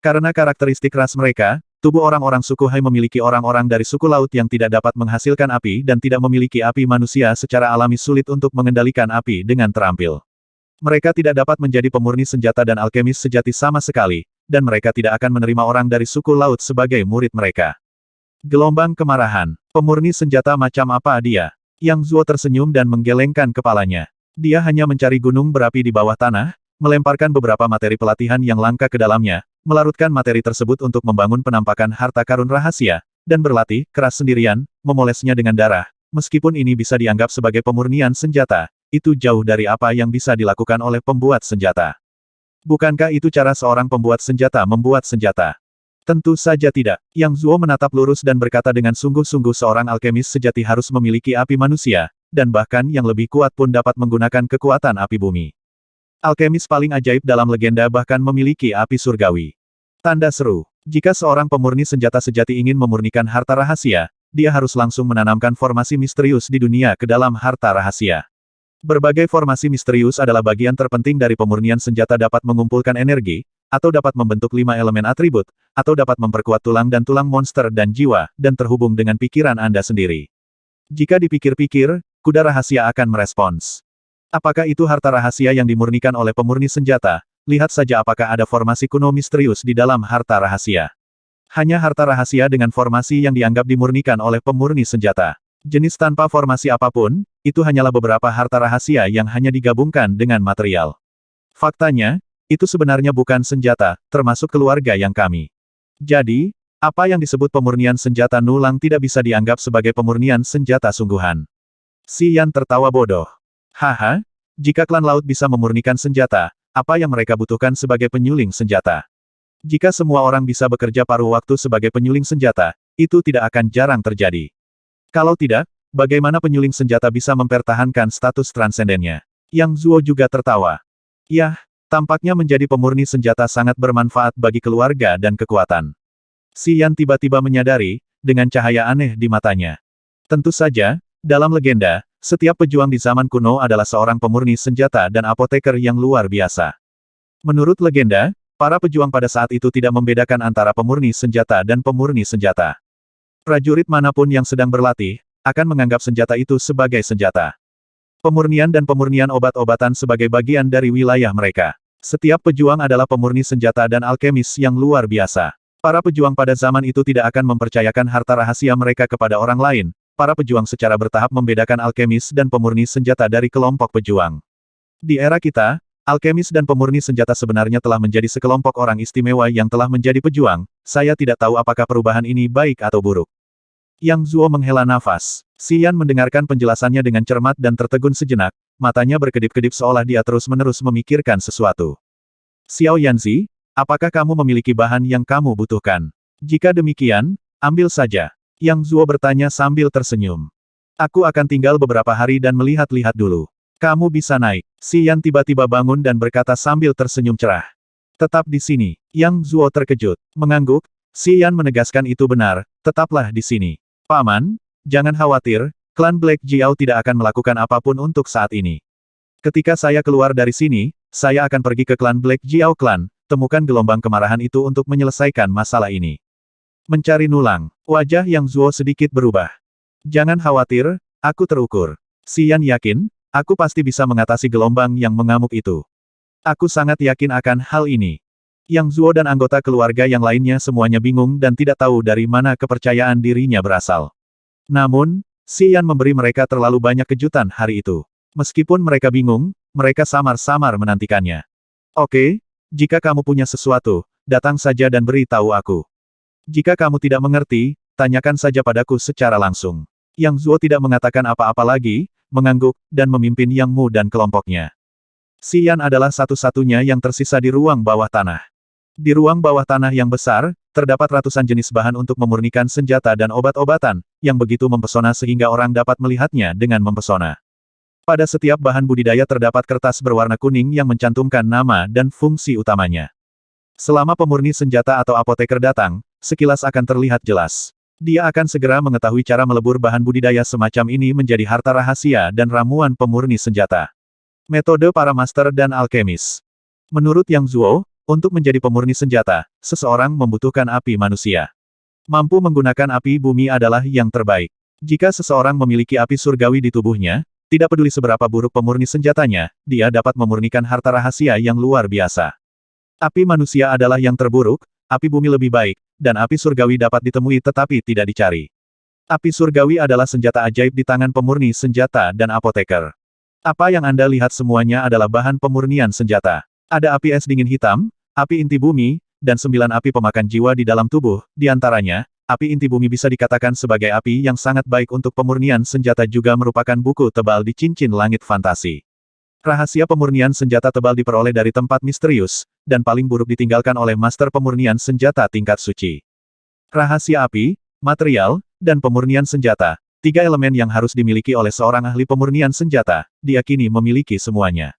Karena karakteristik ras mereka, tubuh orang-orang suku Hai memiliki orang-orang dari suku laut yang tidak dapat menghasilkan api dan tidak memiliki api manusia secara alami sulit untuk mengendalikan api dengan terampil. Mereka tidak dapat menjadi pemurni senjata dan alkemis sejati sama sekali, dan mereka tidak akan menerima orang dari suku laut sebagai murid mereka. Gelombang kemarahan. Pemurni senjata macam apa dia? Yang Zuo tersenyum dan menggelengkan kepalanya. Dia hanya mencari gunung berapi di bawah tanah, melemparkan beberapa materi pelatihan yang langka ke dalamnya, melarutkan materi tersebut untuk membangun penampakan harta karun rahasia, dan berlatih keras sendirian, memolesnya dengan darah, Meskipun ini bisa dianggap sebagai pemurnian senjata, itu jauh dari apa yang bisa dilakukan oleh pembuat senjata. Bukankah itu cara seorang pembuat senjata membuat senjata? Tentu saja tidak. Yang Zuo menatap lurus dan berkata dengan sungguh-sungguh seorang alkemis sejati harus memiliki api manusia, dan bahkan yang lebih kuat pun dapat menggunakan kekuatan api bumi. Alkemis paling ajaib dalam legenda bahkan memiliki api surgawi. Tanda seru. Jika seorang pemurni senjata sejati ingin memurnikan harta rahasia, dia harus langsung menanamkan formasi misterius di dunia ke dalam harta rahasia. Berbagai formasi misterius adalah bagian terpenting dari pemurnian senjata dapat mengumpulkan energi, atau dapat membentuk 5 elemen atribut, atau dapat memperkuat tulang dan tulang monster dan jiwa, dan terhubung dengan pikiran Anda sendiri. Jika dipikir-pikir, kuda rahasia akan merespons. Apakah itu harta rahasia yang dimurnikan oleh pemurni senjata? Lihat saja apakah ada formasi kuno misterius di dalam harta rahasia. Hanya harta rahasia dengan formasi yang dianggap dimurnikan oleh pemurni senjata. Jenis tanpa formasi apapun, itu hanyalah beberapa harta rahasia yang hanya digabungkan dengan material. Faktanya, itu sebenarnya bukan senjata, termasuk keluarga yang kami. Jadi, apa yang disebut pemurnian senjata nulang tidak bisa dianggap sebagai pemurnian senjata sungguhan. Si Yan tertawa bodoh. Haha, jika klan laut bisa memurnikan senjata, apa yang mereka butuhkan sebagai penyuling senjata? Jika semua orang bisa bekerja paruh waktu sebagai penyuling senjata, itu tidak akan jarang terjadi. Kalau tidak, bagaimana penyuling senjata bisa mempertahankan status transendennya? Yang Zuo juga tertawa. Yah, tampaknya menjadi pemurni senjata sangat bermanfaat bagi keluarga dan kekuatan. Si Yan tiba-tiba menyadari, dengan cahaya aneh di matanya. Tentu saja, dalam legenda, setiap pejuang di zaman kuno adalah seorang pemurni senjata dan apoteker yang luar biasa. Menurut legenda, para pejuang pada saat itu tidak membedakan antara pemurni senjata dan pemurni senjata. Prajurit manapun yang sedang berlatih, akan menganggap senjata itu sebagai senjata. Pemurnian dan pemurnian obat-obatan sebagai bagian dari wilayah mereka. Setiap pejuang adalah pemurni senjata dan alkemis yang luar biasa. Para pejuang pada zaman itu tidak akan mempercayakan harta rahasia mereka kepada orang lain. Para pejuang secara bertahap membedakan alkemis dan pemurni senjata dari kelompok pejuang. Di era kita, alkemis dan pemurni senjata sebenarnya telah menjadi sekelompok orang istimewa yang telah menjadi pejuang. Saya tidak tahu apakah perubahan ini baik atau buruk. Yang Zuo menghela nafas. Si Yan mendengarkan penjelasannya dengan cermat dan tertegun sejenak, matanya berkedip-kedip seolah dia terus-menerus memikirkan sesuatu. Xiao Yanzi, apakah kamu memiliki bahan yang kamu butuhkan? Jika demikian, ambil saja. Yang Zuo bertanya sambil tersenyum. Aku akan tinggal beberapa hari dan melihat-lihat dulu. Kamu bisa naik. Si Yan tiba-tiba bangun dan berkata sambil tersenyum cerah. Tetap di sini. Yang Zuo terkejut. Mengangguk, Si Yan menegaskan itu benar, tetaplah di sini. Paman, jangan khawatir, klan Black Jiao tidak akan melakukan apapun untuk saat ini. Ketika saya keluar dari sini, saya akan pergi ke klan Black Jiao Clan, temukan gelombang kemarahan itu untuk menyelesaikan masalah ini. Mencari nulang. Wajah Yang Zuo sedikit berubah. Jangan khawatir, aku terukur. Si Yan yakin, aku pasti bisa mengatasi gelombang yang mengamuk itu. Aku sangat yakin akan hal ini. Yang Zuo dan anggota keluarga yang lainnya semuanya bingung dan tidak tahu dari mana kepercayaan dirinya berasal. Namun, Si Yan memberi mereka terlalu banyak kejutan hari itu. Meskipun mereka bingung, mereka samar-samar menantikannya. Oke, jika kamu punya sesuatu, datang saja dan beri tahu aku. Jika kamu tidak mengerti, tanyakan saja padaku secara langsung. Yang Zuo tidak mengatakan apa-apa lagi, mengangguk, dan memimpin Yang Mu dan kelompoknya. Si Yan adalah satu-satunya yang tersisa di ruang bawah tanah. Di ruang bawah tanah yang besar, terdapat ratusan jenis bahan untuk memurnikan senjata dan obat-obatan, yang begitu mempesona sehingga orang dapat melihatnya dengan mempesona. Pada setiap bahan budidaya terdapat kertas berwarna kuning yang mencantumkan nama dan fungsi utamanya. Selama pemurni senjata atau apoteker datang, sekilas akan terlihat jelas. Dia akan segera mengetahui cara melebur bahan budidaya semacam ini menjadi harta rahasia dan ramuan pemurni senjata. Metode para master dan alkemis. Menurut Yang Zuo, untuk menjadi pemurni senjata, seseorang membutuhkan api manusia. Mampu menggunakan api bumi adalah yang terbaik. Jika seseorang memiliki api surgawi di tubuhnya, tidak peduli seberapa buruk pemurni senjatanya, dia dapat memurnikan harta rahasia yang luar biasa. Api manusia adalah yang terburuk, api bumi lebih baik, dan api surgawi dapat ditemui tetapi tidak dicari. Api surgawi adalah senjata ajaib di tangan pemurni senjata dan apoteker. Apa yang Anda lihat semuanya adalah bahan pemurnian senjata. Ada api es dingin hitam, api inti bumi, dan 9 api pemakan jiwa di dalam tubuh, di antaranya, api inti bumi bisa dikatakan sebagai api yang sangat baik untuk pemurnian senjata juga merupakan buku tebal di cincin langit fantasi. Rahasia pemurnian senjata tebal diperoleh dari tempat misterius, dan paling buruk ditinggalkan oleh master pemurnian senjata tingkat suci. Rahasia api, material, dan pemurnian senjata, 3 elemen yang harus dimiliki oleh seorang ahli pemurnian senjata, dia kini memiliki semuanya.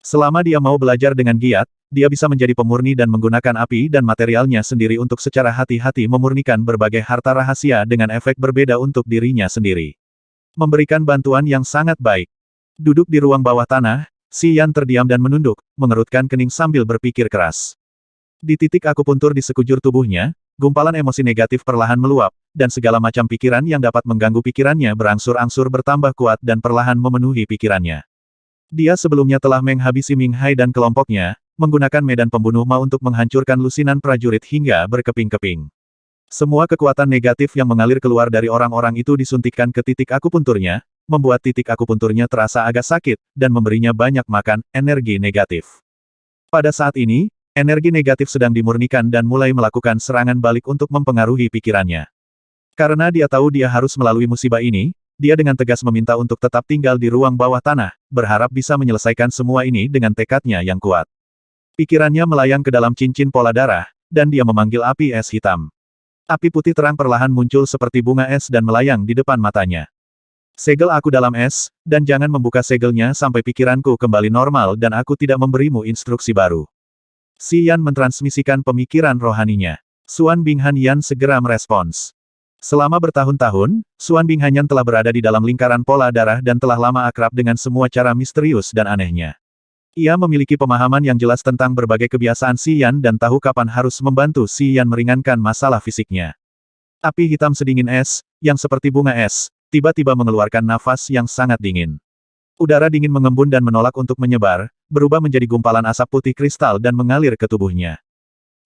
Selama dia mau belajar dengan giat, dia bisa menjadi pemurni dan menggunakan api dan materialnya sendiri untuk secara hati-hati memurnikan berbagai harta rahasia dengan efek berbeda untuk dirinya sendiri. Memberikan bantuan yang sangat baik. Duduk di ruang bawah tanah, Xi Yan terdiam dan menunduk, mengerutkan kening sambil berpikir keras. Di titik akupuntur di sekujur tubuhnya, gumpalan emosi negatif perlahan meluap, dan segala macam pikiran yang dapat mengganggu pikirannya berangsur-angsur bertambah kuat dan perlahan memenuhi pikirannya. Dia sebelumnya telah menghabisi Ming Hai dan kelompoknya, menggunakan medan pembunuh Ma untuk menghancurkan lusinan prajurit hingga berkeping-keping. Semua kekuatan negatif yang mengalir keluar dari orang-orang itu disuntikkan ke titik akupunturnya, membuat titik akupunturnya terasa agak sakit, dan memberinya banyak makan energi negatif. Pada saat ini, energi negatif sedang dimurnikan dan mulai melakukan serangan balik untuk mempengaruhi pikirannya. Karena dia tahu dia harus melalui musibah ini, dia dengan tegas meminta untuk tetap tinggal di ruang bawah tanah, berharap bisa menyelesaikan semua ini dengan tekadnya yang kuat. Pikirannya melayang ke dalam cincin pola darah, dan dia memanggil api es hitam. Api putih terang perlahan muncul seperti bunga es dan melayang di depan matanya. Segel aku dalam es, dan jangan membuka segelnya sampai pikiranku kembali normal dan aku tidak memberimu instruksi baru. Xi Yan mentransmisikan pemikiran rohaninya. Xuan Binghanyan segera merespons. Selama bertahun-tahun, Xuan Binghanyan telah berada di dalam lingkaran pola darah dan telah lama akrab dengan semua cara misterius dan anehnya. Ia memiliki pemahaman yang jelas tentang berbagai kebiasaan Xi Yan dan tahu kapan harus membantu Xi Yan meringankan masalah fisiknya. Api hitam sedingin es, yang seperti bunga es, tiba-tiba mengeluarkan nafas yang sangat dingin. Udara dingin mengembun dan menolak untuk menyebar, berubah menjadi gumpalan asap putih kristal dan mengalir ke tubuhnya.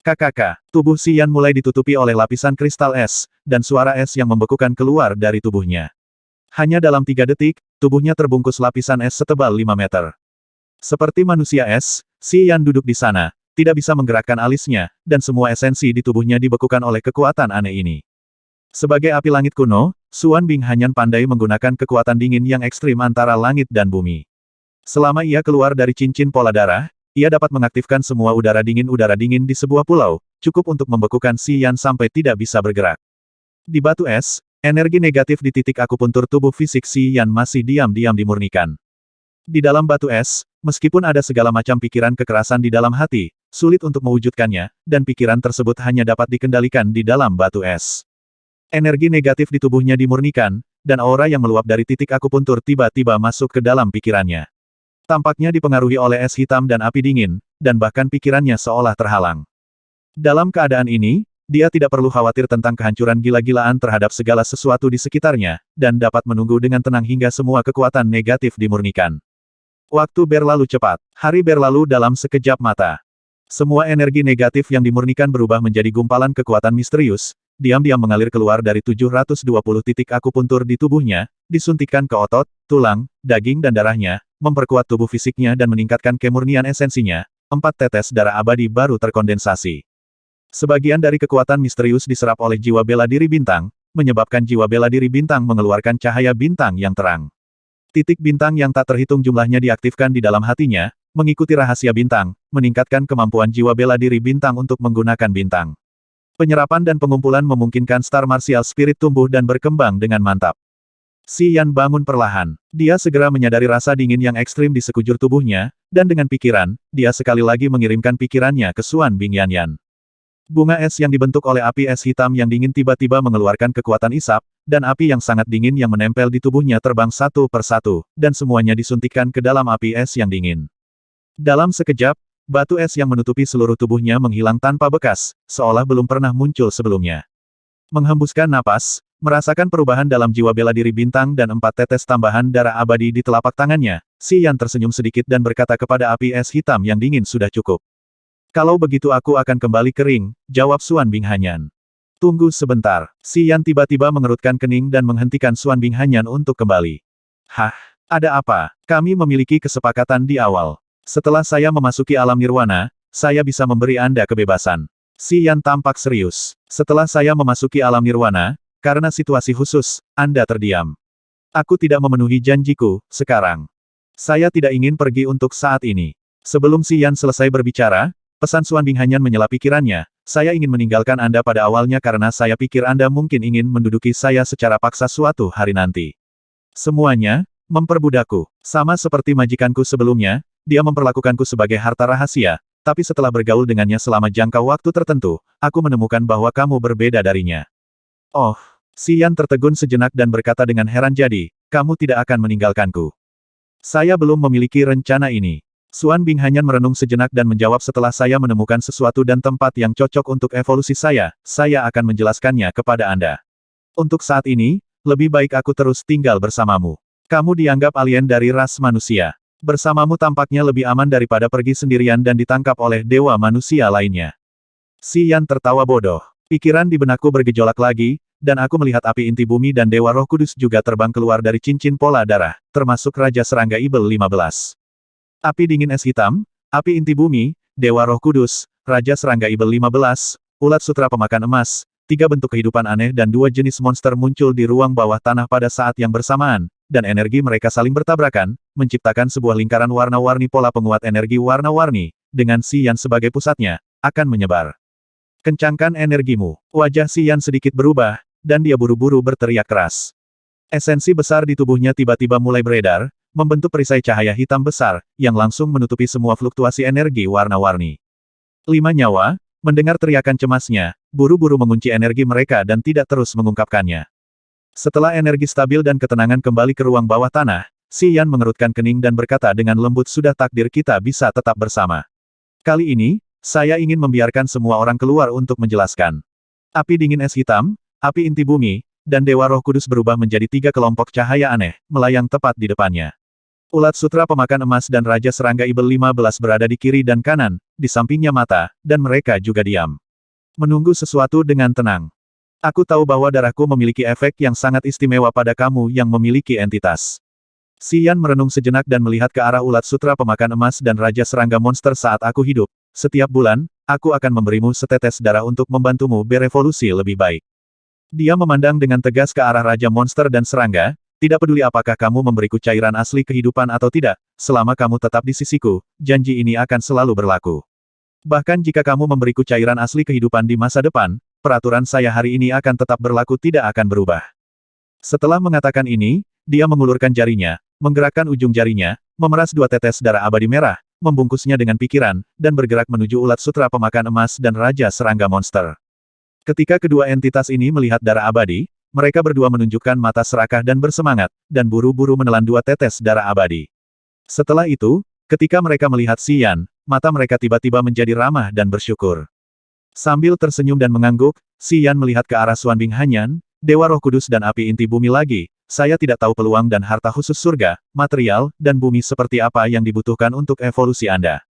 Kakak, tubuh Xi Yan mulai ditutupi oleh lapisan kristal es, dan suara es yang membekukan keluar dari tubuhnya. Hanya dalam 3 detik, tubuhnya terbungkus lapisan es setebal 5 meter. Seperti manusia es, Xi Yan duduk di sana, tidak bisa menggerakkan alisnya, dan semua esensi di tubuhnya dibekukan oleh kekuatan aneh ini. Sebagai api langit kuno, Xuan Binghanyan pandai menggunakan kekuatan dingin yang ekstrim antara langit dan bumi. Selama ia keluar dari cincin pola darah, ia dapat mengaktifkan semua udara dingin di sebuah pulau, cukup untuk membekukan Xi Yan sampai tidak bisa bergerak. Di batu es, energi negatif di titik akupuntur tubuh fisik Xi Yan masih diam-diam dimurnikan. Di dalam batu es, meskipun ada segala macam pikiran kekerasan di dalam hati, sulit untuk mewujudkannya, dan pikiran tersebut hanya dapat dikendalikan di dalam batu es. Energi negatif di tubuhnya dimurnikan, dan aura yang meluap dari titik akupuntur tiba-tiba masuk ke dalam pikirannya. Tampaknya dipengaruhi oleh es hitam dan api dingin, dan bahkan pikirannya seolah terhalang. Dalam keadaan ini, dia tidak perlu khawatir tentang kehancuran gila-gilaan terhadap segala sesuatu di sekitarnya, dan dapat menunggu dengan tenang hingga semua kekuatan negatif dimurnikan. Waktu berlalu cepat. Hari berlalu dalam sekejap mata. Semua energi negatif yang dimurnikan berubah menjadi gumpalan kekuatan misterius, diam-diam mengalir keluar dari 720 titik akupuntur di tubuhnya, disuntikkan ke otot, tulang, daging dan darahnya, memperkuat tubuh fisiknya dan meningkatkan kemurnian esensinya. 4 tetes darah abadi baru terkondensasi. Sebagian dari kekuatan misterius diserap oleh jiwa bela diri bintang, menyebabkan jiwa bela diri bintang mengeluarkan cahaya bintang yang terang. Titik bintang yang tak terhitung jumlahnya diaktifkan di dalam hatinya, mengikuti rahasia bintang, meningkatkan kemampuan jiwa bela diri bintang untuk menggunakan bintang. Penyerapan dan pengumpulan memungkinkan Star Martial Spirit tumbuh dan berkembang dengan mantap. Xi Yan bangun perlahan. Dia segera menyadari rasa dingin yang ekstrim di sekujur tubuhnya, dan dengan pikiran, dia sekali lagi mengirimkan pikirannya ke Xuan Binghanyan. Bunga es yang dibentuk oleh api es hitam yang dingin tiba-tiba mengeluarkan kekuatan isap, dan api yang sangat dingin yang menempel di tubuhnya terbang satu persatu, dan semuanya disuntikkan ke dalam api es yang dingin. Dalam sekejap, batu es yang menutupi seluruh tubuhnya menghilang tanpa bekas, seolah belum pernah muncul sebelumnya. Menghembuskan napas, merasakan perubahan dalam jiwa bela diri bintang dan 4 tetes tambahan darah abadi di telapak tangannya, Xi Yan tersenyum sedikit dan berkata kepada api es hitam yang dingin sudah cukup. Kalau begitu aku akan kembali kering, jawab Xuan Binghanyan. Tunggu sebentar. Xi Yan tiba-tiba mengerutkan kening dan menghentikan Xuan Binghanyan untuk kembali. Hah? Ada apa? Kami memiliki kesepakatan di awal. Setelah saya memasuki alam nirwana, saya bisa memberi Anda kebebasan. Si Yan tampak serius. Setelah saya memasuki alam nirwana, karena situasi khusus, Anda terdiam. Aku tidak memenuhi janjiku, sekarang. Saya tidak ingin pergi untuk saat ini. Sebelum Si Yan selesai berbicara, pesan Xuan Binghanyan menyela pikirannya, saya ingin meninggalkan Anda pada awalnya karena saya pikir Anda mungkin ingin menduduki saya secara paksa suatu hari nanti. Semuanya, memperbudakku. Sama seperti majikanku sebelumnya, dia memperlakukanku sebagai harta rahasia, tapi setelah bergaul dengannya selama jangka waktu tertentu, aku menemukan bahwa kamu berbeda darinya. Oh, Si Yan tertegun sejenak dan berkata dengan heran, jadi, kamu tidak akan meninggalkanku. Saya belum memiliki rencana ini. Xuan Binghanyan merenung sejenak dan menjawab, setelah saya menemukan sesuatu dan tempat yang cocok untuk evolusi saya akan menjelaskannya kepada Anda. Untuk saat ini, lebih baik aku terus tinggal bersamamu. Kamu dianggap alien dari ras manusia. Bersamamu tampaknya lebih aman daripada pergi sendirian dan ditangkap oleh dewa manusia lainnya. Si Yan tertawa bodoh. Pikiran di benakku bergejolak lagi, dan aku melihat api inti bumi dan Dewa Roh Kudus juga terbang keluar dari cincin pola darah, termasuk Raja Serangga Ibel 15. Api dingin es hitam, api inti bumi, Dewa Roh Kudus, Raja Serangga Ibel 15, ulat sutra pemakan emas, 3 bentuk kehidupan aneh dan 2 jenis monster muncul di ruang bawah tanah pada saat yang bersamaan, dan energi mereka saling bertabrakan, menciptakan sebuah lingkaran warna-warni pola penguat energi warna-warni, dengan Si Yan sebagai pusatnya, akan menyebar. Kencangkan energimu. Wajah Si Yan sedikit berubah, dan dia buru-buru berteriak keras. Esensi besar di tubuhnya tiba-tiba mulai beredar, membentuk perisai cahaya hitam besar, yang langsung menutupi semua fluktuasi energi warna-warni. 5 nyawa, mendengar teriakan cemasnya, buru-buru mengunci energi mereka dan tidak terus mengungkapkannya. Setelah energi stabil dan ketenangan kembali ke ruang bawah tanah, Si Yan mengerutkan kening dan berkata dengan lembut, sudah takdir kita bisa tetap bersama. Kali ini, saya ingin membiarkan semua orang keluar untuk menjelaskan. Api dingin es hitam, api inti bumi, dan Dewa Roh Kudus berubah menjadi 3 kelompok cahaya aneh, melayang tepat di depannya. Ulat sutra pemakan emas dan Raja Serangga Ibel 15 berada di kiri dan kanan, di sampingnya mata, dan mereka juga diam. Menunggu sesuatu dengan tenang. Aku tahu bahwa darahku memiliki efek yang sangat istimewa pada kamu yang memiliki entitas. Si Yan merenung sejenak dan melihat ke arah ulat sutra pemakan emas dan Raja Serangga Monster saat aku hidup. Setiap bulan, aku akan memberimu setetes darah untuk membantumu berevolusi lebih baik. Dia memandang dengan tegas ke arah Raja Monster dan Serangga, tidak peduli apakah kamu memberiku cairan asli kehidupan atau tidak, selama kamu tetap di sisiku, janji ini akan selalu berlaku. Bahkan jika kamu memberiku cairan asli kehidupan di masa depan, peraturan saya hari ini akan tetap berlaku, tidak akan berubah. Setelah mengatakan ini, dia mengulurkan jarinya, menggerakkan ujung jarinya, memeras 2 tetes darah abadi merah, membungkusnya dengan pikiran, dan bergerak menuju ulat sutra pemakan emas dan Raja Serangga Monster. Ketika kedua entitas ini melihat darah abadi, mereka berdua menunjukkan mata serakah dan bersemangat, dan buru-buru menelan 2 tetes darah abadi. Setelah itu, ketika mereka melihat Si Yan, mata mereka tiba-tiba menjadi ramah dan bersyukur. Sambil tersenyum dan mengangguk, Si Yan melihat ke arah Xuan Binghanyan, Dewa Roh Kudus dan api inti bumi lagi. Saya tidak tahu peluang dan harta khusus surga, material, dan bumi seperti apa yang dibutuhkan untuk evolusi Anda.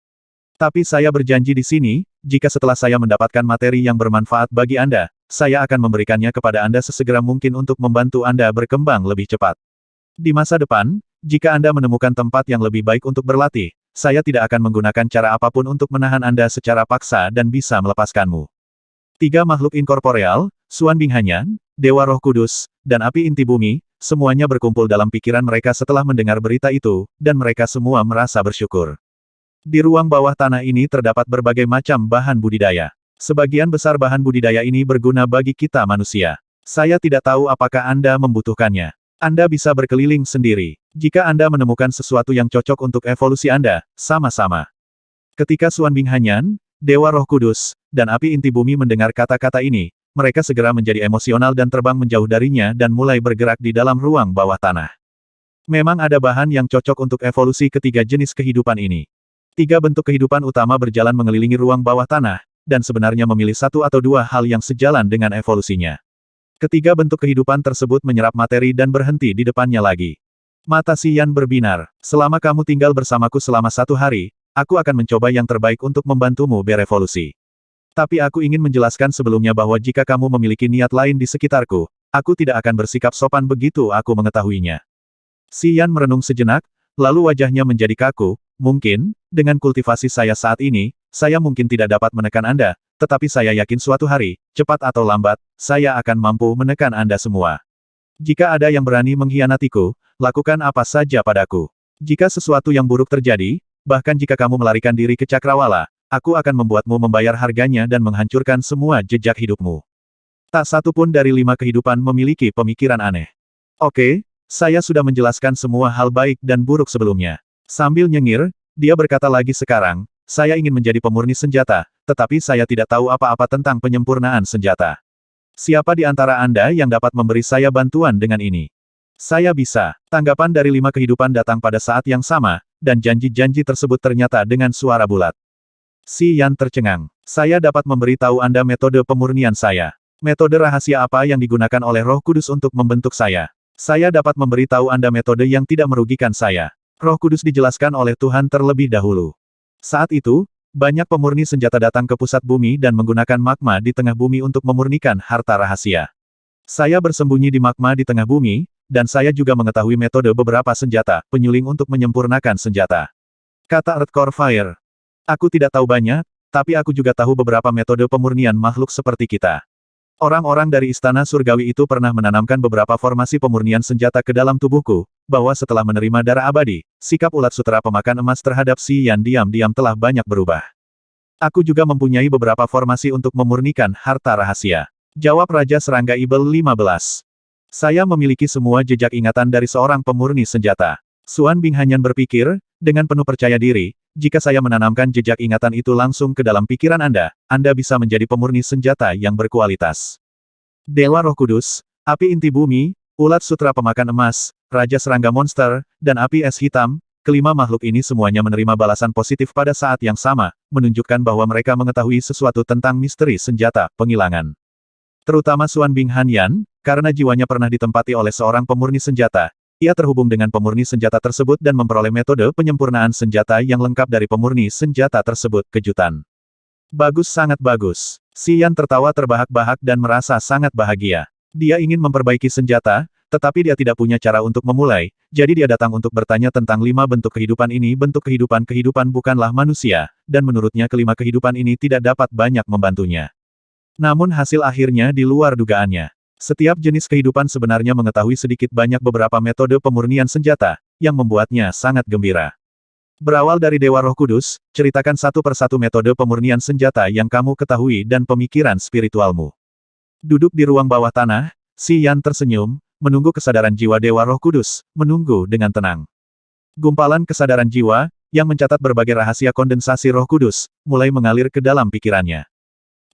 Tapi saya berjanji di sini, jika setelah saya mendapatkan materi yang bermanfaat bagi Anda, saya akan memberikannya kepada Anda sesegera mungkin untuk membantu Anda berkembang lebih cepat. Di masa depan, jika Anda menemukan tempat yang lebih baik untuk berlatih, saya tidak akan menggunakan cara apapun untuk menahan Anda secara paksa dan bisa melepaskanmu. 3 makhluk inkorporeal, Xuan Binghanyan, Dewa Roh Kudus, dan api inti bumi, semuanya berkumpul dalam pikiran mereka setelah mendengar berita itu, dan mereka semua merasa bersyukur. Di ruang bawah tanah ini terdapat berbagai macam bahan budidaya. Sebagian besar bahan budidaya ini berguna bagi kita manusia. Saya tidak tahu apakah Anda membutuhkannya. Anda bisa berkeliling sendiri. Jika Anda menemukan sesuatu yang cocok untuk evolusi Anda, sama-sama. Ketika Xuan Binghanyan, Dewa Roh Kudus, dan api inti bumi mendengar kata-kata ini, mereka segera menjadi emosional dan terbang menjauh darinya dan mulai bergerak di dalam ruang bawah tanah. Memang ada bahan yang cocok untuk evolusi ketiga jenis kehidupan ini. 3 bentuk kehidupan utama berjalan mengelilingi ruang bawah tanah, dan sebenarnya memilih 1 atau 2 hal yang sejalan dengan evolusinya. Ketiga bentuk kehidupan tersebut menyerap materi dan berhenti di depannya lagi. Mata Si Yan berbinar. Selama kamu tinggal bersamaku selama 1 hari, aku akan mencoba yang terbaik untuk membantumu berevolusi. Tapi aku ingin menjelaskan sebelumnya bahwa jika kamu memiliki niat lain di sekitarku, aku tidak akan bersikap sopan begitu aku mengetahuinya. Si Yan merenung sejenak, lalu wajahnya menjadi kaku. Mungkin, dengan kultivasi saya saat ini, saya mungkin tidak dapat menekan Anda, tetapi saya yakin suatu hari, cepat atau lambat, saya akan mampu menekan Anda semua. Jika ada yang berani mengkhianatiku, lakukan apa saja padaku. Jika sesuatu yang buruk terjadi, bahkan jika kamu melarikan diri ke Cakrawala, aku akan membuatmu membayar harganya dan menghancurkan semua jejak hidupmu. Tak satu pun dari 5 kehidupan memiliki pemikiran aneh. Oke, saya sudah menjelaskan semua hal baik dan buruk sebelumnya. Sambil nyengir, dia berkata lagi sekarang, saya ingin menjadi pemurni senjata, tetapi saya tidak tahu apa-apa tentang penyempurnaan senjata. Siapa di antara Anda yang dapat memberi saya bantuan dengan ini? Saya bisa. Tanggapan dari 5 kehidupan datang pada saat yang sama, dan janji-janji tersebut ternyata dengan suara bulat. Si Yan tercengang. Saya dapat memberi tahu Anda metode pemurnian saya. Metode rahasia apa yang digunakan oleh Roh Kudus untuk membentuk saya? Saya dapat memberi tahu Anda metode yang tidak merugikan saya. Roh Kudus dijelaskan oleh Tuhan terlebih dahulu. Saat itu, banyak pemurni senjata datang ke pusat bumi dan menggunakan magma di tengah bumi untuk memurnikan harta rahasia. Saya bersembunyi di magma di tengah bumi, dan saya juga mengetahui metode beberapa senjata, penyuling untuk menyempurnakan senjata. Kata Earthcore Fire. Aku tidak tahu banyak, tapi aku juga tahu beberapa metode pemurnian makhluk seperti kita. Orang-orang dari Istana Surgawi itu pernah menanamkan beberapa formasi pemurnian senjata ke dalam tubuhku, bahwa setelah menerima darah abadi, sikap ulat sutera pemakan emas terhadap Si Yan diam-diam telah banyak berubah. Aku juga mempunyai beberapa formasi untuk memurnikan harta rahasia. Jawab Raja Serangga Ibel 15. Saya memiliki semua jejak ingatan dari seorang pemurni senjata. Suan Bing Hanyan berpikir, dengan penuh percaya diri, jika saya menanamkan jejak ingatan itu langsung ke dalam pikiran Anda bisa menjadi pemurni senjata yang berkualitas. Dewa Roh Kudus, api inti bumi, ulat sutra pemakan emas, Raja Serangga Monster, dan api es hitam, kelima makhluk ini semuanya menerima balasan positif pada saat yang sama, menunjukkan bahwa mereka mengetahui sesuatu tentang misteri senjata penghilangan. Terutama Suan Bing Hanyan, karena jiwanya pernah ditempati oleh seorang pemurni senjata, ia terhubung dengan pemurni senjata tersebut dan memperoleh metode penyempurnaan senjata yang lengkap dari pemurni senjata tersebut. Kejutan. Bagus, sangat bagus. Si Yan tertawa terbahak-bahak dan merasa sangat bahagia. Dia ingin memperbaiki senjata, tetapi dia tidak punya cara untuk memulai, jadi dia datang untuk bertanya tentang 5 bentuk kehidupan ini. Bentuk kehidupan bukanlah manusia, dan menurutnya kelima kehidupan ini tidak dapat banyak membantunya. Namun hasil akhirnya di luar dugaannya. Setiap jenis kehidupan sebenarnya mengetahui sedikit banyak beberapa metode pemurnian senjata, yang membuatnya sangat gembira. Berawal dari Dewa Roh Kudus, ceritakan satu persatu metode pemurnian senjata yang kamu ketahui dan pemikiran spiritualmu. Duduk di ruang bawah tanah, Si Yan tersenyum, menunggu kesadaran jiwa Dewa Roh Kudus, menunggu dengan tenang. Gumpalan kesadaran jiwa, yang mencatat berbagai rahasia kondensasi Roh Kudus, mulai mengalir ke dalam pikirannya.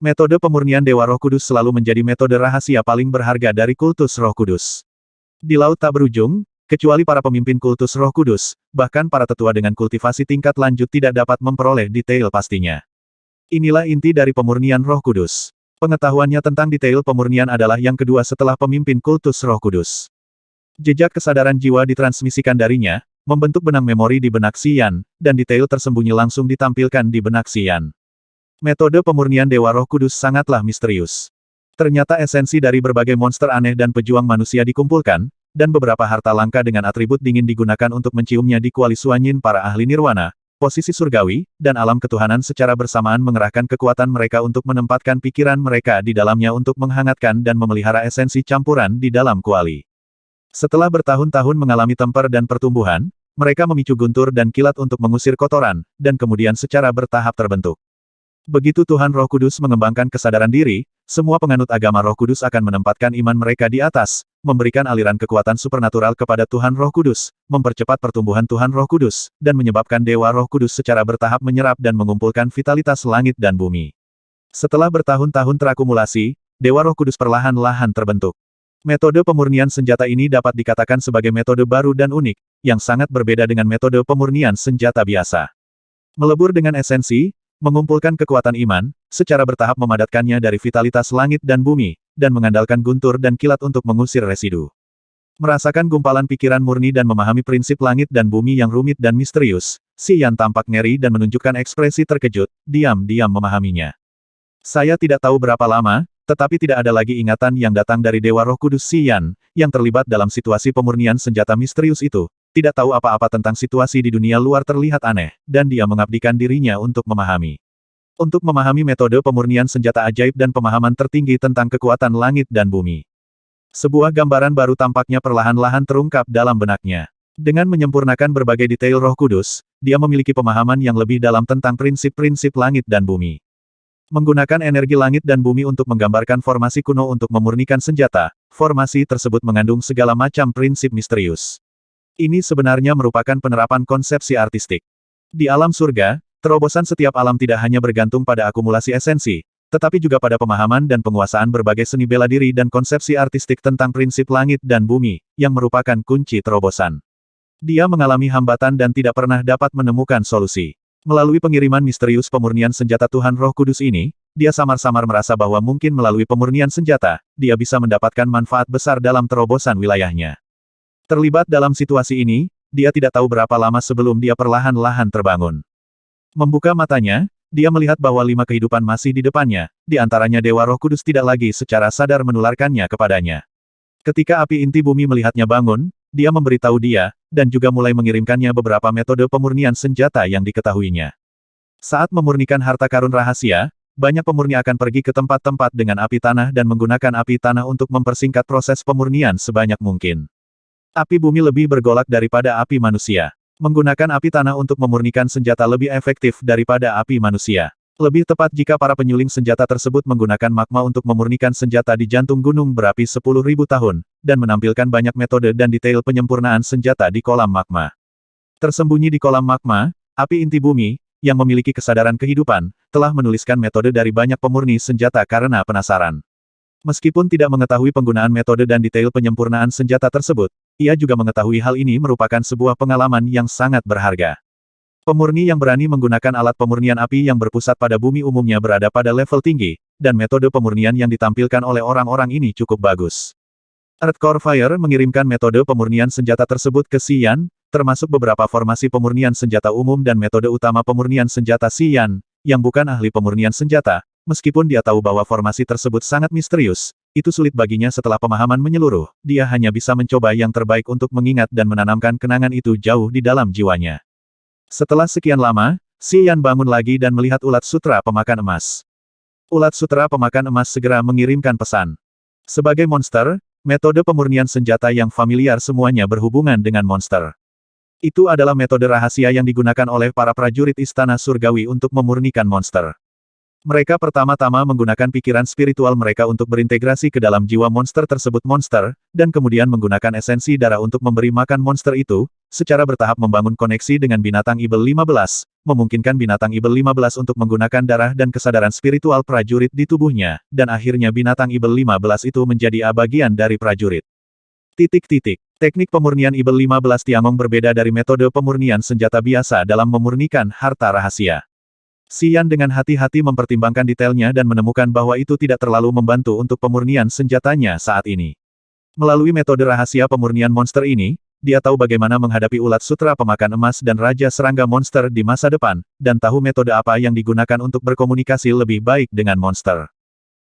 Metode pemurnian Dewa Roh Kudus selalu menjadi metode rahasia paling berharga dari kultus Roh Kudus. Di laut tak berujung, kecuali para pemimpin kultus Roh Kudus, bahkan para tetua dengan kultivasi tingkat lanjut tidak dapat memperoleh detail pastinya. Inilah inti dari pemurnian Roh Kudus. Pengetahuannya tentang detail pemurnian adalah yang kedua setelah pemimpin kultus Roh Kudus. Jejak kesadaran jiwa ditransmisikan darinya, membentuk benang memori di benak Si Yan, dan detail tersembunyi langsung ditampilkan di benak Si Yan. Metode pemurnian Dewa Roh Kudus sangatlah misterius. Ternyata esensi dari berbagai monster aneh dan pejuang manusia dikumpulkan, dan beberapa harta langka dengan atribut dingin digunakan untuk menciumnya di kuali suanyin para ahli nirwana, posisi surgawi, dan alam ketuhanan secara bersamaan mengerahkan kekuatan mereka untuk menempatkan pikiran mereka di dalamnya untuk menghangatkan dan memelihara esensi campuran di dalam kuali. Setelah bertahun-tahun mengalami temper dan pertumbuhan, mereka memicu guntur dan kilat untuk mengusir kotoran, dan kemudian secara bertahap terbentuk. Begitu Tuhan Roh Kudus mengembangkan kesadaran diri, semua penganut agama Roh Kudus akan menempatkan iman mereka di atas, memberikan aliran kekuatan supernatural kepada Tuhan Roh Kudus, mempercepat pertumbuhan Tuhan Roh Kudus, dan menyebabkan Dewa Roh Kudus secara bertahap menyerap dan mengumpulkan vitalitas langit dan bumi. Setelah bertahun-tahun terakumulasi, Dewa Roh Kudus perlahan-lahan terbentuk. Metode pemurnian senjata ini dapat dikatakan sebagai metode baru dan unik, yang sangat berbeda dengan metode pemurnian senjata biasa. Melebur dengan esensi, mengumpulkan kekuatan iman, secara bertahap memadatkannya dari vitalitas langit dan bumi, dan mengandalkan guntur dan kilat untuk mengusir residu. Merasakan gumpalan pikiran murni dan memahami prinsip langit dan bumi yang rumit dan misterius, Si Yan tampak ngeri dan menunjukkan ekspresi terkejut, diam-diam memahaminya. Saya tidak tahu berapa lama, tetapi tidak ada lagi ingatan yang datang dari Dewa Roh Kudus Si Yan, yang terlibat dalam situasi pemurnian senjata misterius itu, tidak tahu apa-apa tentang situasi di dunia luar terlihat aneh, dan dia mengabdikan dirinya untuk memahami. Untuk memahami metode pemurnian senjata ajaib dan pemahaman tertinggi tentang kekuatan langit dan bumi. Sebuah gambaran baru tampaknya perlahan-lahan terungkap dalam benaknya. Dengan menyempurnakan berbagai detail Roh Kudus, dia memiliki pemahaman yang lebih dalam tentang prinsip-prinsip langit dan bumi. Menggunakan energi langit dan bumi untuk menggambarkan formasi kuno untuk memurnikan senjata, formasi tersebut mengandung segala macam prinsip misterius. Ini sebenarnya merupakan penerapan konsepsi artistik. Di alam surga, terobosan setiap alam tidak hanya bergantung pada akumulasi esensi, tetapi juga pada pemahaman dan penguasaan berbagai seni bela diri dan konsepsi artistik tentang prinsip langit dan bumi, yang merupakan kunci terobosan. Dia mengalami hambatan dan tidak pernah dapat menemukan solusi. Melalui pengiriman misterius pemurnian senjata Tuhan Roh Kudus ini, dia samar-samar merasa bahwa mungkin melalui pemurnian senjata, dia bisa mendapatkan manfaat besar dalam terobosan wilayahnya. Terlibat dalam situasi ini, dia tidak tahu berapa lama sebelum dia perlahan-lahan terbangun. Membuka matanya, dia melihat bahwa 5 kehidupan masih di depannya, di antaranya Dewa Roh Kudus tidak lagi secara sadar menularkannya kepadanya. Ketika api inti bumi melihatnya bangun, dia memberitahu dia, dan juga mulai mengirimkannya beberapa metode pemurnian senjata yang diketahuinya. Saat memurnikan harta karun rahasia, banyak pemurni akan pergi ke tempat-tempat dengan api tanah dan menggunakan api tanah untuk mempersingkat proses pemurnian sebanyak mungkin. Api bumi lebih bergolak daripada api manusia. Menggunakan api tanah untuk memurnikan senjata lebih efektif daripada api manusia. Lebih tepat jika para penyuling senjata tersebut menggunakan magma untuk memurnikan senjata di jantung gunung berapi 10.000 tahun, dan menampilkan banyak metode dan detail penyempurnaan senjata di kolam magma. Tersembunyi di kolam magma, api inti bumi, yang memiliki kesadaran kehidupan, telah menuliskan metode dari banyak pemurni senjata karena penasaran. Meskipun tidak mengetahui penggunaan metode dan detail penyempurnaan senjata tersebut, ia juga mengetahui hal ini merupakan sebuah pengalaman yang sangat berharga. Pemurni yang berani menggunakan alat pemurnian api yang berpusat pada bumi umumnya berada pada level tinggi, dan metode pemurnian yang ditampilkan oleh orang-orang ini cukup bagus. Earthcore Fire mengirimkan metode pemurnian senjata tersebut ke Xian, termasuk beberapa formasi pemurnian senjata umum dan metode utama pemurnian senjata Xian, yang bukan ahli pemurnian senjata, meskipun dia tahu bahwa formasi tersebut sangat misterius, itu sulit baginya setelah pemahaman menyeluruh, dia hanya bisa mencoba yang terbaik untuk mengingat dan menanamkan kenangan itu jauh di dalam jiwanya. Setelah sekian lama, Xian bangun lagi dan melihat ulat sutra pemakan emas. Ulat sutra pemakan emas segera mengirimkan pesan. Sebagai monster, metode pemurnian senjata yang familiar semuanya berhubungan dengan monster. Itu adalah metode rahasia yang digunakan oleh para prajurit istana surgawi untuk memurnikan monster. Mereka pertama-tama menggunakan pikiran spiritual mereka untuk berintegrasi ke dalam jiwa monster tersebut dan kemudian menggunakan esensi darah untuk memberi makan monster itu, secara bertahap membangun koneksi dengan binatang Ibel 15, memungkinkan binatang Ibel 15 untuk menggunakan darah dan kesadaran spiritual prajurit di tubuhnya, dan akhirnya binatang Ibel 15 itu menjadi bagian dari prajurit. Teknik pemurnian Ibel 15 Tiangong berbeda dari metode pemurnian senjata biasa dalam memurnikan harta rahasia. Xian dengan hati-hati mempertimbangkan detailnya dan menemukan bahwa itu tidak terlalu membantu untuk pemurnian senjatanya saat ini. Melalui metode rahasia pemurnian monster ini, dia tahu bagaimana menghadapi ulat sutra pemakan emas dan raja serangga monster di masa depan, dan tahu metode apa yang digunakan untuk berkomunikasi lebih baik dengan monster.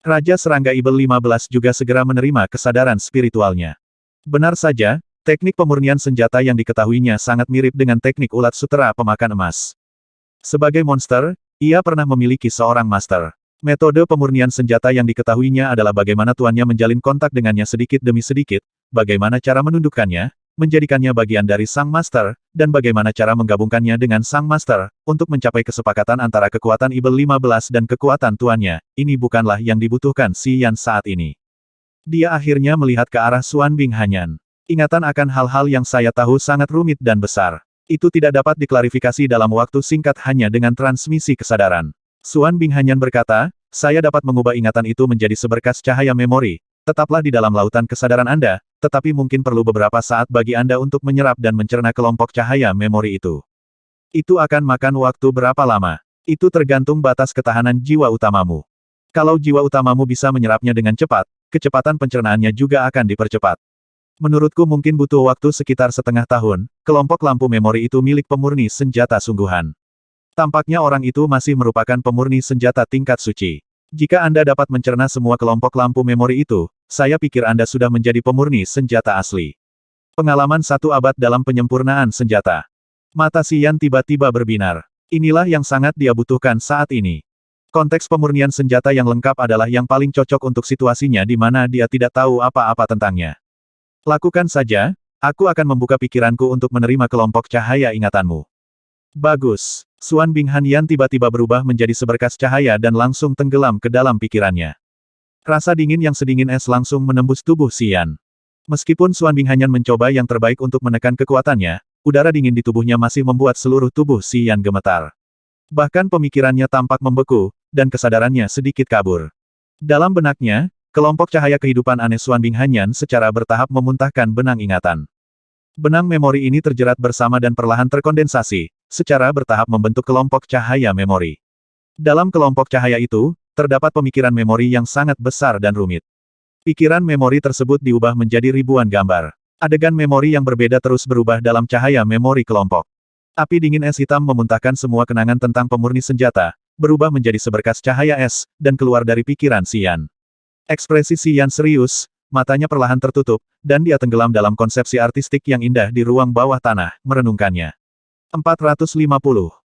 Raja serangga Ibel 15 juga segera menerima kesadaran spiritualnya. Benar saja, teknik pemurnian senjata yang diketahuinya sangat mirip dengan teknik ulat sutra pemakan emas. Sebagai monster, ia pernah memiliki seorang master. Metode pemurnian senjata yang diketahuinya adalah bagaimana tuannya menjalin kontak dengannya sedikit demi sedikit, bagaimana cara menundukkannya, menjadikannya bagian dari sang master, dan bagaimana cara menggabungkannya dengan sang master, untuk mencapai kesepakatan antara kekuatan Ibel 15 dan kekuatan tuannya. Ini bukanlah yang dibutuhkan Xian saat ini. Dia akhirnya melihat ke arah Xuan Bing Hanyan. Ingatan akan hal-hal yang saya tahu sangat rumit dan besar. Itu tidak dapat diklarifikasi dalam waktu singkat hanya dengan transmisi kesadaran. Xuan Bing Hanyan berkata, saya dapat mengubah ingatan itu menjadi seberkas cahaya memori. Tetaplah di dalam lautan kesadaran Anda, tetapi mungkin perlu beberapa saat bagi Anda untuk menyerap dan mencerna kelompok cahaya memori itu. Itu akan makan waktu berapa lama? Itu tergantung batas ketahanan jiwa utamamu. Kalau jiwa utamamu bisa menyerapnya dengan cepat, kecepatan pencernaannya juga akan dipercepat. Menurutku mungkin butuh waktu sekitar setengah tahun, kelompok lampu memori itu milik pemurni senjata sungguhan. Tampaknya orang itu masih merupakan pemurni senjata tingkat suci. Jika Anda dapat mencerna semua kelompok lampu memori itu, saya pikir Anda sudah menjadi pemurni senjata asli. Pengalaman 1 abad dalam penyempurnaan senjata. Mata Xian tiba-tiba berbinar. Inilah yang sangat dia butuhkan saat ini. Konteks pemurnian senjata yang lengkap adalah yang paling cocok untuk situasinya di mana dia tidak tahu apa-apa tentangnya. Lakukan saja, aku akan membuka pikiranku untuk menerima kelompok cahaya ingatanmu. Bagus. Suan Binghanyan tiba-tiba berubah menjadi seberkas cahaya dan langsung tenggelam ke dalam pikirannya. Rasa dingin yang sedingin es langsung menembus tubuh Xian. Meskipun Suan Binghanyan mencoba yang terbaik untuk menekan kekuatannya, udara dingin di tubuhnya masih membuat seluruh tubuh Xian gemetar. Bahkan pemikirannya tampak membeku, dan kesadarannya sedikit kabur. Dalam benaknya, kelompok cahaya kehidupan aneh Suan Binghanyan secara bertahap memuntahkan benang ingatan. Benang memori ini terjerat bersama dan perlahan terkondensasi, secara bertahap membentuk kelompok cahaya memori. Dalam kelompok cahaya itu, terdapat pemikiran memori yang sangat besar dan rumit. Pikiran memori tersebut diubah menjadi ribuan gambar. Adegan memori yang berbeda terus berubah dalam cahaya memori kelompok. Api dingin es hitam memuntahkan semua kenangan tentang pemurni senjata, berubah menjadi seberkas cahaya es, dan keluar dari pikiran Xian. Ekspresi Xian serius, matanya perlahan tertutup, dan dia tenggelam dalam konsepsi artistik yang indah di ruang bawah tanah, merenungkannya. 450.